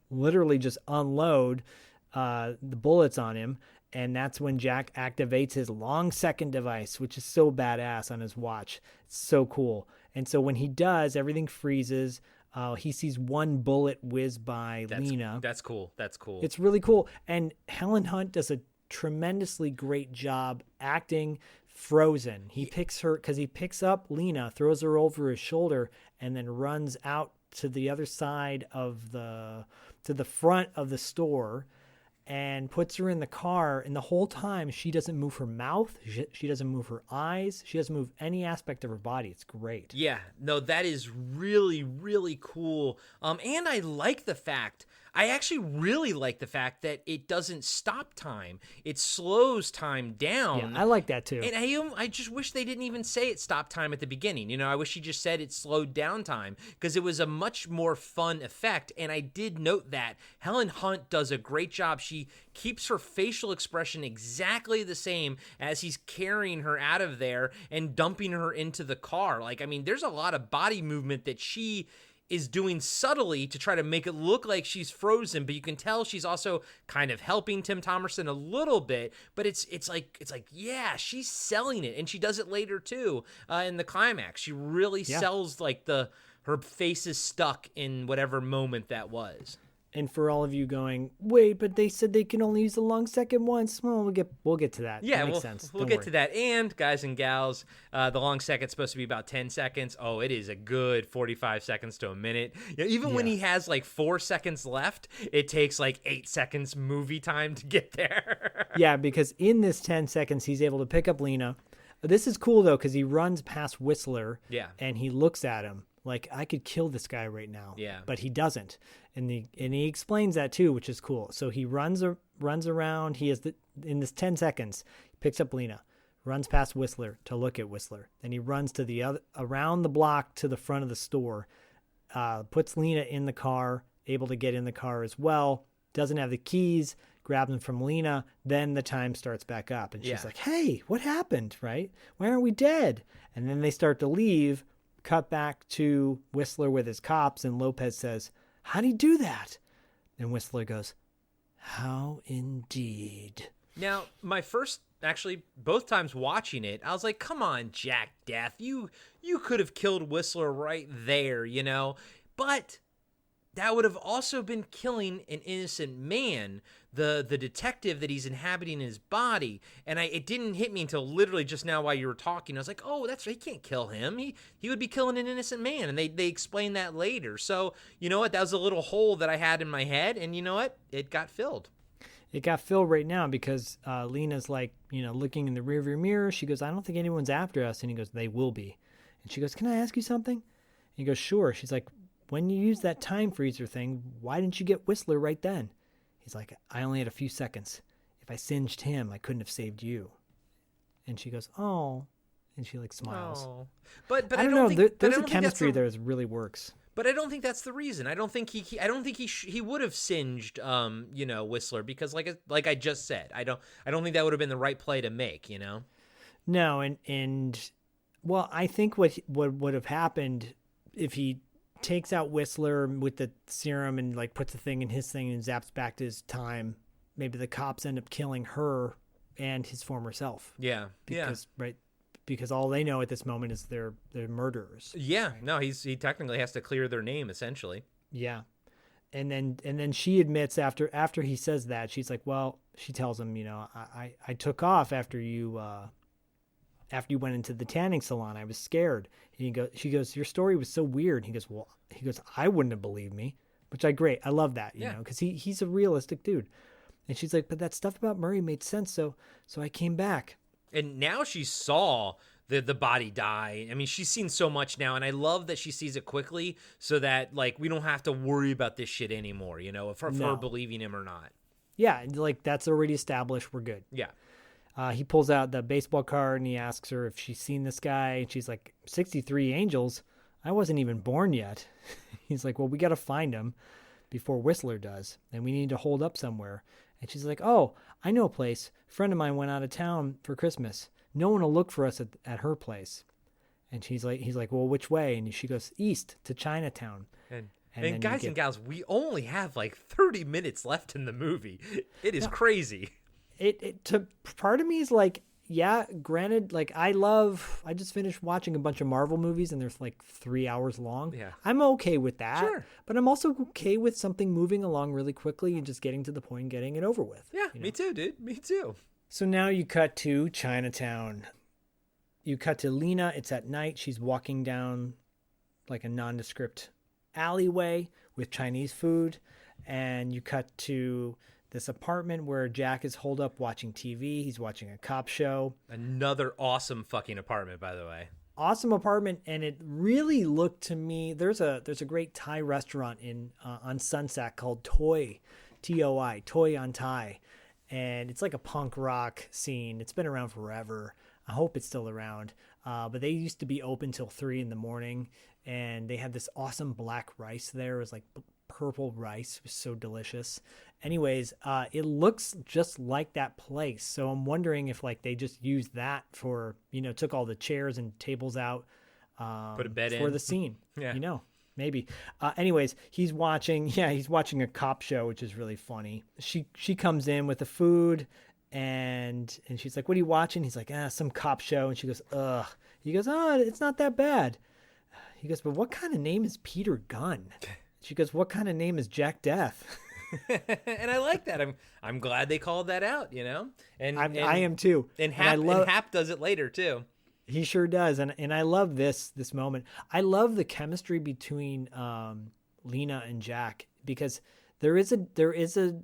literally just unload the bullets on him. And that's when Jack activates his long second device, which is so badass on his watch. It's so cool. And so when he does, everything freezes. He sees one bullet whiz by Lena. That's cool. That's cool. It's really cool. And Helen Hunt does a tremendously great job acting frozen. He picks up Lena, throws her over his shoulder, and then runs out to the other side of to the front of the store and puts her in the car. And the whole time she doesn't move her mouth. She doesn't move her eyes. She doesn't move any aspect of her body. It's great. Yeah, no, that is really, really cool. And I actually really like the fact that it doesn't stop time. It slows time down. Yeah, I like that too. And I just wish they didn't even say it stopped time at the beginning. You know, I wish he just said it slowed down time, because it was a much more fun effect. And I did note that Helen Hunt does a great job. She keeps her facial expression exactly the same as he's carrying her out of there and dumping her into the car. Like, I mean, there's a lot of body movement that she is doing subtly to try to make it look like she's frozen, but you can tell she's also kind of helping Tim Thomerson a little bit. But it's like yeah, she's selling it, and she does it later too in the climax. She really sells like her face is stuck in whatever moment that was. And for all of you going, wait, but they said they can only use the long second once. Well, we'll get to that. Yeah, that makes sense. We'll get to that. And guys and gals, the long second's supposed to be about 10 seconds. Oh, it is a good 45 seconds to a minute. Yeah, even when he has like 4 seconds left, it takes like 8 seconds movie time to get there. Yeah, because in this 10 seconds, he's able to pick up Lena. This is cool though, because he runs past Whistler. Yeah. And he looks at him like, I could kill this guy right now. Yeah. But he doesn't. And he explains that too, which is cool. So he runs around. He has in this 10 seconds, he picks up Lena, runs past Whistler to look at Whistler. Then he runs to around the block to the front of the store, puts Lena in the car, able to get in the car as well. Doesn't have the keys, grabs them from Lena. Then the time starts back up. And she's like, hey, what happened, right? Why aren't we dead? And then they start to leave, cut back to Whistler with his cops. And Lopez says, how'd he do that? And Whistler goes, how indeed. Now, both times watching it, I was like, come on, Jack Death. You could have killed Whistler right there, you know? But that would have also been killing an innocent man, the detective that he's inhabiting his body. And it didn't hit me until literally just now while you were talking. I was like, oh, that's right. He can't kill him. He would be killing an innocent man. And they explain that later. So, you know what? That was a little hole that I had in my head. And you know what? It got filled. It got filled right now because Lena's like, looking in the rearview mirror. She goes, I don't think anyone's after us. And he goes, they will be. And she goes, can I ask you something? And he goes, sure. She's like, when you use that time freezer thing, why didn't you get Whistler right then? He's like, I only had a few seconds. If I singed him, I couldn't have saved you. And she goes, oh. And she like smiles. Oh. But I don't know. There's a chemistry there that really works. But I don't think that's the reason. I don't think he would have singed Whistler, because like I just said, I don't think that would have been the right play to make, you know. No, and well, I think what would have happened if he takes out Whistler with the serum and like puts the thing in his thing and zaps back to his time, maybe the cops end up killing her and his former self. Yeah. Because all they know at this moment is they're murderers. Yeah. Right? No, he technically has to clear their name essentially. Yeah. And then she admits after he says that, she's like, well, she tells him, I took off after you went into the tanning salon. I was scared. And she goes, your story was so weird. He goes, I wouldn't have believed me, which I love that, you know, because he's a realistic dude. And she's like, but that stuff about Murray made sense. So I came back. And now she saw the body die. I mean, she's seen so much now, and I love that she sees it quickly so that like we don't have to worry about this shit anymore, of her believing him or not. Yeah, like that's already established. We're good. Yeah. he pulls out the baseball card and he asks her if she's seen this guy. And she's like, 63 Angels? I wasn't even born yet. He's like, well, we got to find him before Whistler does. And we need to hold up somewhere. And she's like, oh, I know a place. A friend of mine went out of town for Christmas. No one will look for us at her place. And he's like, well, which way? And she goes, east to Chinatown. And guys and gals, we only have like 30 minutes left in the movie. It is crazy. It to part of me is like, yeah, granted, like I just finished watching a bunch of Marvel movies and they're like 3 hours long. Yeah. I'm okay with that. Sure. But I'm also okay with something moving along really quickly and just getting to the point and getting it over with. Yeah, me too, dude. Me too. So now you cut to Chinatown. You cut to Lena. It's at night. She's walking down like a nondescript alleyway with Chinese food. And you cut to this apartment where Jack is holed up watching TV. He's watching a cop show. Another awesome fucking apartment, by the way. Awesome apartment, and it really looked to me. There's a great Thai restaurant on Sunset called Toy, T-O-I, Toy on Thai, and it's like a punk rock scene. It's been around forever. I hope it's still around. But they used to be open till 3 a.m, and they had this awesome black rice there. It was like purple rice. It was so delicious. Anyways, it looks just like that place. So I'm wondering if like they just used that for, took all the chairs and tables out, put a bed for in the scene. Yeah. Maybe. Anyways, he's watching a cop show, which is really funny. She comes in with the food and she's like, what are you watching? He's like, some cop show. And she goes, ugh. He goes, oh, it's not that bad. He goes, but what kind of name is Peter Gunn? She goes, what kind of name is Jack Death? And I like that. I'm glad they called that out, And I am too. And Hap does it later too. He sure does. And I love this moment. I love the chemistry between Lena and Jack because there is a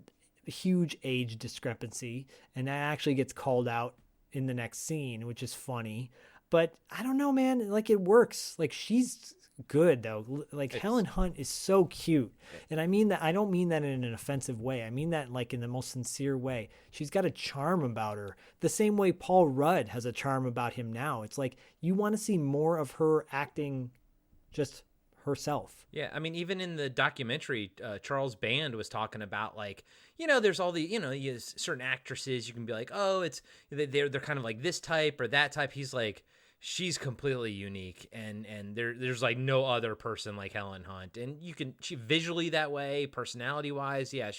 huge age discrepancy, and that actually gets called out in the next scene, which is funny. But I don't know, man. Like it works. Like she's good though. Like Helen Hunt is so cute, and I mean that. I don't mean that in an offensive way. I mean that like in the most sincere way. She's got a charm about her, the same way Paul Rudd has a charm about him now. It's like you want to see more of her acting, just herself. Yeah, I mean, even in the documentary, Charles Band was talking about like, there's all the, you have certain actresses you can be like, oh, they're kind of like this type or that type. He's like, she's completely unique, and there's like no other person like Helen Hunt, and she visually that way, personality wise, yeah,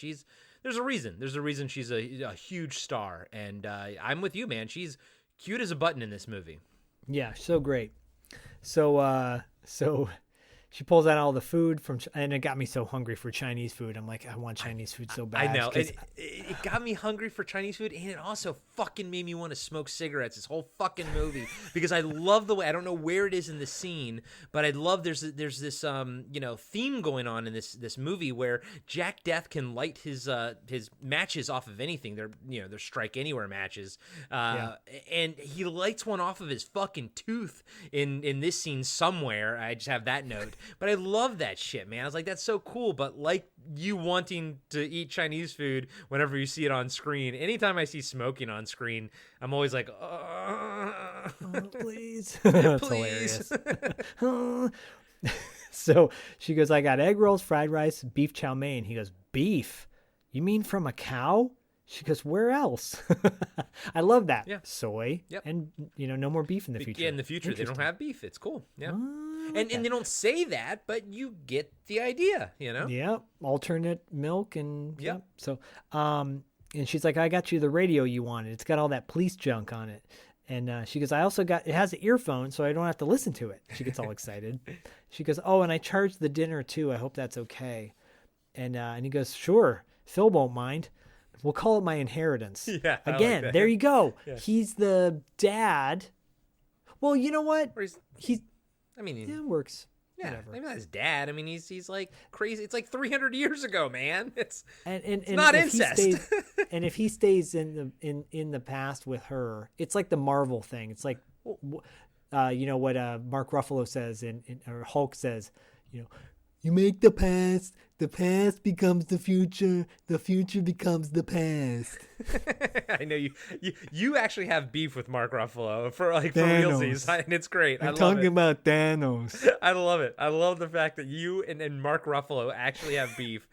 there's a reason she's a huge star, and I'm with you, man. She's cute as a button in this movie. Yeah, so great. So she pulls out all the food and it got me so hungry for Chinese food. I'm like, I want Chinese food so bad. I know. It got me hungry for Chinese food, and it also fucking made me want to smoke cigarettes this whole fucking movie because I love the way, I don't know where it is in the scene, but I love there's this theme going on in this movie where Jack Death can light his matches off of anything. They're strike anywhere matches. And he lights one off of his fucking tooth in this scene somewhere. I just have that note. But I love that shit, man. I was like, that's so cool. But like you wanting to eat Chinese food whenever you see it on screen, anytime I see smoking on screen, I'm always like, oh, please. Please. So she goes, I got egg rolls, fried rice, beef chow mein. He goes, beef? You mean from a cow? She goes, where else? I love that. Yeah. Soy. Yep. And, no more beef in the future. Yeah, in the future, they don't have beef. It's cool. Yeah. And they don't say that, but you get the idea, Yeah. Alternate milk and yeah. So, and she's like, I got you the radio you wanted. It's got all that police junk on it. And she goes, it has an earphone, so I don't have to listen to it. She gets all excited. She goes, oh, and I charged the dinner too. I hope that's okay. And he goes, sure, Phil won't mind. We'll call it my inheritance. Yeah. Again, like there you go. Yeah. He's the dad. Well, you know what? It works. Yeah, Whatever. maybe not his dad. I mean, he's like crazy. It's like 300 years ago, man. It's and not incest. And if he stays in the past with her, it's like the Marvel thing. It's like, what Mark Ruffalo says or Hulk says, you make the past The past becomes the future becomes the past. I know you actually have beef with Mark Ruffalo for Thanos. realsies, and it's great. I'm I love talking it. about Thanos. I love it. I love the fact that you and Mark Ruffalo actually have beef.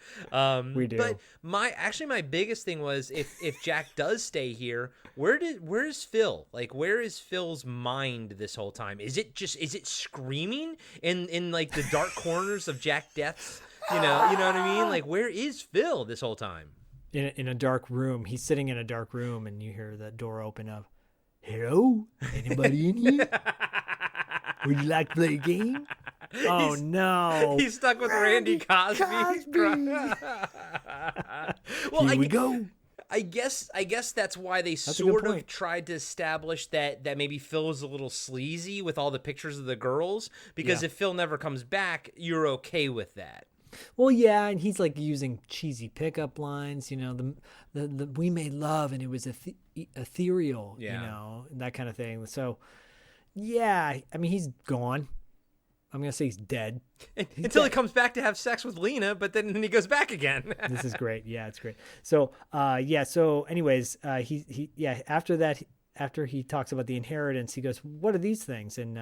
We do. But my biggest thing was if Jack does stay here, where's Phil? Like, where is Phil's mind this whole time? Is it screaming in like the dark corners of Jack Death's? You know what I mean? Like, where is Phil this whole time? In a dark room. He's sitting in a dark room, and you hear the door open up. Hello? Anybody in here? Would you like to play a game? Oh, no. He's stuck with Randy Cosby. Well, Here we go. I guess that's why they sort of tried to establish that maybe Phil was a little sleazy with all the pictures of the girls, because if Phil never comes back, you're okay with that. Well, yeah, and he's like using cheesy pickup lines, you know, the we made love and it was ethereal, you know, that kind of thing. So, yeah, I mean, he's gone. I'm going to say he's dead. Until he comes back to have sex with Lena, but then he goes back again. This is great. Yeah, it's great. So, so anyways, after that, after he talks about the inheritance, he goes, "What are these things?" And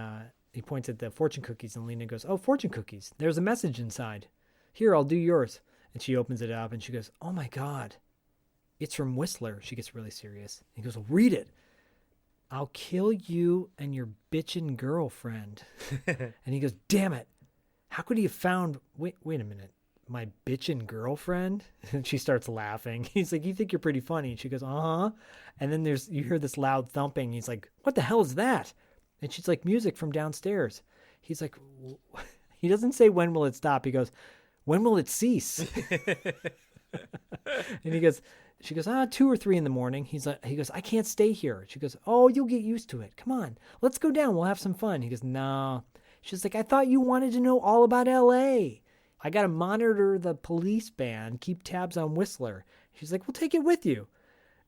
he points at the fortune cookies, and Lena goes, "Oh, fortune cookies. There's a message inside. Here, I'll do yours." And she opens it up and she goes, "Oh my God, it's from Whistler." She gets really serious. He goes, "Well, read it. I'll kill you and your bitchin' girlfriend." And he goes, "Damn it. How could he have found, wait a minute, my bitchin' girlfriend?" And she starts laughing. He's like, "You think you're pretty funny." And she goes, "Uh-huh." And then you hear this loud thumping. He's like, "What the hell is that?" And she's like, "Music from downstairs." He's like, he doesn't say, "When will it stop?" He goes, "When will it cease?" And she goes, 2 or 3 in the morning. He goes, "I can't stay here." She goes, "Oh, you'll get used to it. Come on, let's go down. We'll have some fun." He goes, "No." She's like, "I thought you wanted to know all about LA. I got to monitor the police band, keep tabs on Whistler." She's like, "We'll take it with you."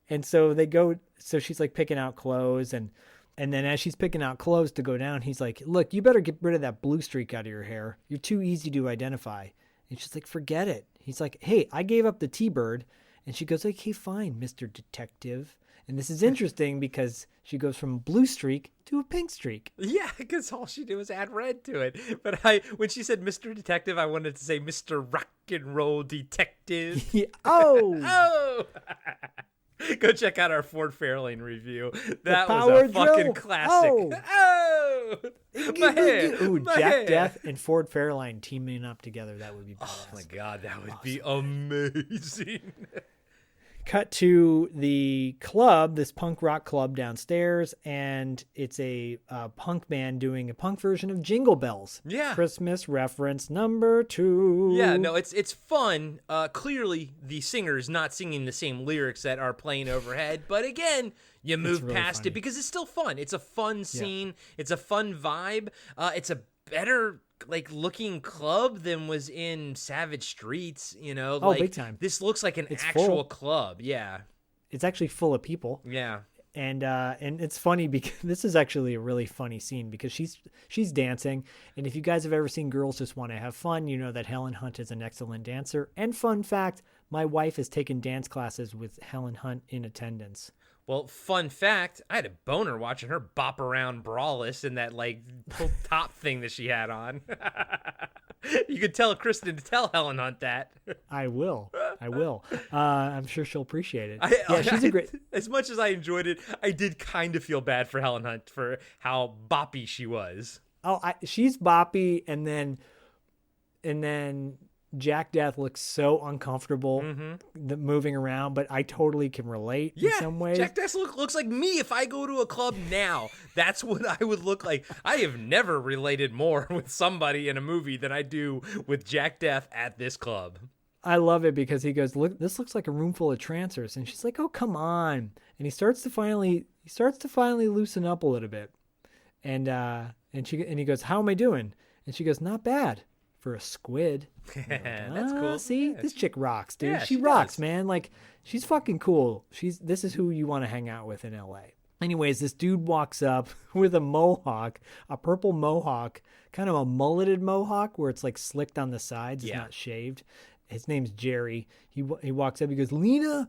And so they go, so she's like picking out clothes, and then as she's picking out clothes to go down, he's like, "Look, you better get rid of that blue streak out of your hair. You're too easy to identify." And she's like, "Forget it." He's like, "Hey, I gave up the T-bird." And she goes, "Okay, fine, Mr. Detective." And this is interesting because she goes from blue streak to a pink streak. Yeah, because all she did was add red to it. But when she said Mr. Detective, I wanted to say Mr. Rock and Roll Detective. Yeah. Oh! Oh! Go check out our Ford Fairlane review. That was power a fucking drill. classic. Oh! My hair. Ooh, My Jack hair. Death and Ford Fairlane teaming up together. That would be badass. Oh my God, that would be amazing. Cut to the club, this punk rock club downstairs, and it's a punk band doing a punk version of Jingle Bells. Yeah. Christmas reference number 2. Yeah, no, it's fun. Clearly, the singer's not singing the same lyrics that are playing overhead, but again, you move really past funny. it because it's still fun. It's a fun scene. It's a fun vibe. It's a better looking club than was in Savage Streets, you know. Oh, big time. This looks like an It's actual full. club. Yeah. It's actually full of people. Yeah. And it's funny because this is actually a really funny scene because she's dancing, and if you guys have ever seen Girls Just Want to Have Fun, you know that Helen Hunt is an excellent dancer. And fun fact, my wife has taken dance classes with Helen Hunt in attendance. Well, fun fact, I had a boner watching her bop around braless in that pull top thing that she had on. You could tell Kristen to tell Helen Hunt that. I will. I'm sure she'll appreciate it. She's a great. As much as I enjoyed it, I did kind of feel bad for Helen Hunt for how boppy she was. Oh, she's boppy, and then Jack Death looks so uncomfortable moving around, but I totally can relate in some ways. Jack Death looks like me if I go to a club now. That's what I would look like. I have never related more with somebody in a movie than I do with Jack Death at this club. I love it because he goes, "Look, this looks like a room full of trancers," and she's like, "Oh, come on!" And he starts to finally loosen up a little bit, and he goes, "How am I doing?" And she goes, "Not bad for a squid." That's cool. See, Yeah. this chick rocks, dude. Yeah, she she rocks, does. man. She's fucking cool. This is who you want to hang out with in LA. Anyways, this dude walks up with a mohawk, a purple mohawk, kind of a mulleted mohawk where it's slicked on the sides, it's not shaved. his name's Jerry. He walks up. He goes, Lena,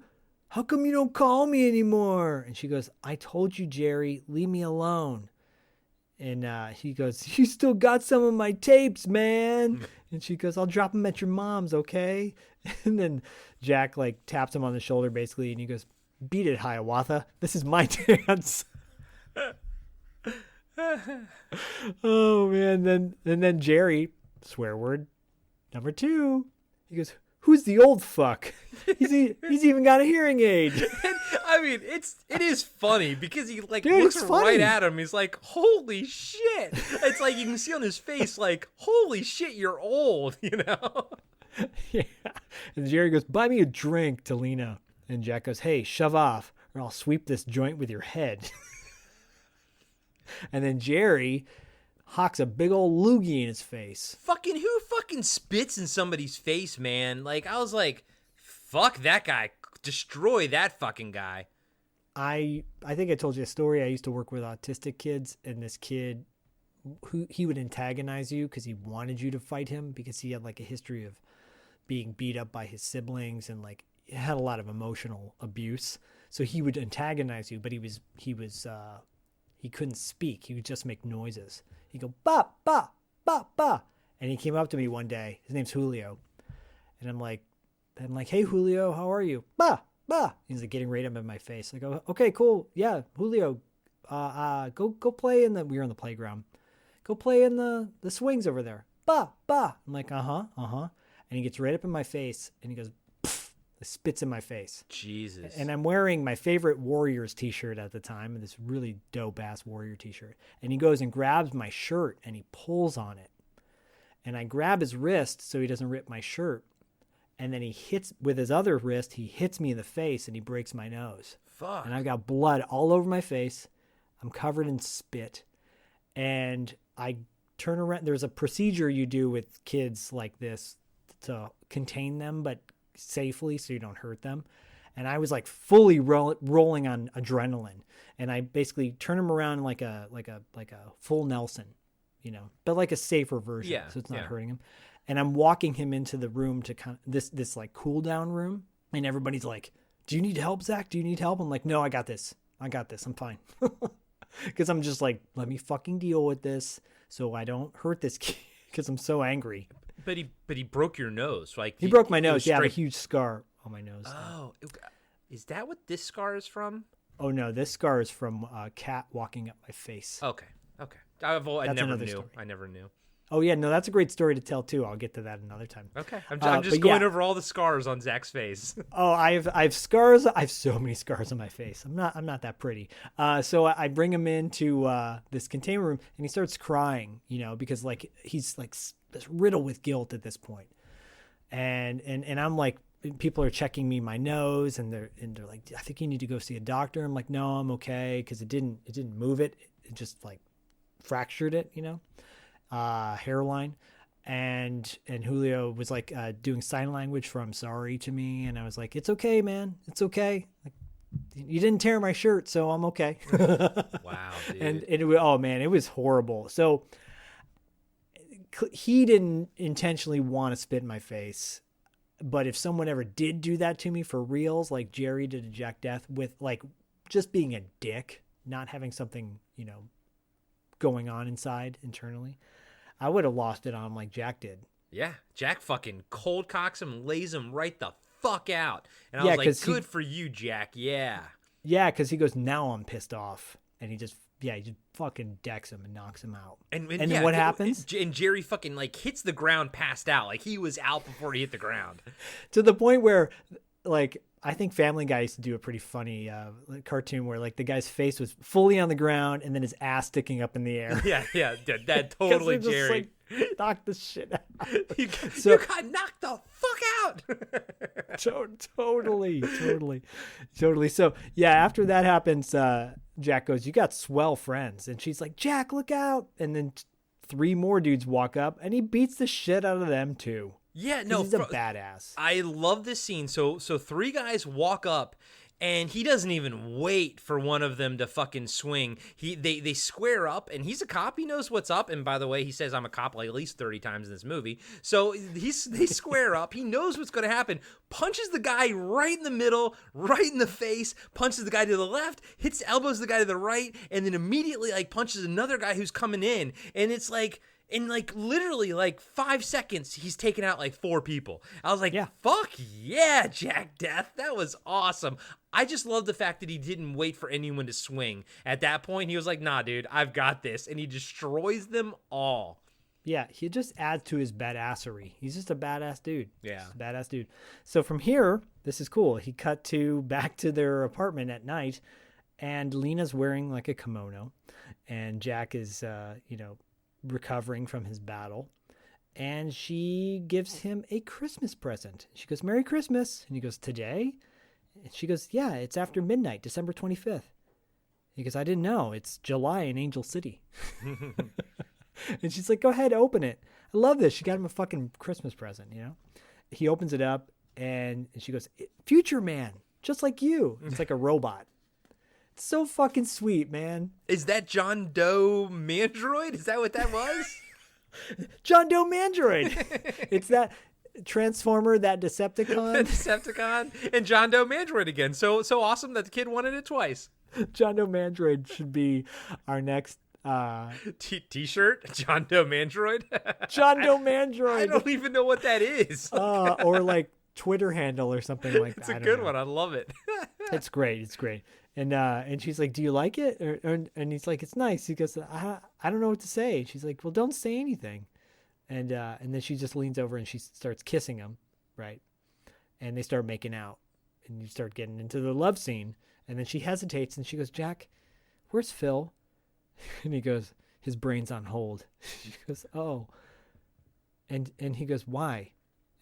how come you don't call me anymore? And she goes, I told you, Jerry, leave me alone. And he goes, you still got some of my tapes, man. And she goes, I'll drop them at your mom's, okay? And then Jack like taps him on the shoulder basically, and he goes, beat it, Hiawatha. This is my dance. Oh man. Then Jerry, swear word number 2. He goes, who's the old fuck? He's even got a hearing aid. I mean, it is funny because he like Dude, looks it's funny. right at him. He's like, holy shit. It's like you can see on his face like, holy shit, you're old, you know? Yeah. And Jerry goes, buy me a drink to Lena. And Jack goes, hey, shove off or I'll sweep this joint with your head. And then Jerry hawks a big old loogie in his face. Who fucking spits in somebody's face, man? Like, I was like, fuck that guy. Destroy that fucking guy. I think I told you a story. I used to work with autistic kids, and this kid, he would antagonize you because he wanted you to fight him because he had like a history of being beat up by his siblings and like had a lot of emotional abuse. So he would antagonize you, but he couldn't speak. He would just make noises. He'd go, ba, ba, ba, ba. And he came up to me one day. His name's Julio. And I'm like, hey, Julio, how are you? Ba, ba. He's like getting right up in my face. I go, okay, cool. Yeah, Julio, go play in we were on the playground. Go play in the swings over there. Ba, ba. I'm like, uh-huh. And he gets right up in my face and he goes, pff, spits in my face. Jesus. And I'm wearing my favorite Warriors t-shirt at the time, this really dope ass Warrior t-shirt. And he goes and grabs my shirt and he pulls on it. And I grab his wrist so he doesn't rip my shirt. And then he hits with his other wrist, he hits me in the face and he breaks my nose. Fuck. And I've got blood all over my face. I'm covered in spit. And I turn around. There's a procedure you do with kids like this to contain them, but safely so you don't hurt them. And I was like fully rolling on adrenaline. And I basically turn him around like a full Nelson, you know, but like a safer version. Yeah, so it's not yeah. hurting him. And I'm walking him into the room to kind of this like cool down room. And everybody's like, do you need help, Zach? Do you need help? I'm like, no, I got this. I'm fine. Because I'm just like, let me fucking deal with this so I don't hurt this kid because I'm so angry. But he broke your nose. Like he broke my it nose. was Yeah, I have a straight- huge scar on my nose. Oh, is that what this scar is from? Oh no, this scar is from a cat walking up my face. Okay. I That's never another knew. story. I never knew. Oh yeah, no, that's a great story to tell too. I'll get to that another time. Okay, I'm just going over all the scars on Zach's face. Oh, I have scars. I have so many scars on my face. I'm not that pretty. So I bring him into this containment room, and he starts crying. You know, because like he's like just riddled with guilt at this point. And I'm like, people are checking me my nose, and they're like, I think you need to go see a doctor. I'm like, no, I'm okay, because it didn't move it. It just like fractured it, you know. Hairline, and Julio was like doing sign language for I'm sorry to me, and I was like, it's okay, man, it's okay, like, you didn't tear my shirt, so I'm okay. Wow, dude. And oh man, it was horrible. So he didn't intentionally want to spit in my face, but if someone ever did do that to me for reals, like Jerry did to Jack Death, with like just being a dick, not having something, you know, going on inside internally, I would have lost it on him like Jack did. Yeah, Jack fucking cold cocks him, lays him right the fuck out. And I Yeah, was 'cause like, good for you, Jack. Yeah. Yeah, because he goes, now I'm pissed off. And he just fucking decks him and knocks him out. And then yeah, what happens? And Jerry fucking like hits the ground, passed out. Like he was out before he hit the ground. To the point where, like, I think Family Guy used to do a pretty funny cartoon where like the guy's face was fully on the ground and then his ass sticking up in the air. Yeah, that totally 'Cause they're just, Jerry. like, knock the shit out. You got knocked the fuck out. Totally. So yeah, after that happens, Jack goes, you got swell friends. And she's like, Jack, look out. And then 3 more dudes walk up and he beats the shit out of them too. Yeah, no, he's a badass. I love this scene. So 3 guys walk up and he doesn't even wait for one of them to fucking swing. They square up, and he's a cop. He knows what's up. And by the way, he says I'm a cop like at least 30 times in this movie. So they square up. He knows what's going to happen. Punches the guy right in the middle, right in the face. Punches the guy to the left. Hits elbows the guy to the right, and then immediately like punches another guy who's coming in. And it's like, in like literally like 5 seconds, he's taken out like 4 people. I was like, fuck yeah, Jack Death. That was awesome. I just love the fact that he didn't wait for anyone to swing. At that point, he was like, nah, dude, I've got this. And he destroys them all. Yeah, he just adds to his badassery. He's just a badass dude. Yeah. Just a badass dude. So from here, this is cool. He cut back to their apartment at night, and Lena's wearing like a kimono, and Jack is, recovering from his battle, and she gives him a Christmas present. She goes, "Merry Christmas." And he goes, "Today?" And she goes, "Yeah, it's after midnight, December 25th. He goes, "I didn't know. It's July in Angel City." And she's like, "Go ahead, open it." I love this. She got him a fucking Christmas present, He opens it up, and she goes, "Future man, just like you." It's like a robot. It's so fucking sweet, man. Is that John Doe Mandroid? Is that what that was? John Doe Mandroid. It's that Transformer, that Decepticon. The Decepticon and John Doe Mandroid again. So awesome that the kid wanted it twice. John Doe Mandroid should be our next T-shirt. John Doe Mandroid. John Doe Mandroid. I don't even know what that is. Or like Twitter handle or something like that. It's a good one. I love it. It's great. It's great. And she's like, "Do you like it?" And he's like, "It's nice." He goes, I don't know what to say." She's like, "Well, don't say anything." And then she just leans over and she starts kissing him, right? And they start making out, and you start getting into the love scene. And then she hesitates and she goes, "Jack, where's Phil?" And he goes, "His brain's on hold." She goes, "Oh." And he goes, "Why?"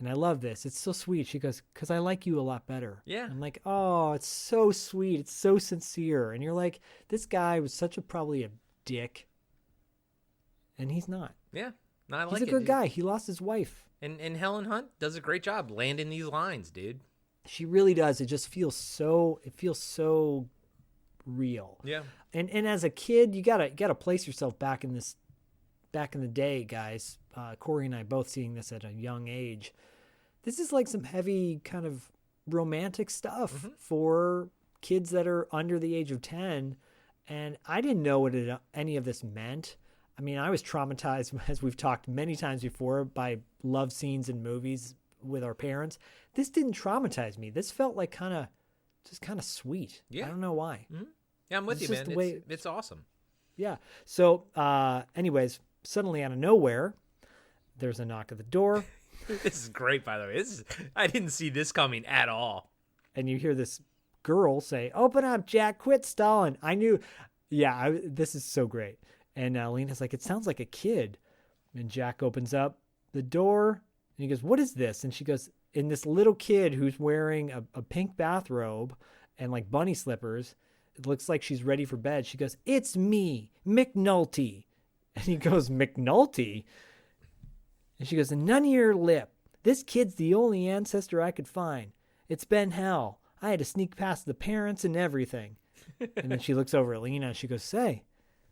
And I love this. It's so sweet. She goes, "'Cause I like you a lot better." Yeah. I'm like, oh, it's so sweet. It's so sincere. And you're like, this guy was probably a dick. And he's not. Yeah. No, I like he's it. a good guy. He lost his wife. And Helen Hunt does a great job landing these lines, dude. She really does. It just feels so real. Yeah. And as a kid, you gotta place yourself back in the day, guys. Corey and I both seeing this at a young age. This is like some heavy kind of romantic stuff for kids that are under the age of 10. And I didn't know what any of this meant. I mean, I was traumatized, as we've talked many times before, by love scenes in movies with our parents. This didn't traumatize me. This felt like kind of sweet. Yeah. I don't know why. Mm-hmm. Yeah, I'm with you, man. It's awesome. Yeah. So, anyways, suddenly out of nowhere, there's a knock at the door. This is great, by the way. I didn't see this coming at all. And you hear this girl say, "Open up, Jack, quit stalling." I knew. Yeah, this is so great. And Lena's like, "It sounds like a kid." And Jack opens up the door and he goes, "What is this?" And she goes, "In this little kid who's wearing a pink bathrobe and like bunny slippers. It looks like she's ready for bed." She goes, "It's me, McNulty." And he goes, "McNulty?" And she goes, "And none of your lip. This kid's the only ancestor I could find. It's been hell. I had to sneak past the parents and everything." And then she looks over at Lena and she goes, "Say,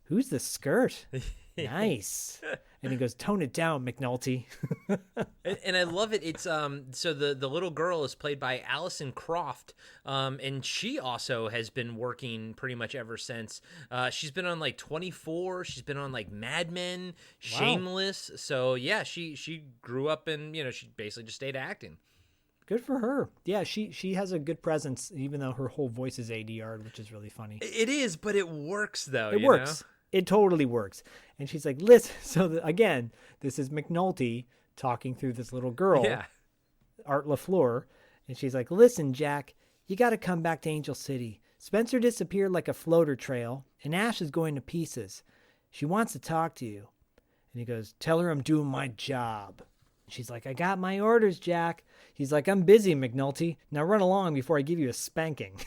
who's the skirt? Nice." And he goes, "Tone it down, McNulty." And I love it. It's so the little girl is played by Allison Croft, and she also has been working pretty much ever since. She's been on like 24. She's been on like Mad Men, Shameless. So yeah, she grew up and she basically just stayed acting. Good for her. Yeah, she has a good presence, even though her whole voice is ADR'd, which is really funny. It is, but it works though. It works. It totally works. And she's like, "Listen." So again, this is McNulty talking through this little girl, Art LaFleur. And she's like, "Listen, Jack, you got to come back to Angel City. Spencer disappeared like a floater trail, and Ash is going to pieces. She wants to talk to you." And he goes, "Tell her I'm doing my job." She's like, "I got my orders, Jack." He's like, "I'm busy, McNulty. Now run along before I give you a spanking."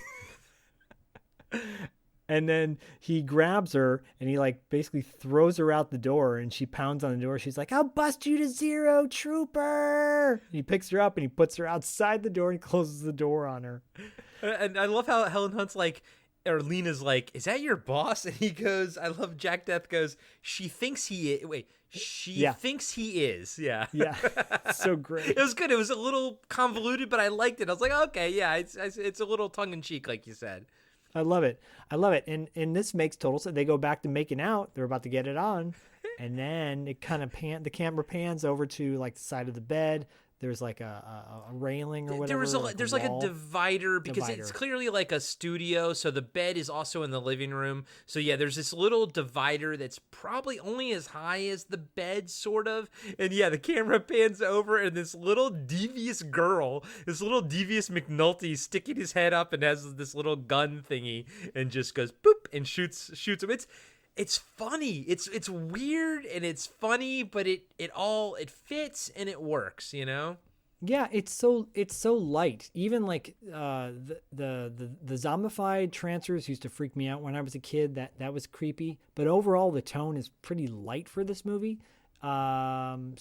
And then he grabs her and he like basically throws her out the door, and she pounds on the door. She's like, "I'll bust you to zero, trooper." And he picks her up and he puts her outside the door and closes the door on her. And I love how Helen Hunt's like, or Lena's like, is that your boss? And he goes, I love Jack Death goes, she thinks he is. Wait, she thinks he is. Yeah. Yeah. So great. It was good. It was a little convoluted, but I liked it. I was like, okay, yeah, it's a little tongue in cheek, like you said. I love it. And this makes total sense. They go back to making out. They're about to get it on. And then it kind of the camera pans over to like the side of the bed. There's like a railing or whatever. There's like a divider because it's clearly like a studio. So the bed is also in the living room. So yeah, there's this little divider that's probably only as high as the bed, sort of. And yeah, the camera pans over and this little devious girl, this little devious McNulty sticking his head up and has this little gun thingy and just goes boop and shoots him. It's funny. It's weird and it's funny, but it fits and it works, you know? Yeah, it's so light. Even like the zombified Trancers used to freak me out when I was a kid. That was creepy. But overall the tone is pretty light for this movie. And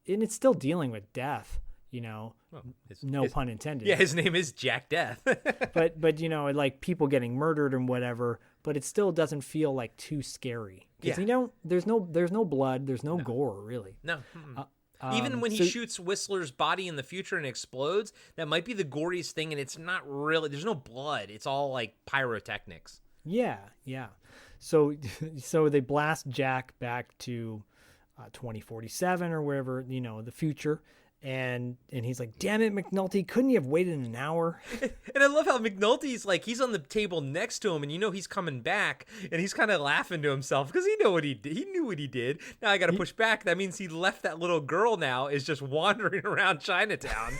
it's still dealing with death, you know. Well, no pun intended. Yeah, his name is Jack Death. but you know, like people getting murdered and whatever, but it still doesn't feel like too scary. Because you know, there's no blood, there's no gore really. No. Even when he shoots Whistler's body in the future and explodes, that might be the goriest thing, and it's not really. There's no blood. It's all like pyrotechnics. Yeah. So they blast Jack back to 2047 or wherever, you know, the future. And he's like, damn it, McNulty, couldn't you have waited an hour? And I love how McNulty's like, he's on the table next to him and you know he's coming back and he's kind of laughing to himself because he knew what he did. He knew what he did. Now I got to push back. That means he left that little girl now is just wandering around Chinatown.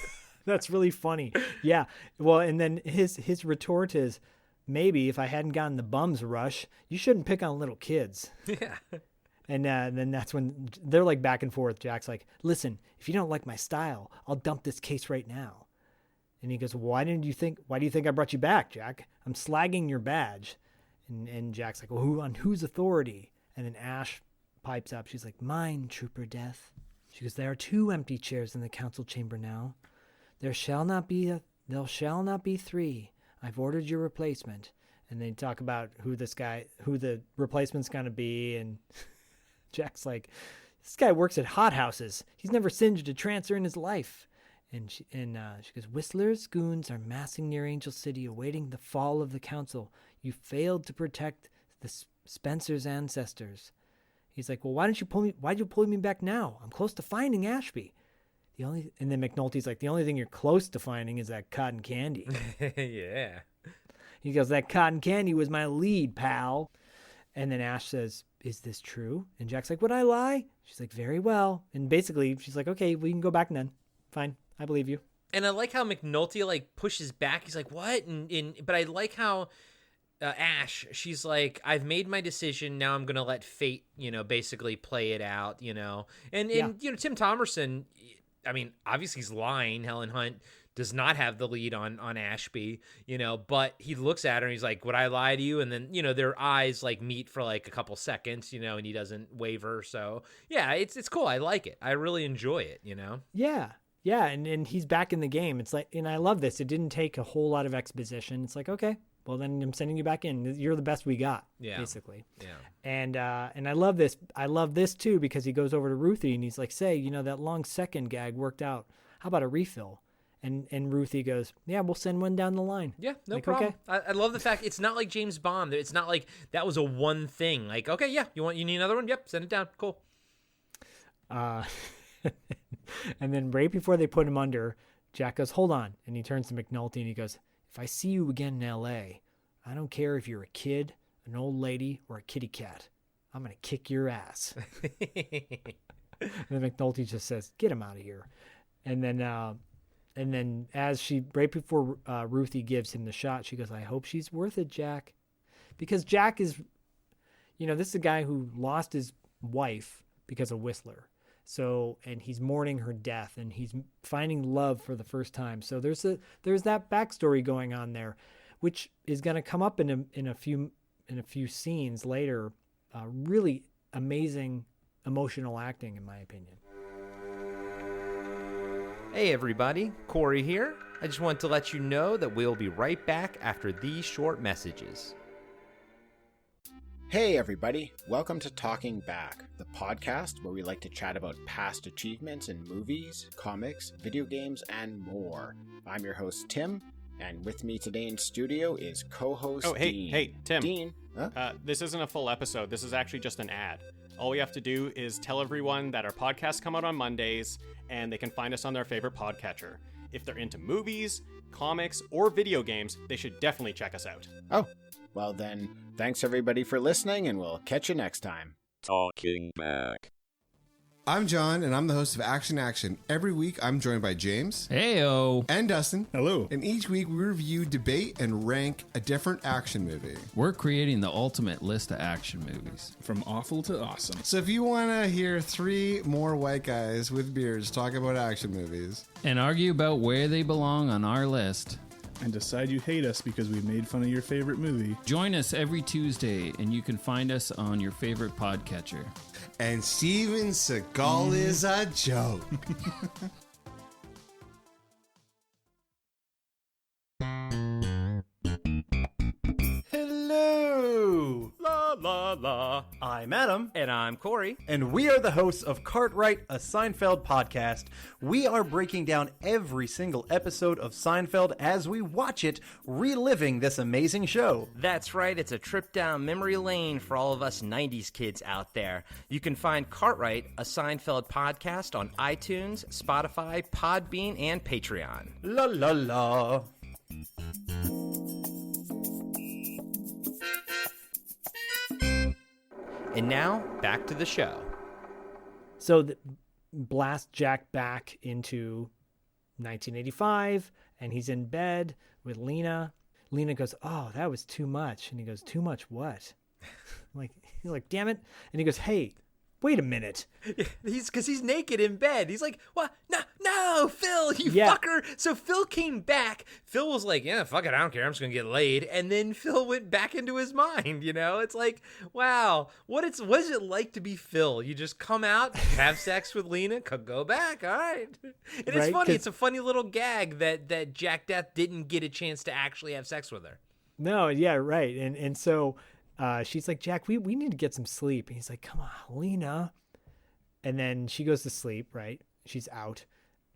That's really funny. Yeah. Well, and then his retort is, maybe if I hadn't gotten the bums rush, you shouldn't pick on little kids. Yeah. And then that's when they're like back and forth. Jack's like, listen, if you don't like my style, I'll dump this case right now. And he goes, why do you think I brought you back, Jack? I'm slagging your badge. And Jack's like, well, on whose authority? And then Ash pipes up. She's like, mine, Trooper Death. She goes, there are 2 empty chairs in the council chamber now. There shall not be 3. I've ordered your replacement. And they talk about who the replacement's going to be. And Jack's like, this guy works at hothouses. He's never singed a Trancer in his life. And she goes, Whistler's goons are massing near Angel City awaiting the fall of the council. You failed to protect the Spencer's ancestors. He's like, well, why'd you pull me back now? I'm close to finding Ashby. And then McNulty's like, the only thing you're close to finding is that cotton candy. Yeah. He goes, that cotton candy was my lead, pal. And then Ash says, is this true? And Jack's like, would I lie? She's like, very well. And basically, she's like, okay, we can go back then. Fine. I believe you. And I like how McNulty like pushes back. He's like, what? But I like how Ash, she's like, I've made my decision. Now I'm going to let fate, you know, basically play it out, you know. And you know, Tim Thomerson, I mean, obviously he's lying. Helen Hunt does not have the lead on Ashby, you know, but he looks at her and he's like, would I lie to you? And then, you know, their eyes like meet for like a couple seconds, you know, and he doesn't waver. So yeah, it's cool. I like it. I really enjoy it, you know? Yeah. Yeah. And he's back in the game. It's like, and I love this. It didn't take a whole lot of exposition. It's like, okay, well then I'm sending you back in. You're the best we got, basically. Yeah. And I love this. I love this too, because he goes over to Ruthie and he's like, say, you know, that long second gag worked out. How about a refill? And Ruthie goes, yeah, we'll send one down the line. Yeah, no problem. Okay. I love the fact it's not like James Bond. It's not like that was a one thing. Like, okay, yeah, you need another one? Yep, send it down. Cool. And then right before they put him under, Jack goes, hold on. And he turns to McNulty and he goes, if I see you again in L.A., I don't care if you're a kid, an old lady, or a kitty cat. I'm going to kick your ass. And then McNulty just says, get him out of here. And then as right before Ruthie gives him the shot, she goes, I hope she's worth it, Jack. Because Jack is, you know, this is a guy who lost his wife because of Whistler. So, and he's mourning her death and he's finding love for the first time. So there's that backstory going on there, which is going to come up in a few scenes later. Really amazing emotional acting, in my opinion. Hey everybody, Corey here. I just want to let you know that we'll be right back after these short messages. Hey everybody, welcome to Talking Back, the podcast where we like to chat about past achievements in movies, comics, video games, and more. I'm your host Tim, and with me today in studio is co-host Dean. Hey, Tim. Dean, this isn't a full episode. This is actually just an ad. All we have to do is tell everyone that our podcasts come out on Mondays, and they can find us on their favorite podcatcher. If they're into movies, comics, or video games, they should definitely check us out. Oh, well then, thanks everybody for listening, and we'll catch you next time. Talking Back. I'm John, and I'm the host of Action. Every week, I'm joined by James. Heyo. And Dustin. Hello. And each week, we review, debate, and rank a different action movie. We're creating the ultimate list of action movies. From awful to awesome. So if you want to hear 3 more white guys with beards talk about action movies. And argue about where they belong on our list. And decide you hate us because we made fun of your favorite movie. Join us every Tuesday, and you can find us on your favorite podcatcher. And Steven Seagal is a joke. Hello! La la la. I'm Adam. And I'm Corey. And we are the hosts of Cartwright, a Seinfeld podcast. We are breaking down every single episode of Seinfeld as we watch it, reliving this amazing show. That's right, it's a trip down memory lane for all of us 90s kids out there. You can find Cartwright, a Seinfeld podcast on iTunes, Spotify, Podbean, and Patreon. La la la. And now, back to the show. So blast Jack back into 1985, and he's in bed with Lena. Lena goes, "Oh, that was too much." And he goes, "Too much what?" He's like, "Damn it." And he goes, "Hey, wait a minute." Because he's naked in bed. He's like, "What? No, Phil, you fucker." So Phil came back. Phil was like, "Yeah, fuck it, I don't care. I'm just going to get laid." And then Phil went back into his mind, you know? It's like, wow, what is it like to be Phil? You just come out, have sex with Lena, go back, all right. And it's funny. It's a funny little gag that Jack Death didn't get a chance to actually have sex with her. No, yeah, right. And so she's like, "Jack, we need to get some sleep." And he's like, "Come on, Lena." And then she goes to sleep, right? She's out.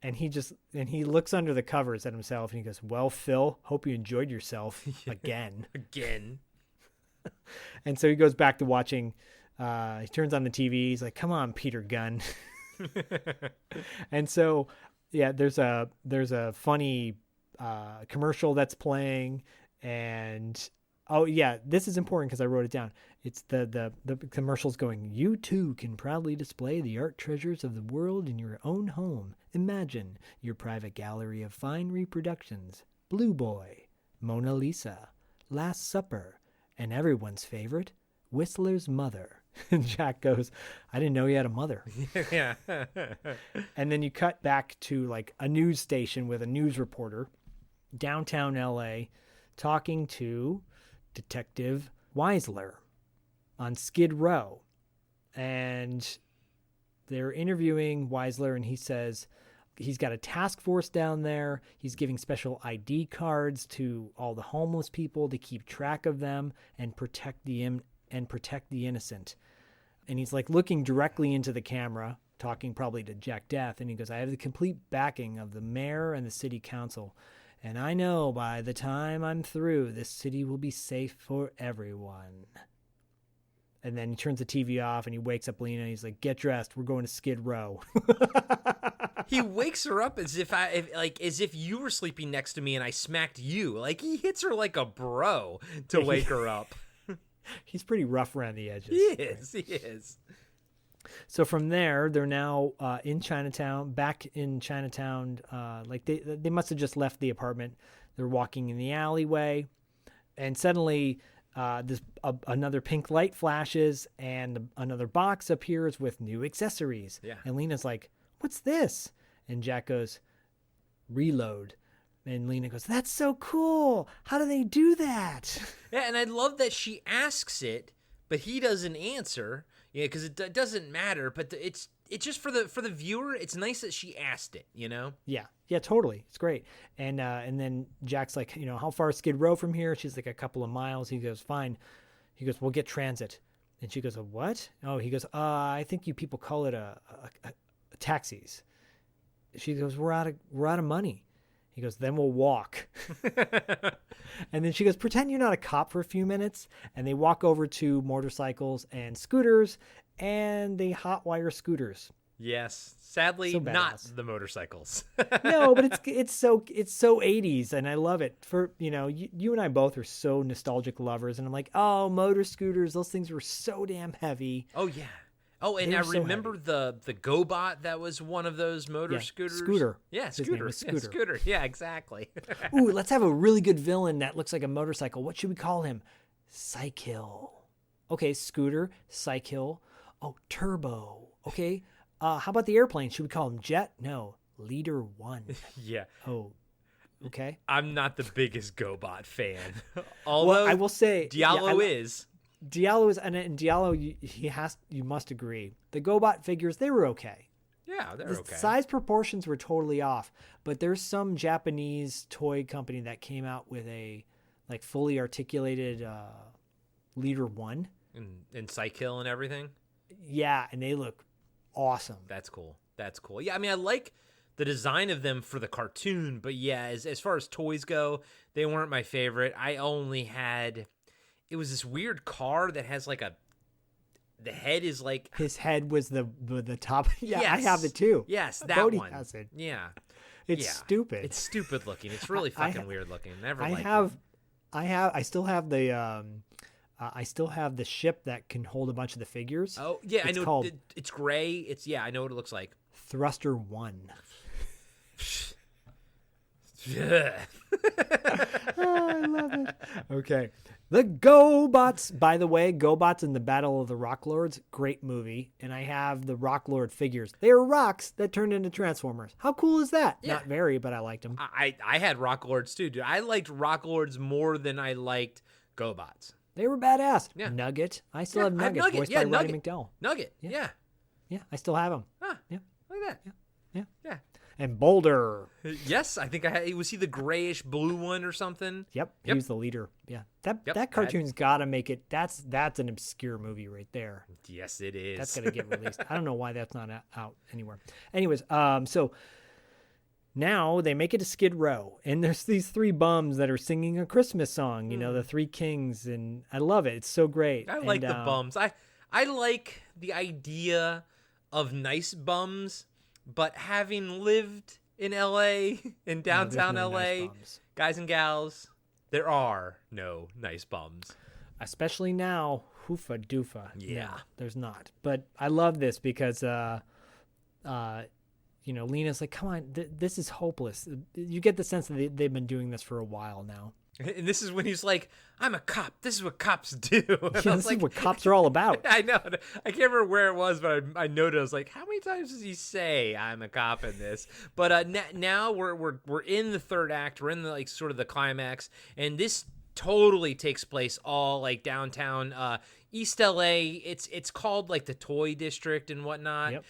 And he looks under the covers at himself and he goes, "Well, Phil, hope you enjoyed yourself again." Again. And so he goes back to watching. He turns on the TV. He's like, "Come on, Peter Gunn." And so, yeah, there's a funny commercial that's playing, and oh yeah, this is important because I wrote it down. It's the commercial's going, "You too can proudly display the art treasures of the world in your own home. Imagine your private gallery of fine reproductions. Blue Boy, Mona Lisa, Last Supper, and everyone's favorite, Whistler's Mother." And Jack goes, "I didn't know you had a mother." Yeah. And then you cut back to like a news station with a news reporter, downtown LA, talking to Detective Weisler on Skid Row. And they're interviewing Weisler, and he says he's got a task force down there. He's giving special ID cards to all the homeless people to keep track of them and protect the innocent. And he's like looking directly into the camera, talking probably to Jack Death, and he goes, "I have the complete backing of the mayor and the city council. And I know by the time I'm through, this city will be safe for everyone." And then he turns the TV off and he wakes up Lena. And he's like, "Get dressed. We're going to Skid Row." He wakes her up as if you were sleeping next to me and I smacked you. Like he hits her like a bro to wake her up. He's pretty rough around the edges. He is. So from there, they're now in Chinatown, back in Chinatown. Like they must have just left the apartment. They're walking in the alleyway, and suddenly another pink light flashes, and another box appears with new accessories. Yeah. And Lena's like, "What's this?" And Jack goes, "Reload." And Lena goes, "That's so cool. How do they do that?" Yeah, and I love that she asks it, but he doesn't answer. Yeah, because it doesn't matter. But it's just for the viewer, it's nice that she asked it, you know? Yeah, totally. It's great. And then Jack's like, how far is Skid Row from here? She's like, a couple of miles. He goes, fine. He goes, we'll get transit. And she goes, a what? Oh, he goes, I think you people call it a taxis. She goes, we're out of money. He goes, then we'll walk. And then she goes, pretend you're not a cop for a few minutes. And they walk over to motorcycles and scooters, and they hotwire scooters. Yes. Sadly, So not badass. the motorcycles. No, but it's so 80s, and I love it. For you and I both are so nostalgic lovers, and I'm like, oh, motor scooters, those things were so damn heavy. Oh yeah. Oh, and They I were so remember the GoBot that was one of those motor Yeah, scooters. Scooter. Yeah, His name Scooter. was Yeah, Scooter. Scooter. Yeah, exactly. Ooh, let's have a really good villain that looks like a motorcycle. What should we call him? Psykill. Okay, Scooter, Psykill. Oh, Turbo. Okay. How about the airplane? Should we call him Jet? No, Leader One. Yeah. Oh, okay. I'm not the biggest GoBot fan. Although I will say Diallo is. Diallo is, and Diallo, you must agree. The GoBot figures, they were okay. Yeah, they're The okay. size proportions were totally off, but there's some Japanese toy company that came out with a like fully articulated Leader One. And Psykill and everything. Yeah, and they look awesome. That's cool. Yeah, I mean, I like the design of them for the cartoon, but yeah, as far as toys go, they weren't my favorite. I only had, it was this weird car that has like the head is like, His head was the top. Yeah, Yes. I have it too. Yes, that Bodhi one. has it. Yeah. It's Yeah. stupid. It's stupid looking. It's really fucking weird looking. Never liked it. I still have the ship that can hold a bunch of the figures. Oh, yeah, It's I know. called It's gray. I know what it looks like. Thruster One. Yeah. Oh, I love it. Okay. The GoBots, by the way, GoBots in the Battle of the Rock Lords, great movie. And I have the Rock Lord figures. They are rocks that turned into Transformers. How cool is that? Yeah. Not very, but I liked them. I had Rock Lords too, dude. I liked Rock Lords more than I liked GoBots. They were badass. Yeah. Nugget. I still Yeah, have I have Nugget, Nugget. voiced Yeah, by Roddy Nugget. McDowell. Nugget. Yeah. Yeah, I still have him. Ah, Yeah. Look at that. Yeah. And Boulder. Yes, I think I had. Was he the grayish blue one or something? Yep. He was the leader. Yeah. That cartoon's got to make it. That's an obscure movie right there. Yes, it is. That's got to get released. I don't know why that's not out anywhere. Anyways, so now they make it to Skid Row, and there's these three bums that are singing a Christmas song, the three kings, and I love it. It's so great. I like the bums. I like the idea of nice bums, but having lived in LA, in downtown no LA, nice bums. guys and gals, there are no nice bums. Especially now, hoofa doofa. Yeah. No, there's not. But I love this because, Lena's like, come on, this is hopeless. You get the sense that they've been doing this for a while now. And this is when he's like, I'm a cop. This is what cops do. And Yeah, I this was like, is what cops are all about. I know. I can't remember where it was, but I noted. I was like, how many times does he say I'm a cop in this? But now we're in the third act. We're in the sort of the climax, and this totally takes place all downtown East LA. It's called the Toy District and whatnot. Yep.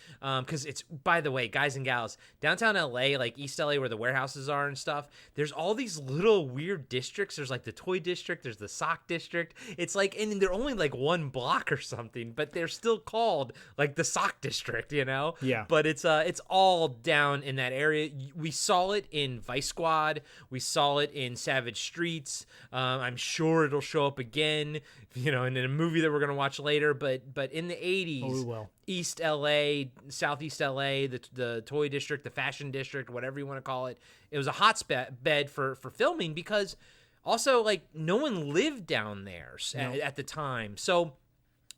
Because it's, by the way, guys and gals, downtown LA, East LA where the warehouses are and stuff, there's all these little weird districts. There's the Toy District, there's the Sock District. It's and they're only one block or something, but they're still called the Sock District, Yeah. But it's all down in that area. We saw it in Vice Squad. We saw it in Savage Streets. I'm sure it'll show up again, in a movie that we're gonna watch later. But in the 80s, Oh, we will. East LA, Southeast LA, the Toy District, the Fashion District, whatever you want to call it, it was a hotbed for filming because also no one lived down there at the time. So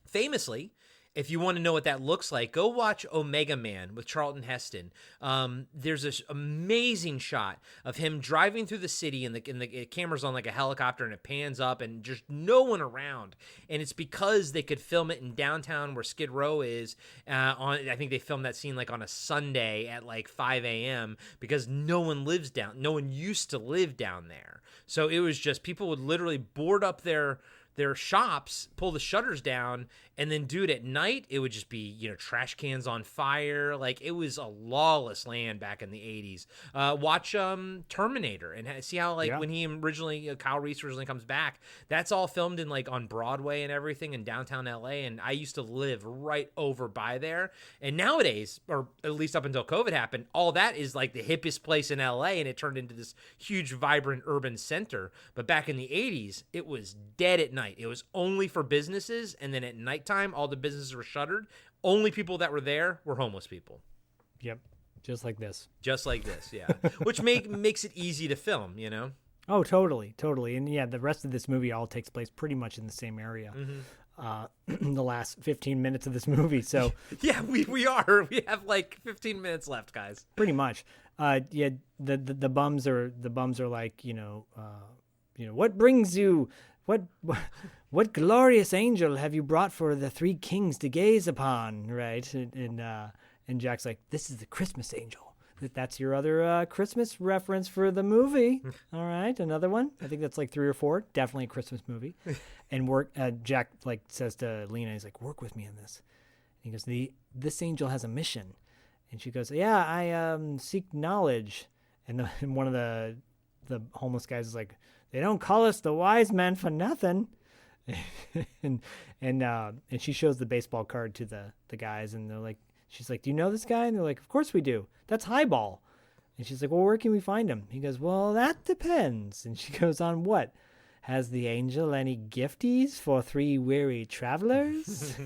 famously, if you want to know what that looks like, go watch Omega Man with Charlton Heston. There's this amazing shot of him driving through the city, and the camera's on a helicopter, and it pans up, and just no one around. And it's because they could film it in downtown where Skid Row is. I think they filmed that scene on a Sunday at 5 a.m. because no one used to live down there. So it was just people would literally board up their their shops, pull the shutters down, and then do it at night, it would just be, you know, trash cans on fire. Like, it was a lawless land back in the 80s. Watch Terminator and see how, like, when he originally, Kyle Reese originally comes back, that's all filmed in, like, on Broadway and everything in downtown LA. And I used to live right over by there. And nowadays, or at least up until COVID happened, all that is like the hippest place in LA, and it turned into this huge, vibrant urban center. But back in the 80s, it was dead at night. It was only for businesses, and then at nighttime, all the businesses were shuttered. Only people that were there were homeless people. Yep, just like this. Just like this, yeah. Which makes it easy to film, you know? Oh, totally. And yeah, the rest of this movie all takes place pretty much in the same area. The last 15 minutes of this movie, so yeah, we have like 15 minutes left, guys. Pretty much. Yeah, the bums are like, what brings you, what glorious angel have you brought for the three kings to gaze upon, right? And Jack's like, this is the Christmas angel. That's your other Christmas reference for the movie. All right, another one. I think that's like 3 or 4. Definitely a Christmas movie. And Jack like says to Lena, he's like, work with me on this. And he goes, this angel has a mission. And she goes, yeah, I seek knowledge. And one of the homeless guys is like, they don't call us the wise men for nothing. and she shows the baseball card to the guys, and they're like, she's like, do you know this guy? And they're like, of course we do. That's Highball. And she's like, well, where can we find him? He goes, well, that depends. And she goes on, what? Has the angel any gifties for 3 weary travelers?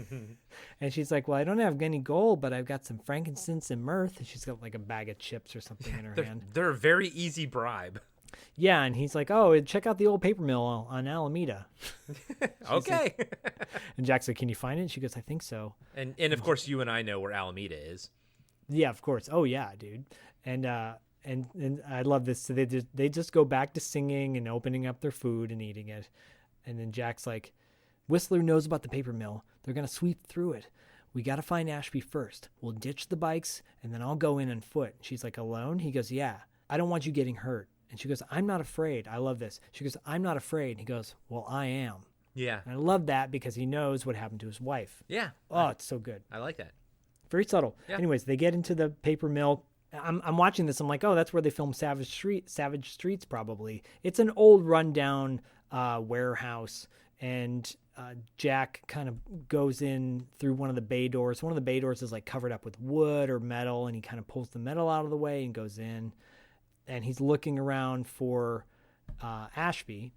And she's like, well, I don't have any gold, but I've got some frankincense and myrrh. And she's got like a bag of chips or something in her hand. They're a very easy bribe. Yeah, and he's like, oh, check out the old paper mill on Alameda. Okay. Like, and Jack's like, can you find it? And she goes, I think so. And of course, you and I know where Alameda is. Yeah, of course. Oh, yeah, dude. And I love this. So they just go back to singing and opening up their food and eating it. And then Jack's like, Whistler knows about the paper mill. They're going to sweep through it. We got to find Ashby first. We'll ditch the bikes, and then I'll go in on foot. She's like, alone? He goes, yeah. I don't want you getting hurt. And she goes, I'm not afraid. I love this. She goes, I'm not afraid. And he goes, well, I am. Yeah. And I love that because he knows what happened to his wife. Yeah. Oh, it's so good. I like that. Very subtle. Yeah. Anyways, they get into the paper mill. I'm watching this. I'm like, oh, that's where they filmed Savage Streets probably. It's an old rundown warehouse. And Jack kind of goes in through one of the bay doors. One of the bay doors is like covered up with wood or metal. And he kind of pulls the metal out of the way and goes in. And he's looking around for Ashby,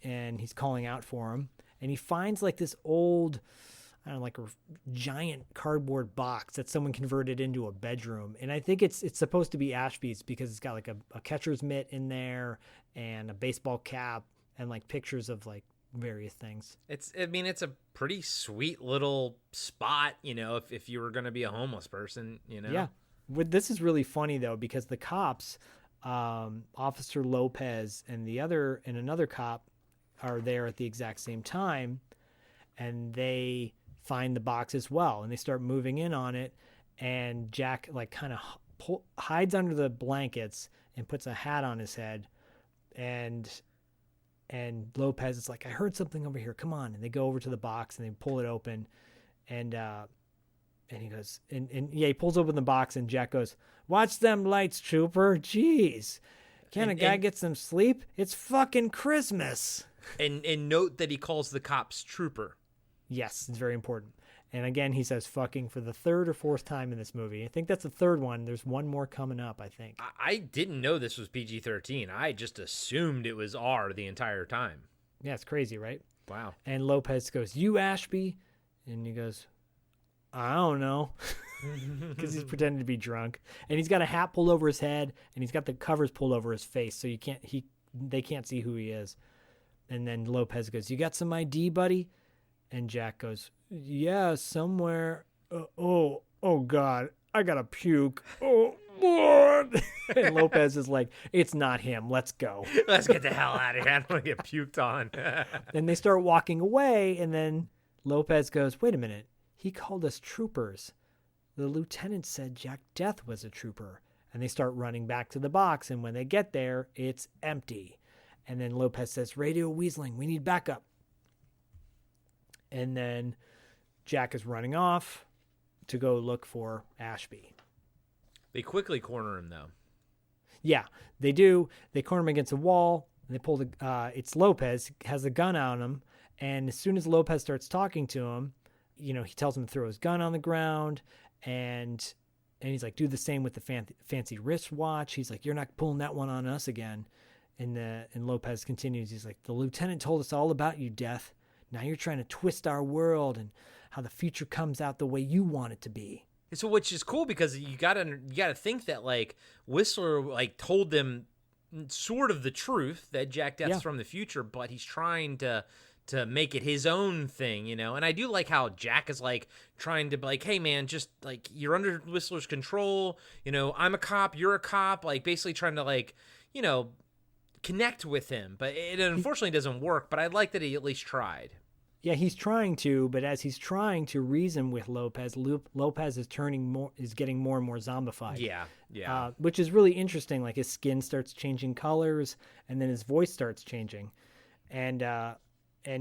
and he's calling out for him. And he finds like this old, I don't know, like a giant cardboard box that someone converted into a bedroom. And I think it's supposed to be Ashby's because it's got like a catcher's mitt in there and a baseball cap and like pictures of like various things. It's a pretty sweet little spot, you know, if you were going to be a homeless person, you know. Yeah. This is really funny though, because the cops, Officer Lopez and another cop are there at the exact same time, and they find the box as well, and they start moving in on it, and Jack like kind of hides under the blankets and puts a hat on his head, and Lopez is like, I heard something over here, come on. And they go over to the box and they pull it open, and he goes, and he pulls open the box, and Jack goes, watch them lights, trooper. Jeez. Can't a guy get some sleep? It's fucking Christmas. And note that he calls the cops trooper. Yes, it's very important. And again, he says fucking for the 3rd or 4th time in this movie. I think that's the 3rd one. There's one more coming up, I think. I didn't know this was PG-13. I just assumed it was R the entire time. Yeah, it's crazy, right? Wow. And Lopez goes, you Ashby? And he goes, I don't know, because he's pretending to be drunk, and he's got a hat pulled over his head, and he's got the covers pulled over his face, so they can't see who he is. And then Lopez goes, you got some ID, buddy? And Jack goes, yeah, somewhere. Oh God, I gotta puke. Oh, Lord. And Lopez is like, it's not him. Let's go. Let's get the hell out of here. I don't want to get puked on. And they start walking away, and then Lopez goes, wait a minute. He called us troopers. The lieutenant said Jack Death was a trooper. And they start running back to the box, and when they get there, it's empty. And then Lopez says, radio weaseling, we need backup. And then Jack is running off to go look for Ashby. They quickly corner him, though. Yeah, they do. They corner him against a wall. And they pull it's Lopez, has a gun on him. And as soon as Lopez starts talking to him, he tells him to throw his gun on the ground. And he's like, do the same with the fancy wristwatch. He's like, you're not pulling that one on us again. And Lopez continues. He's like, the lieutenant told us all about you, Death. Now you're trying to twist our world and how the future comes out the way you want it to be. So, which is cool because you gotta think that like Whistler like told them sort of the truth that Jack Death's from the future, but he's trying to make it his own thing, And I do like how Jack is like trying to be like, hey man, just like you're under Whistler's control. I'm a cop, you're a cop. Like basically trying to like, connect with him, but it unfortunately doesn't work. But I like that he at least tried. Yeah, he's trying to, but as he's trying to reason with Lopez, Lopez is getting more and more zombified. Yeah. Which is really interesting. Like his skin starts changing colors, and then his voice starts changing, and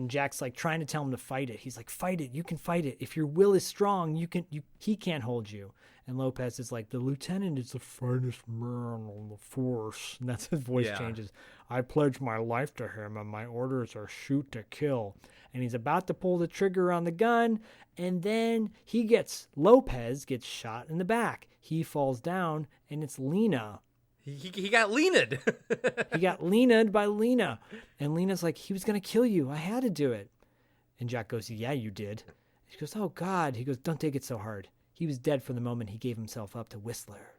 Jack's like trying to tell him to fight it. He's like, fight it. You can fight it. If your will is strong, he can't hold you. And Lopez is like, the lieutenant is the finest man on the force. And that's his voice changes. I pledge my life to him, and my orders are shoot to kill. And he's about to pull the trigger on the gun, and then Lopez gets shot in the back. He falls down, and it's Lena. He got Lena'd. He got Lena'd by Lena. And Lena's like, he was going to kill you. I had to do it. And Jack goes, yeah, you did. She goes, oh, God. He goes, don't take it so hard. He was dead from the moment he gave himself up to Whistler.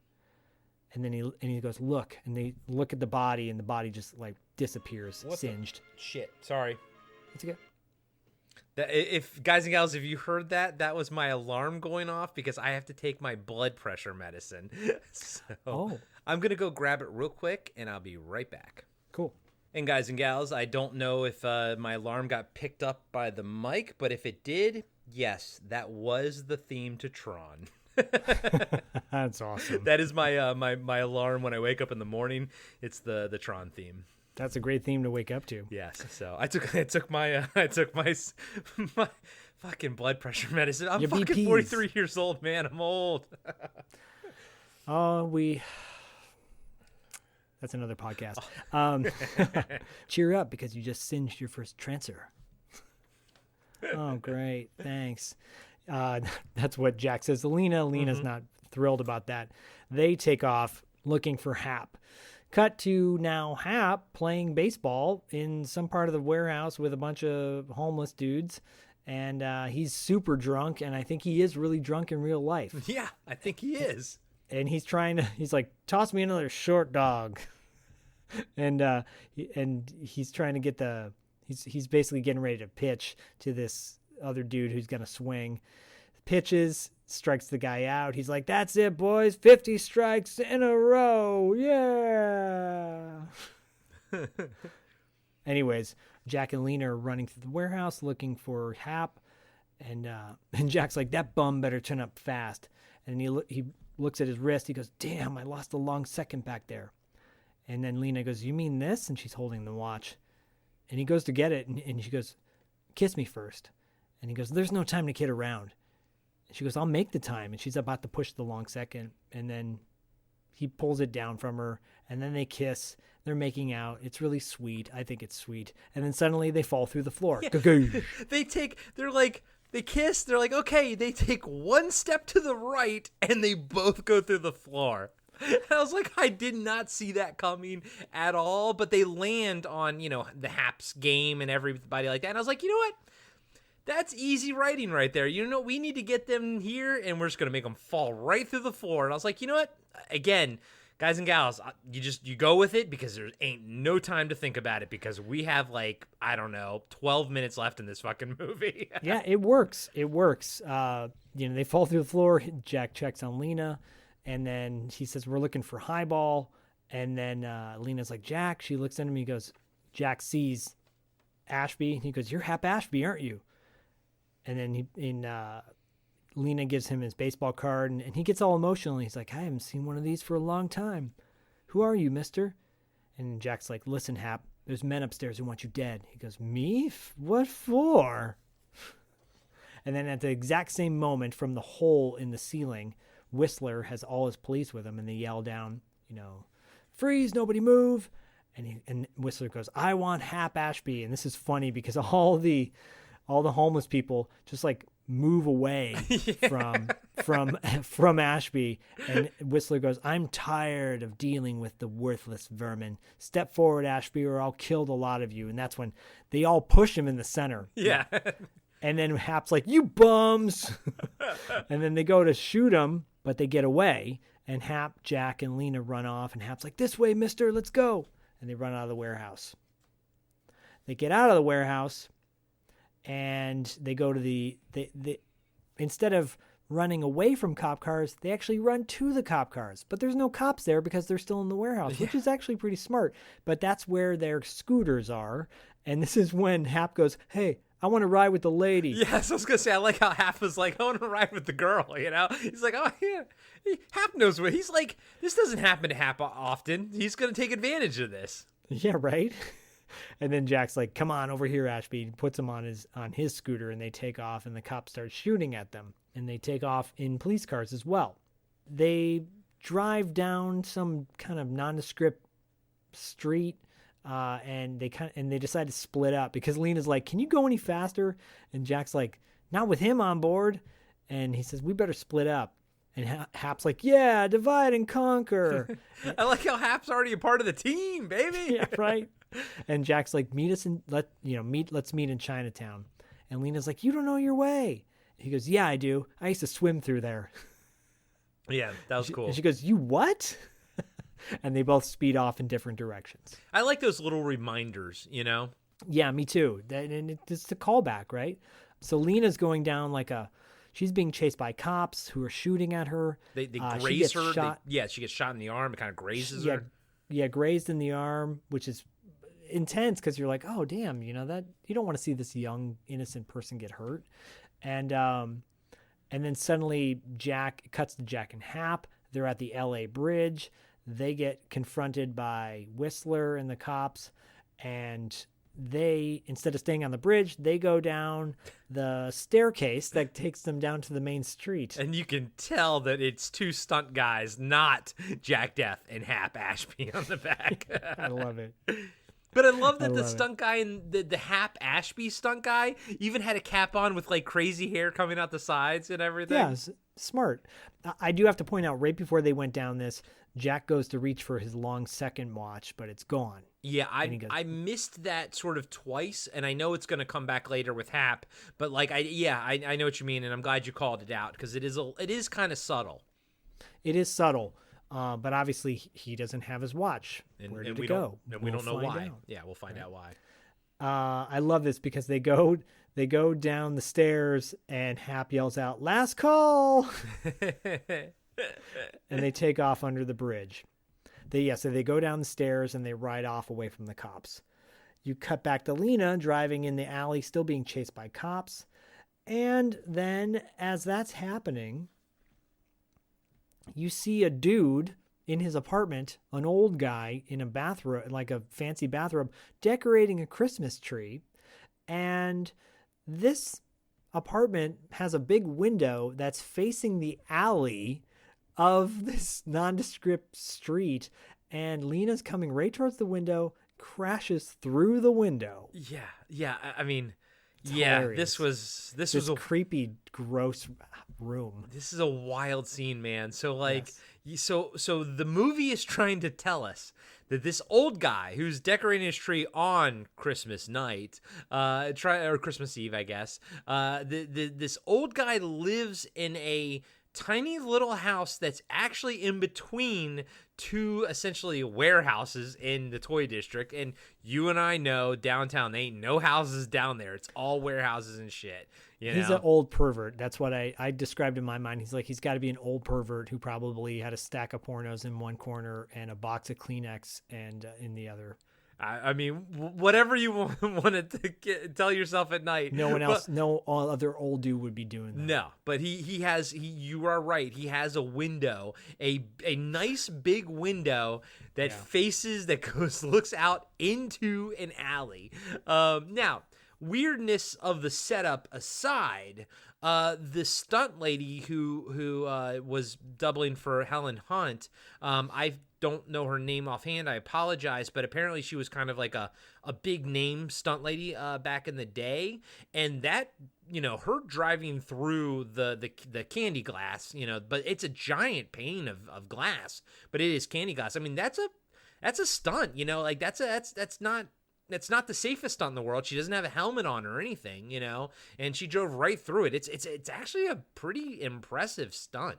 And then he goes, look. And they look at the body, and the body just, like, disappears, singed. Shit. Sorry. It's okay. If guys and gals, if you heard that was my alarm going off because I have to take my blood pressure medicine. So I'm going to go grab it real quick, and I'll be right back. Cool. And guys and gals, I don't know if my alarm got picked up by the mic, but if it did, yes, that was the theme to Tron. That's awesome. That is my my alarm when I wake up in the morning. It's the Tron theme. That's a great theme to wake up to. Yes. So I took my fucking blood pressure medicine. I'm fucking BPs. 43 years old, man. I'm old. That's another podcast. Cheer up because you just singed your first Trancer. Oh, great. Thanks. That's what Jack says to Lena. Lena's not thrilled about that. They take off looking for Hap. Cut to now Hap playing baseball in some part of the warehouse with a bunch of homeless dudes. And he's super drunk, and I think he is really drunk in real life. Yeah, I think he is. And he's like, toss me another short dog. And he's trying to get he's basically getting ready to pitch to this other dude who's going to swing. Pitches, strikes the guy out. He's like, that's it, boys. 50 strikes in a row. Yeah. Anyways, Jack and Lena are running through the warehouse looking for Hap. And Jack's like, that bum better turn up fast. And he looks at his wrist. He goes, damn, I lost a long second back there. And then Lena goes, you mean this? And she's holding the watch. And he goes to get it. And she goes, kiss me first. And he goes, there's no time to kid around. And she goes, I'll make the time. And she's about to push the long second. And then he pulls it down from her. And then they kiss. They're making out. It's really sweet. I think it's sweet. And then suddenly they fall through the floor. Yeah. They kiss. They're like, okay. They take one step to the right. And they both go through the floor. And I was like, I did not see that coming at all. But they land on, the Haps game and everybody like that. And I was like, you know what? That's easy writing right there. We need to get them here, and we're just going to make them fall right through the floor. And I was like, you know what? Again, guys and gals, you go with it because there ain't no time to think about it because we have 12 minutes left in this fucking movie. Yeah, it works. It works. They fall through the floor. Jack checks on Lena, and then he says, we're looking for Highball. And then Lena's like, Jack. She looks at him. He goes, Jack sees Ashby. He goes, you're Hap Ashby, aren't you? And then Lena gives him his baseball card, and he gets all emotional. He's like, I haven't seen one of these for a long time. Who are you, mister? And Jack's like, listen, Hap, there's men upstairs who want you dead. He goes, me? What for? And then at the exact same moment, from the hole in the ceiling, Whistler has all his police with him, and they yell down, freeze, nobody move. And Whistler goes, I want Hap Ashby. And this is funny because all the homeless people just like move away from Ashby. And Whistler goes, I'm tired of dealing with the worthless vermin. Step forward, Ashby, or I'll kill the lot of you. And that's when they all push him in the center. Yeah. And then Hap's like, you bums. And then they go to shoot him, but they get away. And Hap, Jack, and Lena run off. And Hap's like, this way, mister, let's go. And they run out of the warehouse. They get out of the warehouse, and they go to the instead of running away from cop cars, they actually run to the cop cars. But there's no cops there because they're still in the warehouse, which is actually pretty smart. But that's where their scooters are. And this is when Hap goes, hey, I want to ride with the lady. Yes, I was going to say, I like how Hap was like, I want to ride with the girl, He's like, oh, yeah. Hap knows what, he's like, this doesn't happen to Hap often. He's going to take advantage of this. Yeah, right? And then Jack's like, come on over here, Ashby. He puts him on his scooter, and they take off, and the cops start shooting at them. And they take off in police cars as well. They drive down some kind of nondescript street. And they decide to split up because Lena's like, can you go any faster? And Jack's like, not with him on board. And he says, we better split up. And Hap's like, yeah, divide and conquer. I like how Hap's already a part of the team, baby. Yeah, right. And Jack's like, let's meet in Chinatown. And Lena's like, you don't know your way. He goes, yeah, I do. I used to swim through there. Yeah, that was cool. And she goes, you what? And they both speed off in different directions. I like those little reminders, Yeah, me too. And it's a callback, right? So Lena's going down she's being chased by cops who are shooting at her. They graze her. She gets shot in the arm. It kind of grazes her. Yeah, grazed in the arm, which is intense because you're like, oh, damn, that you don't want to see this young, innocent person get hurt. And then suddenly Jack cuts to Jack and Hap. They're at the LA bridge. They get confronted by Whistler and the cops, and they, instead of staying on the bridge, they go down the staircase that takes them down to the main street. And you can tell that it's two stunt guys, not Jack Death and Hap Ashby on the back. I love it. But I love that the stunt guy and the Hap Ashby stunt guy even had a cap on with like crazy hair coming out the sides and everything. Yeah, smart. I do have to point out, right before they went down this, Jack goes to reach for his long second watch, but it's gone. Yeah, I missed that sort of twice, and I know it's going to come back later with Hap, but I know what you mean, and I'm glad you called it out because it is kind of subtle. It is subtle, but obviously he doesn't have his watch. Where did it go? And we don't know why. Yeah, we'll find out why. I love this because they go down the stairs, and Hap yells out, "Last call!" And they take off under the bridge. So they go down the stairs and they ride off away from the cops. You cut back to Lena driving in the alley, still being chased by cops. And then as that's happening, you see a dude in his apartment, an old guy in a bathrobe, like a fancy bathrobe, decorating a Christmas tree. And this apartment has a big window that's facing the alley of this nondescript street, and Lena's coming right towards the window, crashes through the window. Yeah. I mean, hilarious. This was a creepy, gross room. This is a wild scene, man. So so the movie is trying to tell us that this old guy who's decorating his tree on Christmas night, or Christmas Eve, I guess, this old guy lives in a tiny little house that's actually in between two essentially warehouses in the toy district. And you and I know downtown, there ain't no houses down there. It's all warehouses and shit. He's an old pervert. That's what I described in my mind. He's got to be an old pervert who probably had a stack of pornos in one corner and a box of Kleenex and in the other. I mean, whatever you wanted to tell yourself at night. No other old dude would be doing that. No, but you are right. He has a window, a nice big window that looks out into an alley. Now, weirdness of the setup aside, The stunt lady who was doubling for Helen Hunt, I don't know her name offhand. I apologize, but apparently she was kind of like a big name stunt lady back in the day, and that, you know, her driving through the candy glass, you know, but it's a giant pane of glass, but it is candy glass. I mean, that's a stunt, you know, like that's not the safest stunt in the world. She doesn't have a helmet on or anything, you know, and she drove right through it. It's actually a pretty impressive stunt.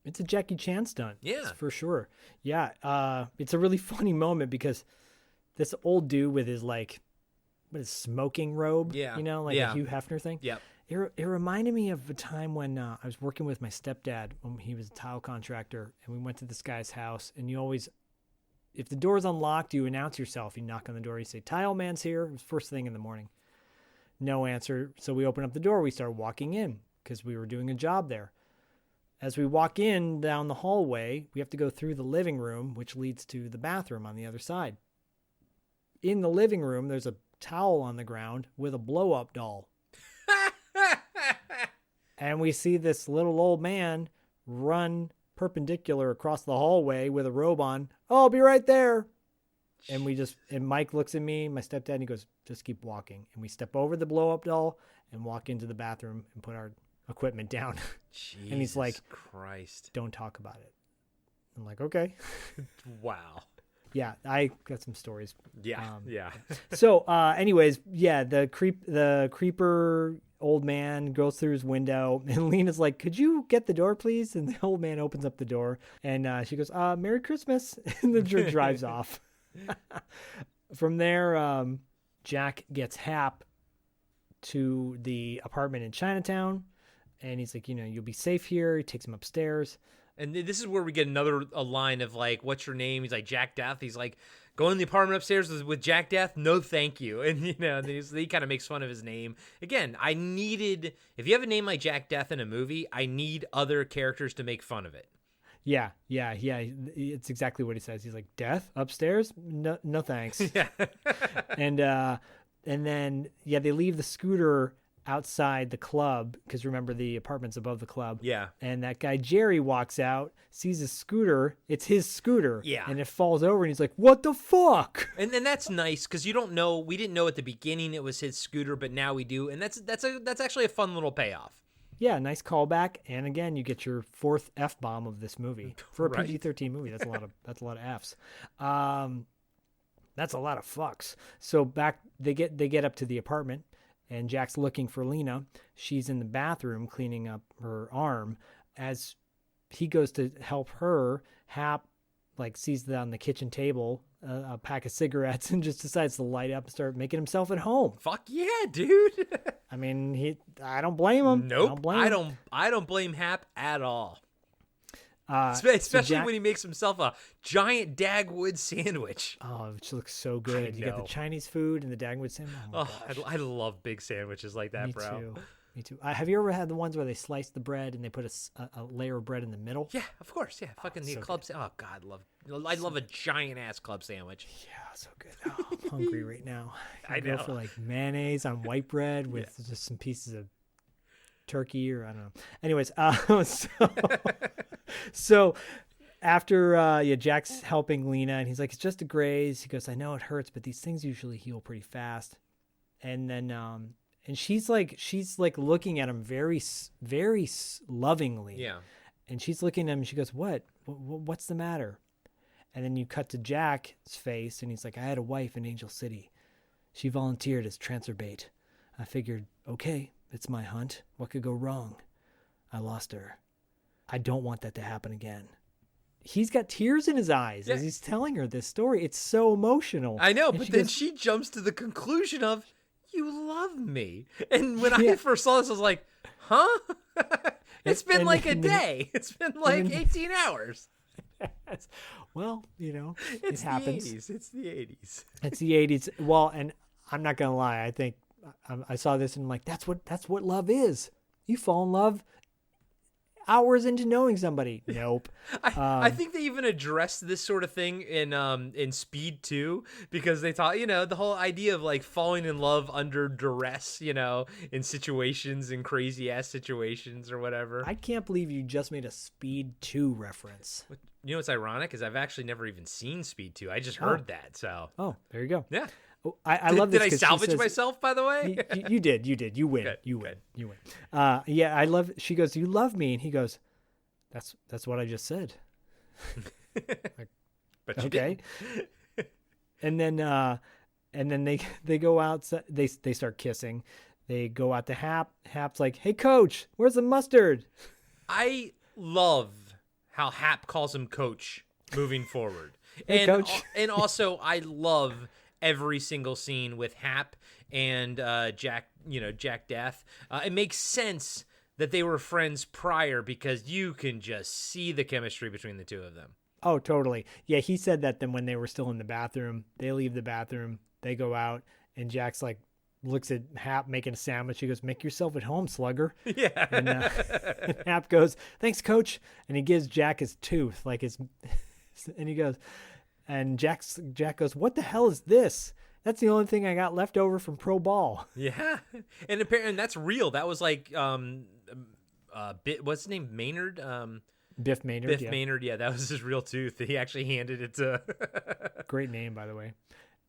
It's a Jackie Chan stunt. Yeah, for sure. Yeah. It's a really funny moment because this old dude with his smoking robe, you know, like a Hugh Hefner thing. Yep. It reminded me of a time when I was working with my stepdad when he was a tile contractor, and we went to this guy's house, and you always, if the door's unlocked, you announce yourself. You knock on the door. You say, "Tile man's here." It was first thing in the morning. No answer. So we open up the door. We start walking in because we were doing a job there. As we walk in down the hallway, we have to go through the living room, which leads to the bathroom on the other side. In the living room, there's a towel on the ground with a blow-up doll. And we see this little old man run perpendicular across the hallway with a robe on. "Oh, I'll be right there." And Mike looks at me, my stepdad, and he goes, "Just keep walking." And we step over the blow-up doll and walk into the bathroom and put our equipment down. Jesus and he's like, Christ, "Don't talk about it." I'm like, "Okay." Wow. Yeah, I got some stories. Yeah. So, anyways, yeah, the creeper old man goes through his window, and Lena's like, "Could you get the door, please?" And the old man opens up the door, and she goes, "Merry Christmas," and the drives off. From there, Jack gets Hap to the apartment in Chinatown, and he's like, "You know, you'll be safe here." He takes him upstairs. And this is where we get a line of like, "What's your name?" He's like, "Jack Death." He's like, "Going to the apartment upstairs with Jack Death? No, thank you." And, you know, he kind of makes fun of his name. Again, if you have a name like Jack Death in a movie, I need other characters to make fun of it. Yeah. It's exactly what he says. He's like, "Death upstairs? No thanks." Yeah. And then, they leave the scooter outside the club, because remember the apartment's above the club. Yeah. And that guy Jerry walks out, sees his scooter. It's his scooter. Yeah. And it falls over, and he's like, "What the fuck?" And then that's nice, because we didn't know at the beginning it was his scooter, but now we do, and that's actually a fun little payoff. Yeah, nice callback. And again, you get your fourth F-bomb of this movie for a Right. PG-13 movie. That's a lot of Fs. That's a lot of fucks. So back they get up to the apartment, and Jack's looking for Lena. She's in the bathroom cleaning up her arm. As he goes to help her, Hap sees that on the kitchen table a pack of cigarettes and just decides to light up and start making himself at home. Fuck yeah, dude. I mean, I don't blame him. Nope. I don't blame Hap at all. Especially when he makes himself a giant Dagwood sandwich. Oh, which looks so good. You got the Chinese food and the Dagwood sandwich. I love big sandwiches like that, bro. Me too. Have you ever had the ones where they slice the bread and they put a layer of bread in the middle? Yeah, of course. Yeah, fucking the club sandwich. Oh God, I love a giant ass club sandwich. Yeah, so good. Oh, I'm hungry right now. I know. Go for mayonnaise on white bread with just some pieces of turkey, or I don't know. Anyways, so after Jack's helping Lena, and he's like, "It's just a graze." He goes, "I know it hurts, but these things usually heal pretty fast." And then and she's looking at him very, very lovingly. Yeah. And she's looking at him and she goes, what's the matter? And then you cut to Jack's face, and he's like, "I had a wife in Angel City. She volunteered as Trancer bait. I figured, okay, it's my hunt. What could go wrong? I lost her. I don't want that to happen again." He's got tears in his eyes as he's telling her this story. It's so emotional. I know, but then she jumps to the conclusion of, "You love me." And when I first saw this, I was like, huh? It's been a day. It's been 18 hours. Well, It's it happens. The 80s. It's the 80s. It's the 80s. Well, and I'm not going to lie. I think I saw this and I'm like, that's what love is. You fall in love. hours into knowing somebody. Nope. I think they even addressed this sort of thing in Speed 2, because they thought, the whole idea of like falling in love under duress, in situations, in crazy ass situations or whatever. I can't believe you just made a Speed 2 reference. You know what's ironic is I've actually never even seen Speed 2. I just heard that. So. Oh, there you go. Yeah. Oh, I love this. Did I salvage myself, by the way? You did. You win. Good, you win. You win. Yeah, I love. She goes, "You love me," and he goes, "That's what I just said." Like, but okay. And then they go out. They start kissing. They go out to Hap. Hap's like, "Hey, Coach, where's the mustard?" I love how Hap calls him Coach moving forward. Hey, Coach. And also, I love every single scene with Hap and Jack Death. It makes sense that they were friends prior, because you can just see the chemistry between the two of them. Oh, totally. Yeah, he said that then when they were still in the bathroom. They leave the bathroom, they go out, and Jack's like, looks at Hap making a sandwich. He goes, "Make yourself at home, slugger." Yeah. And Hap goes, "Thanks, Coach." And he gives Jack his tooth, like his, and he goes, and Jack goes, "What the hell is this? That's the only thing I got left over from pro ball." Yeah. And apparently that's real. That was like, what's his name? Maynard? Biff Maynard. Biff Maynard. Yeah, that was his real tooth. He actually handed it to. Great name, by the way.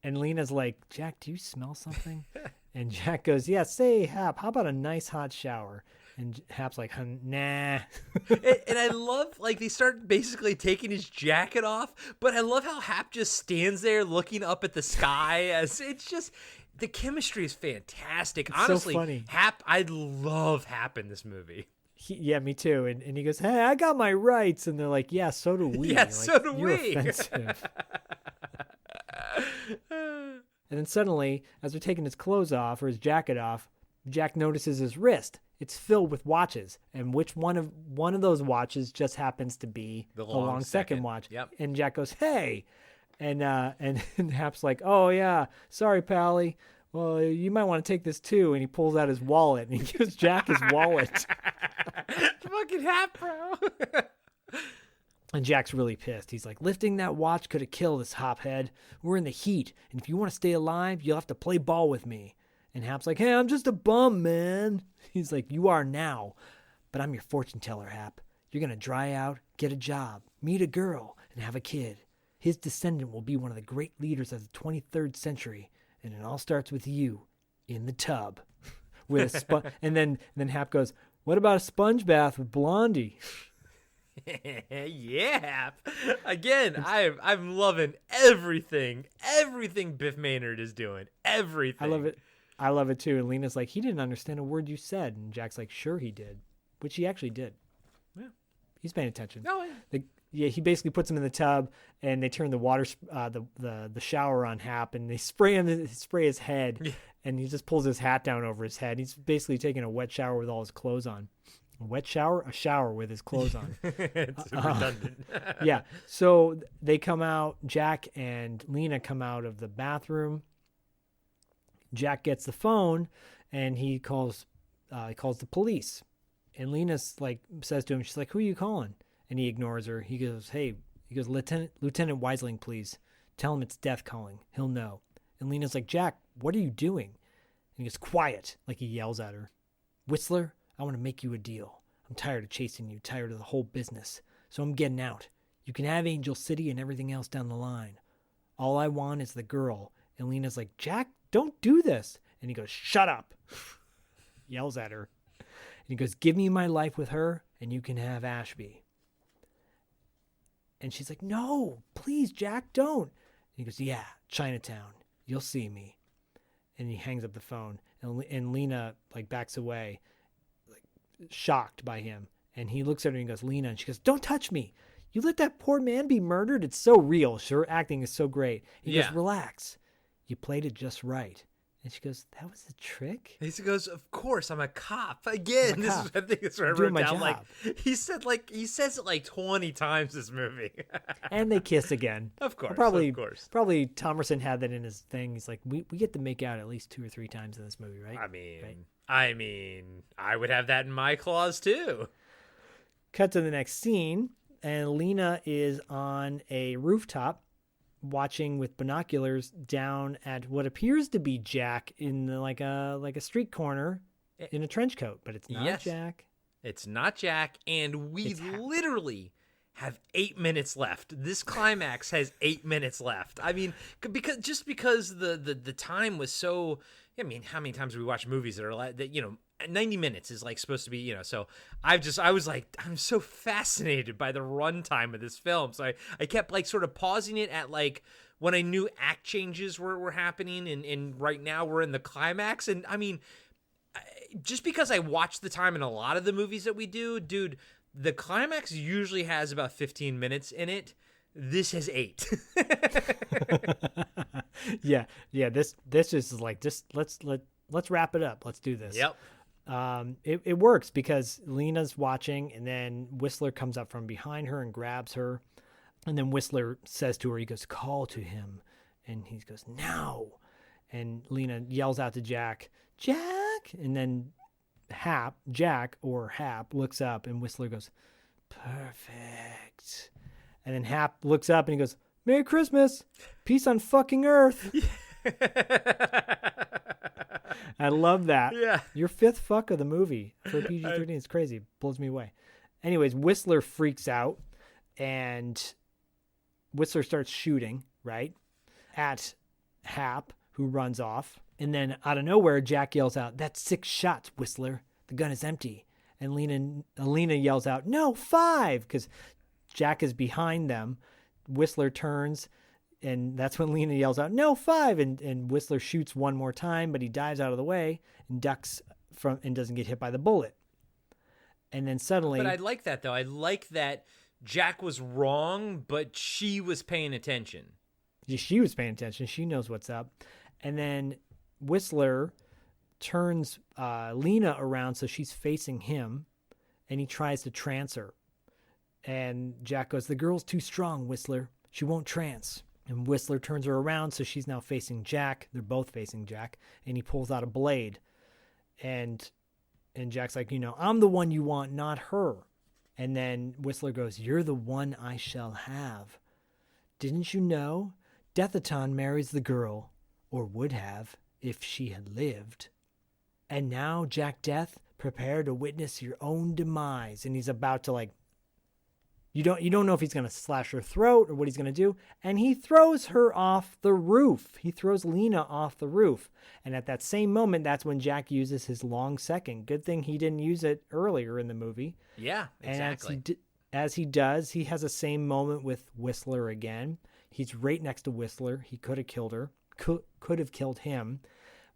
And Lena's like, "Jack, do you smell something?" And Jack goes, "Yeah, say, Hap, how about a nice hot shower?" And Hap's like, "Nah." And I love, like, they start basically taking his jacket off, but I love how Hap just stands there looking up at the sky. As it's just, the chemistry is fantastic. It's honestly, so funny. Hap, I love Hap in this movie. Yeah, me too. And he goes, "Hey, I got my rights." And they're like, "Yeah, so do we." Yeah, Like, so do "You're we." offensive." And then suddenly, as they're taking his clothes off or his jacket off, Jack notices his wrist. It's filled with watches, and which one of those watches just happens to be The the long long second watch. Yep. And Jack goes, "Hey," and Hap's like, "Oh yeah, sorry, Pally. Well, you might want to take this too." And he pulls out his wallet and he gives Jack his wallet. Fucking Hap, bro. And Jack's really pissed. He's like, "Lifting that watch could have killed this hophead. We're in the heat, and if you want to stay alive, you'll have to play ball with me." And Hap's like, "Hey, I'm just a bum, man." He's like, "You are now, but I'm your fortune teller, Hap. You're going to dry out, get a job, meet a girl, and have a kid. His descendant will be one of the great leaders of the 23rd century, and it all starts with you in the tub." With and then Hap goes, "What about a sponge bath with Blondie?" Yeah. Again, I'm loving everything Biff Maynard is doing. Everything. I love it too. And Lena's like, "He didn't understand a word you said." And Jack's like, "Sure he did," which he actually did. Yeah. He's paying attention. No. Yeah, he basically puts him in the tub, and they turn the water, the shower on Hap, and they spray his head, Yeah. and he just pulls his hat down over his head. He's basically taking a wet shower with all his clothes on. A wet shower? A shower with his clothes on. It's redundant. Yeah. So they come out, Jack and Lena come out of the bathroom. Jack gets the phone, and he calls the police. And Lena's like, says to him, she's like, "Who are you calling?" And he ignores her. He goes, Lieutenant Weisling, please. Tell him it's Death calling. He'll know." And Lena's like, "Jack, what are you doing?" And he goes, "Quiet," like he yells at her. "Whistler, I want to make you a deal. I'm tired of chasing you, tired of the whole business. So I'm getting out. You can have Angel City and everything else down the line. All I want is the girl." And Lena's like, "Jack, don't do this." And he goes, "Shut up." Yells at her. And he goes, "Give me my life with her and you can have Ashby." And she's like, "No, please, Jack, don't." And he goes, "Yeah, Chinatown. You'll see me." And he hangs up the phone. And Lena like backs away, like shocked by him. And he looks at her and he goes, "Lena," and she goes, "Don't touch me. You let that poor man be murdered? It's so real. Her acting is so great." He goes, "Relax. You played it just right." And she goes, "That was a trick?" He goes, "Of course, I'm a cop." Again, I'm a cop. I think it's where I I'm doing wrote my down. job. He says it like 20 times this movie. And they kiss again. Of course, Probably Thomerson had that in his thing. He's like, we get to make out at least 2 or 3 times in this movie, right? I mean, I would have that in my clause too. Cut to the next scene, and Lena is on a rooftop watching with binoculars down at what appears to be Jack in like a street corner in a trench coat, but it's not Jack. It's not Jack, and we literally have 8 minutes left. This climax has 8 minutes left. I mean, because the time was so. I mean, how many times have we watched movies that are like that? 90 minutes is like supposed to be, so I was like, I'm so fascinated by the runtime of this film. So I kept like sort of pausing it at like when I knew act changes were happening. And right now we're in the climax. And I mean, just because I watch the time in a lot of the movies that we do, dude, the climax usually has about 15 minutes in it. This has 8. Yeah. This is like, just let's wrap it up. Let's do this. Yep. It works because Lena's watching, and then Whistler comes up from behind her and grabs her, and then Whistler says to her, he goes, call to him, and he goes, now, and Lena yells out to Jack, and then Jack looks up, and Whistler goes, perfect, and then Hap looks up and he goes, Merry Christmas, peace on fucking Earth. I love that. Yeah. Your 5th fuck of the movie for PG-13 is crazy. Blows me away. Anyways, Whistler freaks out, and Whistler starts shooting, right, at Hap, who runs off. And then out of nowhere, Jack yells out, that's 6 shots, Whistler. The gun is empty. And Lena yells out, no, 5, because Jack is behind them. Whistler turns, and that's when Lena yells out, no, 5, and Whistler shoots one more time, but he dives out of the way and ducks and doesn't get hit by the bullet. And then suddenly... But I like that, though. I like that Jack was wrong, but she was paying attention. She was paying attention. She knows what's up. And then Whistler turns Lena around so she's facing him, and he tries to trance her. And Jack goes, the girl's too strong, Whistler. She won't trance. And Whistler turns her around, so she's now facing Jack. They're both facing Jack. And he pulls out a blade. And Jack's like, I'm the one you want, not her. And then Whistler goes, you're the one I shall have. Didn't you know? Deathaton marries the girl, or would have, if she had lived. And now, Jack Death, prepare to witness your own demise. And he's about to you don't know if he's going to slash her throat or what he's going to do. And he throws her off the roof. He throws Lena off the roof. And at that same moment, that's when Jack uses his long second. Good thing he didn't use it earlier in the movie. Yeah, exactly. And as he does, he has the same moment with Whistler again. He's right next to Whistler. He could have killed her, could have killed him.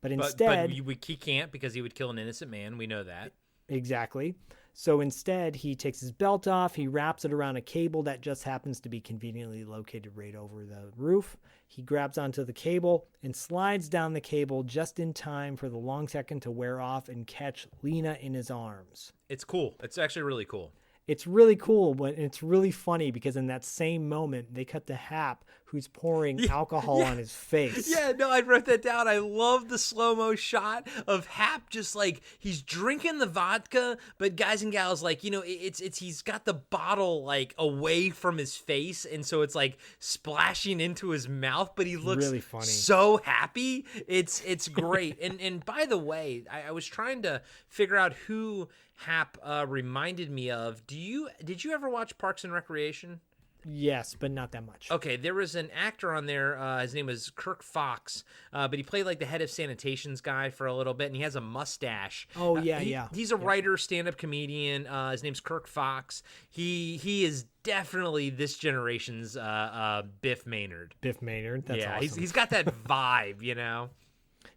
But instead... But he can't, because he would kill an innocent man. We know that. Exactly. So instead, he takes his belt off, he wraps it around a cable that just happens to be conveniently located right over the roof. He grabs onto the cable and slides down the cable just in time for the long second to wear off and catch Lena in his arms. It's cool. It's actually really cool. It's really cool, but it's really funny because in that same moment, they cut to Hap, who's pouring alcohol on his face. Yeah, no, I wrote that down. I love the slow-mo shot of Hap just like, he's drinking the vodka, but guys and gals, like, it's he's got the bottle like away from his face, and so it's like splashing into his mouth, but he looks really funny. So happy. It's great. and by the way, I was trying to figure out who Hap reminded me of. Did you ever watch Parks and Recreation? Yes, but not that much. Okay, there was an actor on there. His name was Kirk Fox, but he played like the head of sanitations guy for a little bit, and he has a mustache. Oh yeah, He's a writer, stand-up comedian. His name's Kirk Fox. He is definitely this generation's Biff Manard. Biff Manard. That's awesome. He's got that vibe,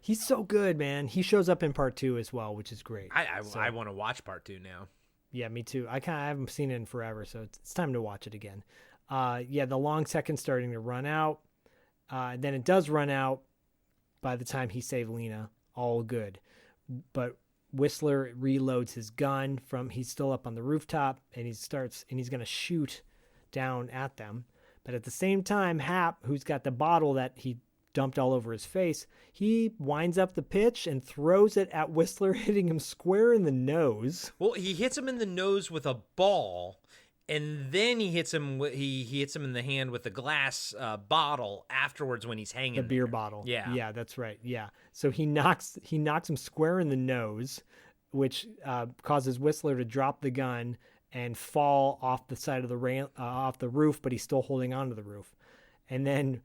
He's so good, man. He shows up in part 2 as well, which is great. I want to watch part 2 now. Yeah, me too. I haven't seen it in forever, so it's time to watch it again. The long second's starting to run out. Then it does run out by the time he saved Lena. All good. But Whistler reloads his gun he's still up on the rooftop, and he's going to shoot down at them. But at the same time, Hap, who's got the bottle that he dumped all over his face, he winds up the pitch and throws it at Whistler, hitting him square in the nose. Well, he hits him in the nose with a ball, and then he hits him in the hand with a glass bottle afterwards when he's hanging. The beer there. bottle. Yeah. Yeah, that's right. Yeah. So he knocks him square in the nose, which causes Whistler to drop the gun and fall off the side of the off the roof, but he's still holding onto the roof. And then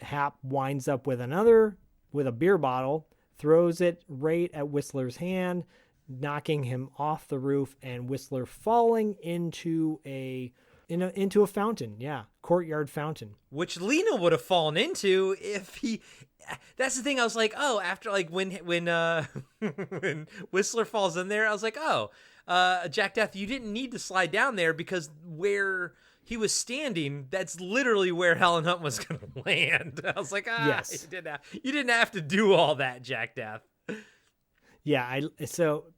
Hap winds up with a beer bottle, throws it right at Whistler's hand, knocking him off the roof, and Whistler falling into a fountain. Yeah, courtyard fountain. Which Lena would have fallen into if he. That's the thing. I was like, oh, after like when when Whistler falls in there, I was like, oh, Jack Death, you didn't need to slide down there because where he was standing, that's literally where Helen Hunt was going to land. I was like, yes. You didn't have to do all that, Jack Death. Yeah,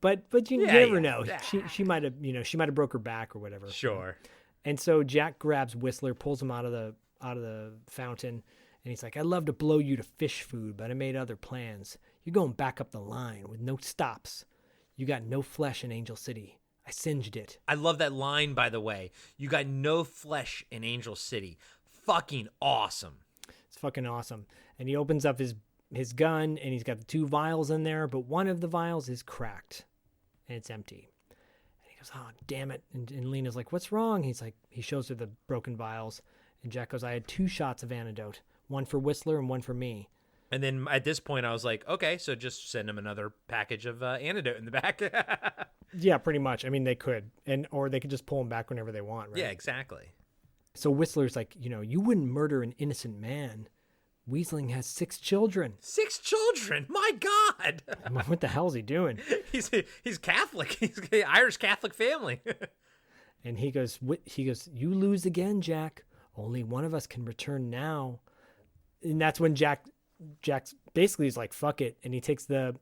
but you never know. She might have broke her back or whatever. Sure. And so Jack grabs Whistler, pulls him out of the fountain, and he's like, "I'd love to blow you to fish food, but I made other plans. You're going back up the line with no stops. You got no flesh in Angel City. I singed it." I love that line, by the way. You got no flesh in Angel City. Fucking awesome. It's fucking awesome. And he opens up his gun, and he's got the 2 vials in there, but one of the vials is cracked, and it's empty. And he goes, "Oh, damn it." And Lena's like, "What's wrong?" He shows her the broken vials, and Jack goes, "I had 2 shots of antidote, one for Whistler and one for me." And then at this point, I was like, okay, so just send him another package of antidote in the back. Yeah, pretty much. I mean, they could, or they could just pull him back whenever they want, right? Yeah, exactly. So Whistler's like, you wouldn't murder an innocent man. Weasling has 6 children. 6 children? My God! What the hell is he doing? He's Catholic. He's an Irish Catholic family. And he goes, "You lose again, Jack. Only one of us can return now." And that's when Jack's basically is like, "Fuck it," and he takes the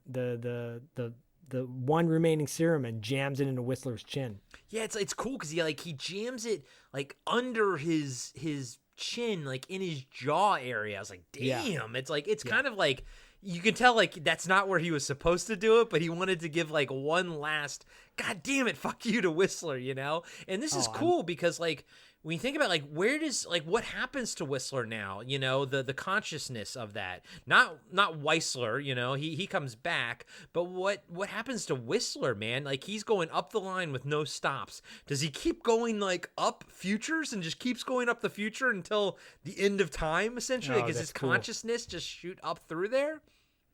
one remaining serum and jams it into Whistler's chin. Yeah, it's cool because he jams it like under his chin, like in his jaw area. I was like, damn. Yeah. It's kind of like you can tell like that's not where he was supposed to do it, but he wanted to give like one last God damn it, fuck you to Whistler, And this is cool because like when you think about like where does like what happens to Whistler now, the consciousness of that. Not Whistler, he comes back, but what happens to Whistler, man? Like he's going up the line with no stops. Does he keep going like up futures and just keeps going up the future until the end of time essentially? Like, is his consciousness just shoot up through there?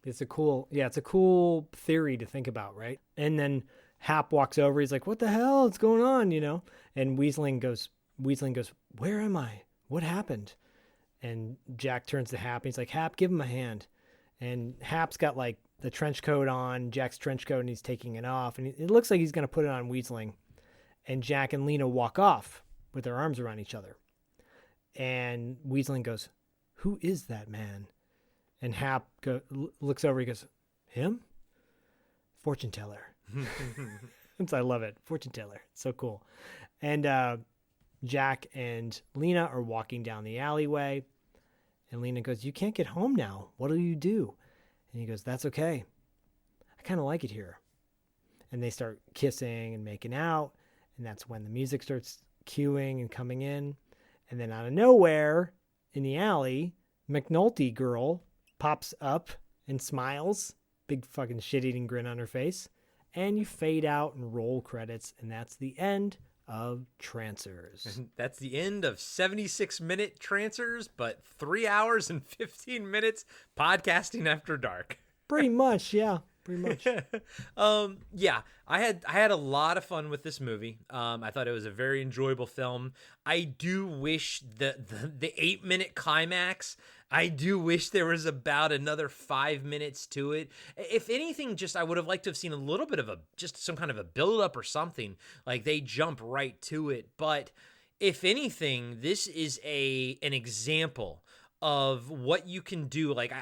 It's a cool theory to think about, right? And then Hap walks over, he's like, "What the hell is going on?" And Weasling goes, "Where am I? What happened?" And Jack turns to Hap, and he's like, "Hap, give him a hand." And Hap's got like the trench coat on, Jack's trench coat, and he's taking it off. And it looks like he's going to put it on Weasling. And Jack and Lena walk off with their arms around each other. And Weasling goes, "Who is that man?" And Hap looks over, he goes, "Him? Fortune teller." I love it. Fortune teller. It's so cool. And Jack and Lena are walking down the alleyway, and Lena goes, "You can't get home now. What'll you do?" And he goes, "That's okay. I kind of like it here." And they start kissing and making out, and that's when the music starts cueing and coming in. And then out of nowhere, in the alley, McNulty girl pops up and smiles, big fucking shit-eating grin on her face, and you fade out and roll credits, and that's the end of Trancers. And that's the end of 76-minute Trancers, but 3 hours and 15 minutes podcasting after dark. Pretty much, yeah. Pretty much. Yeah, I had a lot of fun with this movie. I thought it was a very enjoyable film. I do wish the 8-minute climax, I do wish there was about another 5 minutes to it. If anything, I would have liked to have seen a little bit of some kind of a build up or something. Like they jump right to it. But if anything, this is an example of what you can do. Like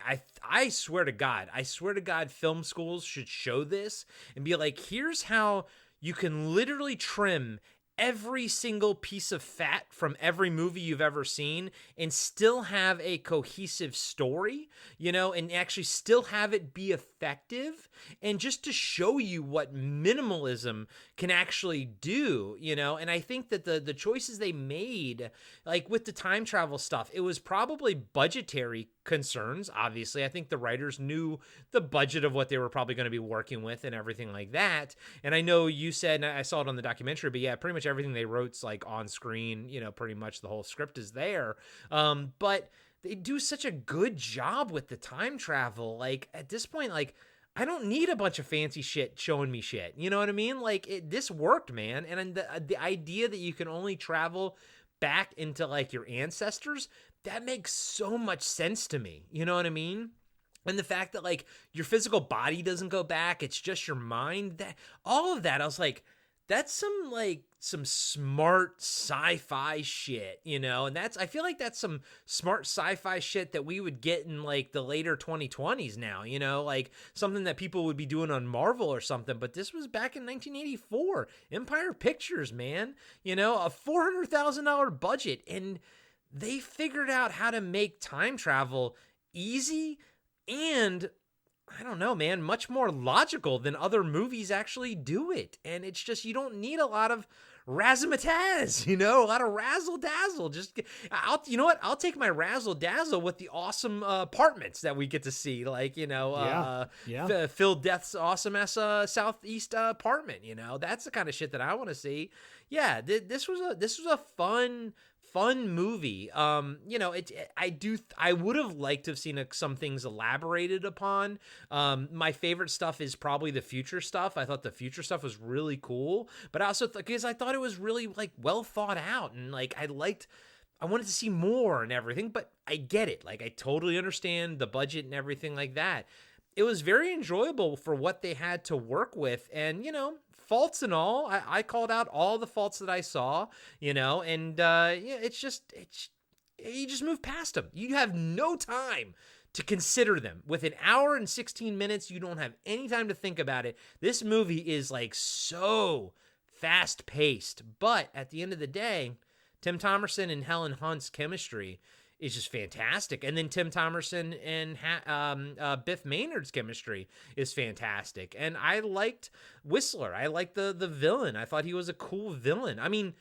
I swear to God, film schools should show this and be like, here's how you can literally trim every single piece of fat from every movie you've ever seen and still have a cohesive story, you know, and actually still have it be effective, and just to show you what minimalism can actually do, you know. And I think that the choices they made, like with the time travel stuff, it was probably budgetary concerns. Obviously, I think the writers knew the budget of what they were probably going to be working with and everything like that. And I know you said, and I saw it on the documentary, but yeah, pretty much everything they wrote's like on screen, you know, pretty much the whole script is there. But they do such a good job with the time travel. Like at this point, like I don't need a bunch of fancy shit showing me shit. You know what I mean? Like this worked, man. And the idea that you can only travel back into like your ancestors, that makes so much sense to me. You know what I mean? And the fact that like your physical body doesn't go back, it's just your mind, that all of that, I was like, that's some smart sci-fi shit, you know? And I feel like that's some smart sci-fi shit that we would get in like the later 2020s now, you know, like something that people would be doing on Marvel or something. But this was back in 1984, Empire Pictures, man, you know, a $400,000 budget. And they figured out how to make time travel easy and, I don't know, man, much more logical than other movies actually do it. And it's just, you don't need a lot of razzmatazz, you know, a lot of razzle dazzle. Just, you know what? I'll take my razzle dazzle with the awesome apartments that we get to see, like, you know, Phil Death's awesome ass southeast apartment. You know, that's the kind of shit that I want to see. Yeah, this was a fun movie. You know, I would have liked to have seen some things elaborated upon. My favorite stuff is probably the future stuff. I thought the future stuff was really cool, but I also because I thought it was really like well thought out, and like I wanted to see more and everything, but I get it. Like I totally understand the budget and everything like that. It was very enjoyable for what they had to work with, and you know, faults and all, I called out all the faults that I saw, you know, and yeah, you just move past them. You have no time to consider them. With an hour and 16 minutes, you don't have any time to think about it. This movie is like so fast paced, but at the end of the day, Tim Thomerson and Helen Hunt's chemistry is just fantastic. And then Tim Thomerson and Biff Manard's chemistry is fantastic. And I liked Whistler. I liked the villain. I thought he was a cool villain. I mean,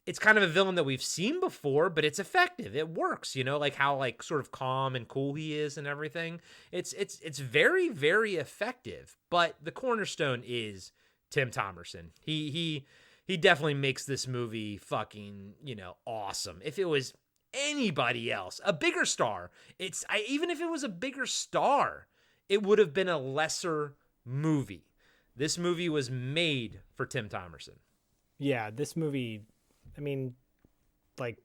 it's kind of a villain that we've seen before, but it's effective. It works, you know, like how like sort of calm and cool he is and everything. It's very, very effective. But the cornerstone is Tim Thomerson. He definitely makes this movie fucking, you know, awesome. If it was anybody else, a bigger star, even if it was a bigger star, it would have been a lesser movie. This movie was made for Tim Thomerson. Yeah, this movie, I mean, like,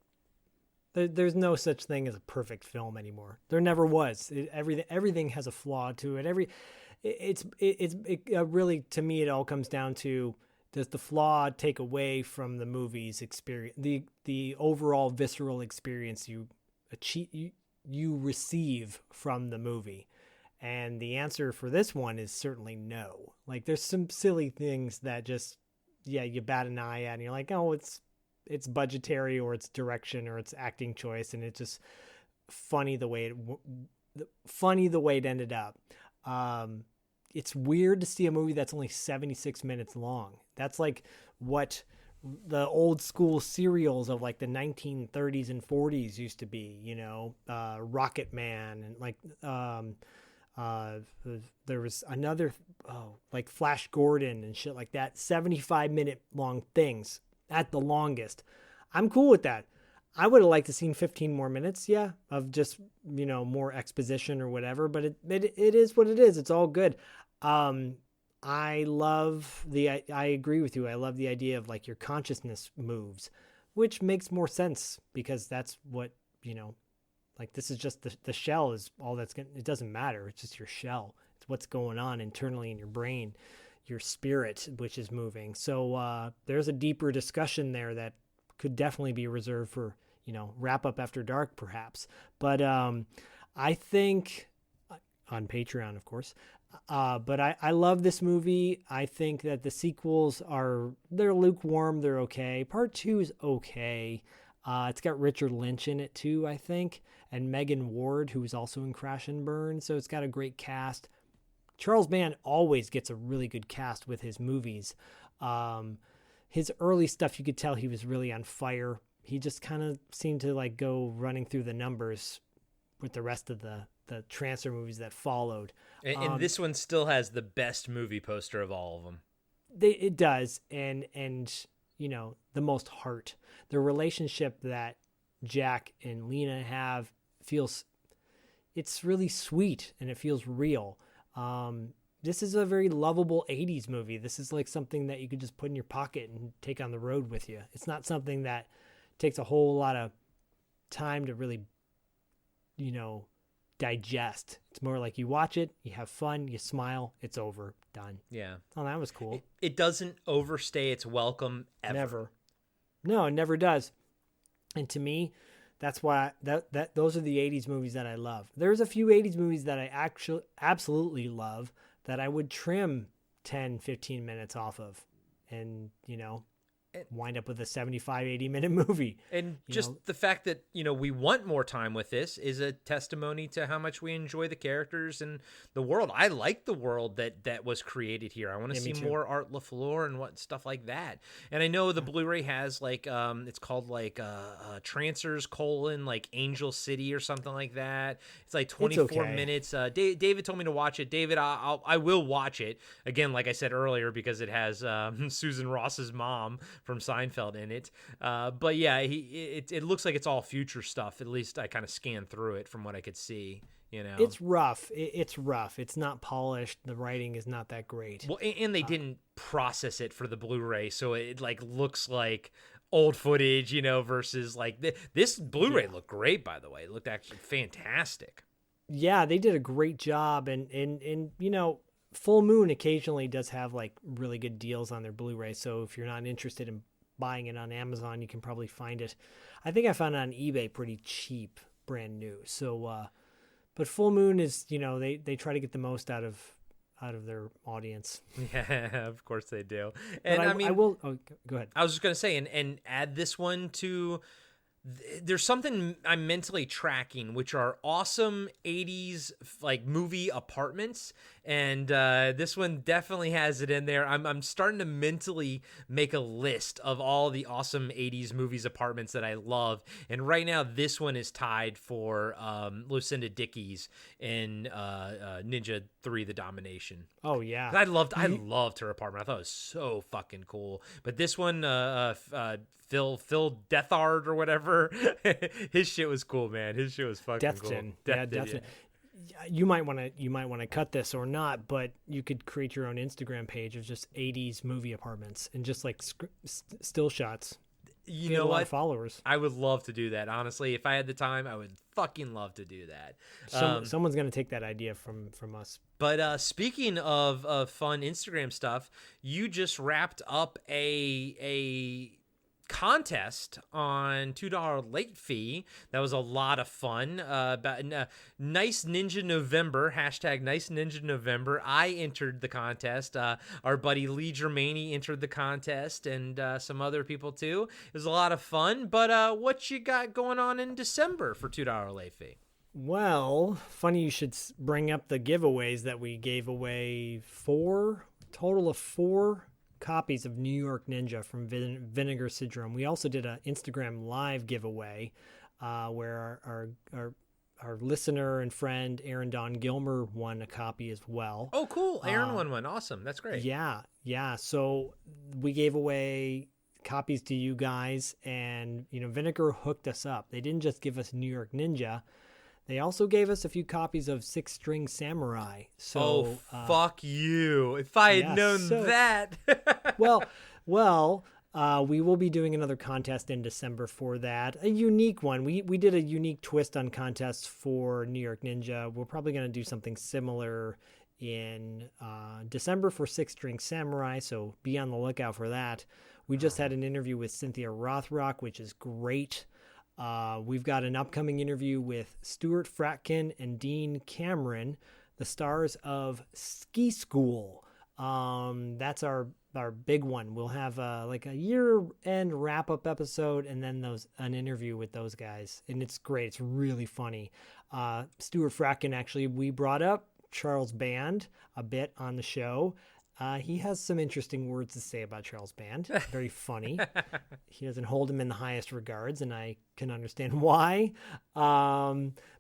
there's no such thing as a perfect film anymore. There never was. Everything has a flaw to it. It's really, to me, it all comes down to, does the flaw take away from the movie's experience, the overall visceral experience you receive from the movie? And the answer for this one is certainly no. Like, there's some silly things that just, yeah, you bat an eye at, and you're like, oh, it's budgetary, or it's direction, or it's acting choice, and it's just funny the way it ended up. It's weird to see a movie that's only 76 minutes long. That's like what the old school serials of like the 1930s and 40s used to be, you know, Rocket Man, and like there was another, like Flash Gordon and shit like that, 75-minute long things at the longest. I'm cool with that. I would have liked to seen 15 more minutes, yeah, of just, you know, more exposition or whatever, but it is what it is. It's all good. I agree with you. I love the idea of like your consciousness moves, which makes more sense because that's what, you know, like this is just the shell is all that's going to, it doesn't matter. It's just your shell. It's what's going on internally in your brain, your spirit, which is moving. So, there's a deeper discussion there that could definitely be reserved for, you know, Wrap Up After Dark perhaps. But, I think on Patreon, of course, But I love this movie. I think that the sequels they're lukewarm. They're okay. Part 2 is okay. It's got Richard Lynch in it too, I think, and Megan Ward, who was also in Crash and Burn. So it's got a great cast. Charles Band always gets a really good cast with his movies. His early stuff, you could tell he was really on fire. He just kind of seemed to like go running through the numbers with the rest of the Trancer movies that followed. And this one still has the best movie poster of all of them. It does, and the most heart. The relationship that Jack and Lena have it's really sweet, and it feels real. This is a very lovable 80s movie. This is like something that you could just put in your pocket and take on the road with you. It's not something that takes a whole lot of time to really, digest. It's more like you watch it, you have fun, you smile, it's over, done. Yeah. Oh, that was cool. It doesn't overstay its welcome ever. Never. No, it never does. And to me, that's why those are the 80s movies that I love. There's a few 80s movies that I actually absolutely love that I would trim 10, 15 minutes off of and, wind up with a 75, 80-minute movie. And the fact that, we want more time with this is a testimony to how much we enjoy the characters and the world. I like the world that was created here. I want to see more Art LaFleur and stuff like that. And I know the Blu-ray has it's called Trancers : Angel City or something like that. It's like 24 minutes. David told me to watch it. David, I will watch it. Again, like I said earlier, because it has Susan Ross's mom from Seinfeld in it. But yeah, it looks like it's all future stuff. At least I kind of scanned through it from what I could see. It's rough. It's rough. It's not polished. The writing is not that great. Well, and they didn't process it for the Blu-ray, so it looks like old footage, versus this Blu-ray looked great, by the way. It looked actually fantastic. Yeah, they did a great job, and Full Moon occasionally does have really good deals on their Blu-ray. So if you're not interested in buying it on Amazon, you can probably find it. I think I found it on eBay pretty cheap, brand new. So, but Full Moon is, they try to get the most out of their audience. Yeah, of course they do. And I will. Oh, go ahead. I was just gonna say, and add this one to. There's something I'm mentally tracking, which are awesome 80s movie apartments, and this one definitely has it in there. I'm starting to mentally make a list of all the awesome 80s movies apartments that I love, and right now this one is tied for Lucinda Dickey's in Ninja 3: The Domination. Oh yeah, I loved her apartment. I thought it was so fucking cool. But this one, Phil Deathard or whatever, his shit was cool, man. His shit was fucking cool. Deathton. Yeah. You might want to cut this or not, but you could create your own Instagram page of just 80s movie apartments and just still shots. You know what? Followers. I would love to do that. Honestly, if I had the time, I would fucking love to do that. Someone's gonna take that idea from us. But speaking of fun Instagram stuff, you just wrapped up a contest on $2 late fee. That was a lot of fun. About Nice Ninja November, hashtag Nice Ninja November. I entered the contest. Our buddy Lee Germani entered the contest, and some other people too. It was a lot of fun. But what you got going on in December for $2 late fee? Well, funny you should bring up the giveaways that we gave away. Total of 4 copies of New York Ninja from Vinegar Syndrome. We also did an Instagram live giveaway where our listener and friend Aaron Don Gilmer won a copy as well. Oh, cool. Aaron won one. Awesome. That's great. Yeah. So we gave away copies to you guys, and Vinegar hooked us up. They didn't just give us New York Ninja. They also gave us a few copies of Six String Samurai. So, fuck you. If I had known that. well, we will be doing another contest in December for that. A unique one. We did a unique twist on contests for New York Ninja. We're probably going to do something similar in December for Six String Samurai, so be on the lookout for that. We just had an interview with Cynthia Rothrock, which is great. We've got an upcoming interview with Stuart Fratkin and Dean Cameron. the stars of Ski School. That's our big one. We'll have like a year-end wrap-up episode, and then an interview with those guys, and it's great. It's really funny. Stuart Fracken, actually, we brought up Charles Band a bit on the show. He has some interesting words to say about Charles Band. Very funny. He doesn't hold him in the highest regards, and I can understand why.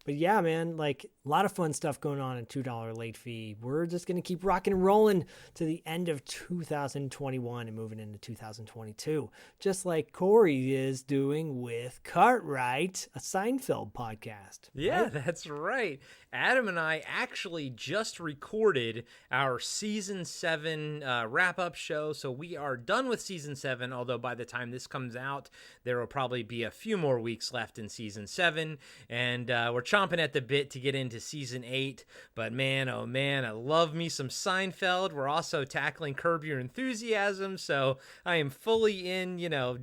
But yeah, man, like a lot of fun stuff going on at $2 late fee. We're just going to keep rocking and rolling to the end of 2021 and moving into 2022, just like Corey is doing with Cartwright, a Seinfeld podcast. Yeah, right? That's right. Adam and I actually just recorded our season 7 wrap-up show, so we are done with season 7, although by the time this comes out, there will probably be a few more weeks left in season 7, and we're chomping at the bit to get into season 8, but man, oh man, I love me some Seinfeld. We're also tackling Curb Your Enthusiasm, so I am fully in,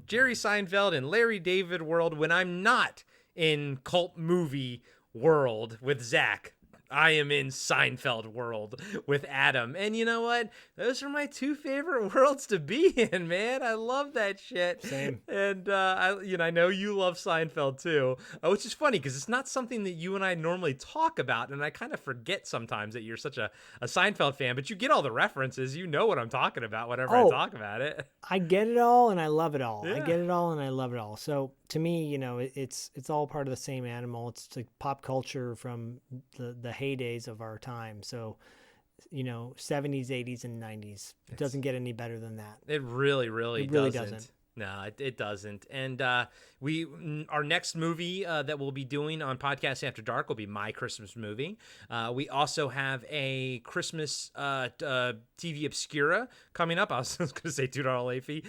Jerry Seinfeld and Larry David world when I'm not in cult movie world with Zach. I am in Seinfeld world with Adam. And you know what? Those are my 2 favorite worlds to be in, man. I love that shit. Same. And I know you love Seinfeld too, which is funny because it's not something that you and I normally talk about, and I kind of forget sometimes that you're such a Seinfeld fan, but you get all the references. You know what I'm talking about whenever I talk about it. I get it all and I love it all. Yeah. I get it all and I love it all. So to me, it's all part of the same animal. It's like pop culture from the heydays of our time. So, 70s, 80s, and 90s. It doesn't get any better than that. It really, really, it really doesn't. No, it doesn't. And our next movie that we'll be doing on Podcast After Dark will be my Christmas movie. We also have a Christmas TV Obscura coming up. I was going to say $2 late fee.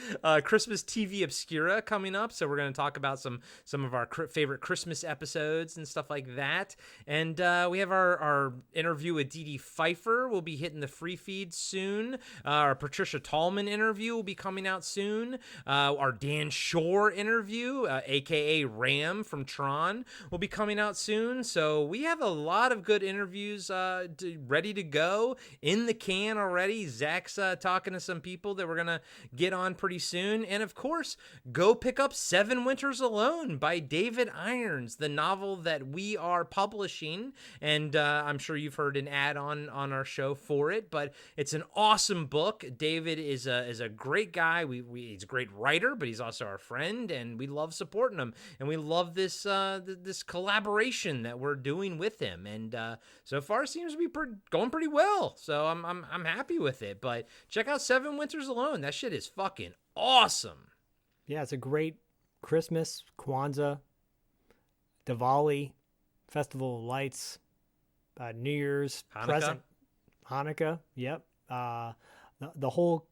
Christmas TV Obscura coming up. So we're going to talk about some of our favorite Christmas episodes and stuff like that. And we have our interview with Dee Dee Pfeiffer. Will be hitting the free feed soon. Our Patricia Tallman interview will be coming out soon. Our Dan Shore interview, a.k.a. Ram from Tron, will be coming out soon. So we have a lot of good interviews ready to go in the can already. Zach's talking to some people that we're going to get on pretty soon. And, of course, go pick up 7 Winters Alone by David Irons, the novel that we are publishing. And I'm sure you've heard an ad on our show for it. But it's an awesome book. David is a great guy. He's a great writer, but he's also our friend, and we love supporting him, and we love this this collaboration that we're doing with him, and so far it seems to be going pretty well. So I'm happy with it. But check out 7 Winters Alone. That shit is fucking awesome. Yeah, it's a great Christmas, Kwanzaa, Diwali, Festival of Lights, New Year's, present, Hanukkah. Yep, the whole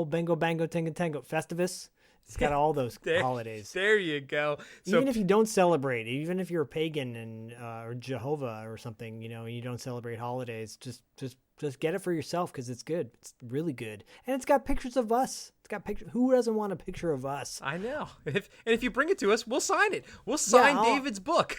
Bingo Bango Tango Tango Festivus. It's got all those holidays. There you go. So, even if you don't celebrate, even if you're a pagan and or Jehovah or something, you don't celebrate holidays, just get it for yourself because it's good. It's really good, and it's got pictures of us. It's got pictures. Who doesn't want a picture of us? I know. If you bring it to us, we'll sign it. We'll sign David's book.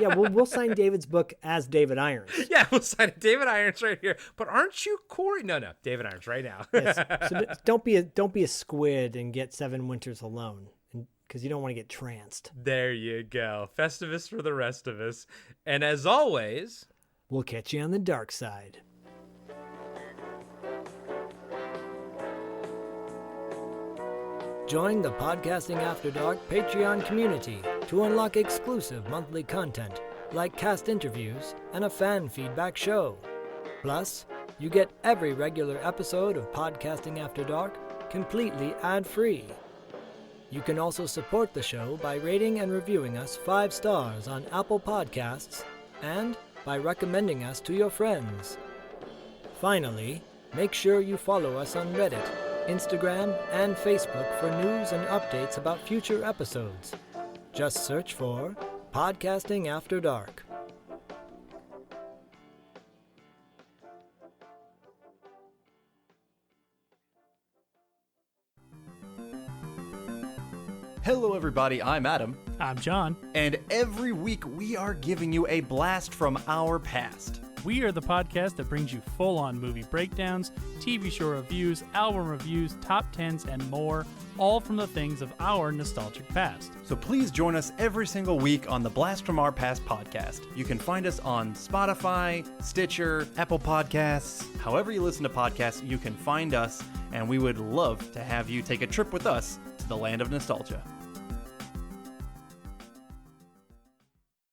Yeah, we'll sign David's book as David Irons. Yeah, we'll sign it. David Irons right here. But aren't you Corey? No, David Irons right now. Yes. So don't be a squid and get 7 Winters Alone, because you don't want to get tranced. There you go. Festivus for the rest of us. And as always, we'll catch you on the dark side. Join the Podcasting After Dark Patreon community to unlock exclusive monthly content like cast interviews and a fan feedback show. Plus, you get every regular episode of Podcasting After Dark completely ad-free. You can also support the show by rating and reviewing us 5 stars on Apple Podcasts and by recommending us to your friends. Finally, make sure you follow us on Reddit, Instagram, and Facebook for news and updates about future episodes. Just search for Podcasting After Dark. Hello everybody, I'm Adam. I'm John. And every week we are giving you a blast from our past. We are the podcast that brings you full-on movie breakdowns, TV show reviews, album reviews, top 10s, and more, all from the things of our nostalgic past. So please join us every single week on the Blast from Our Past podcast. You can find us on Spotify, Stitcher, Apple Podcasts. However you listen to podcasts, you can find us, and we would love to have you take a trip with us to the land of nostalgia.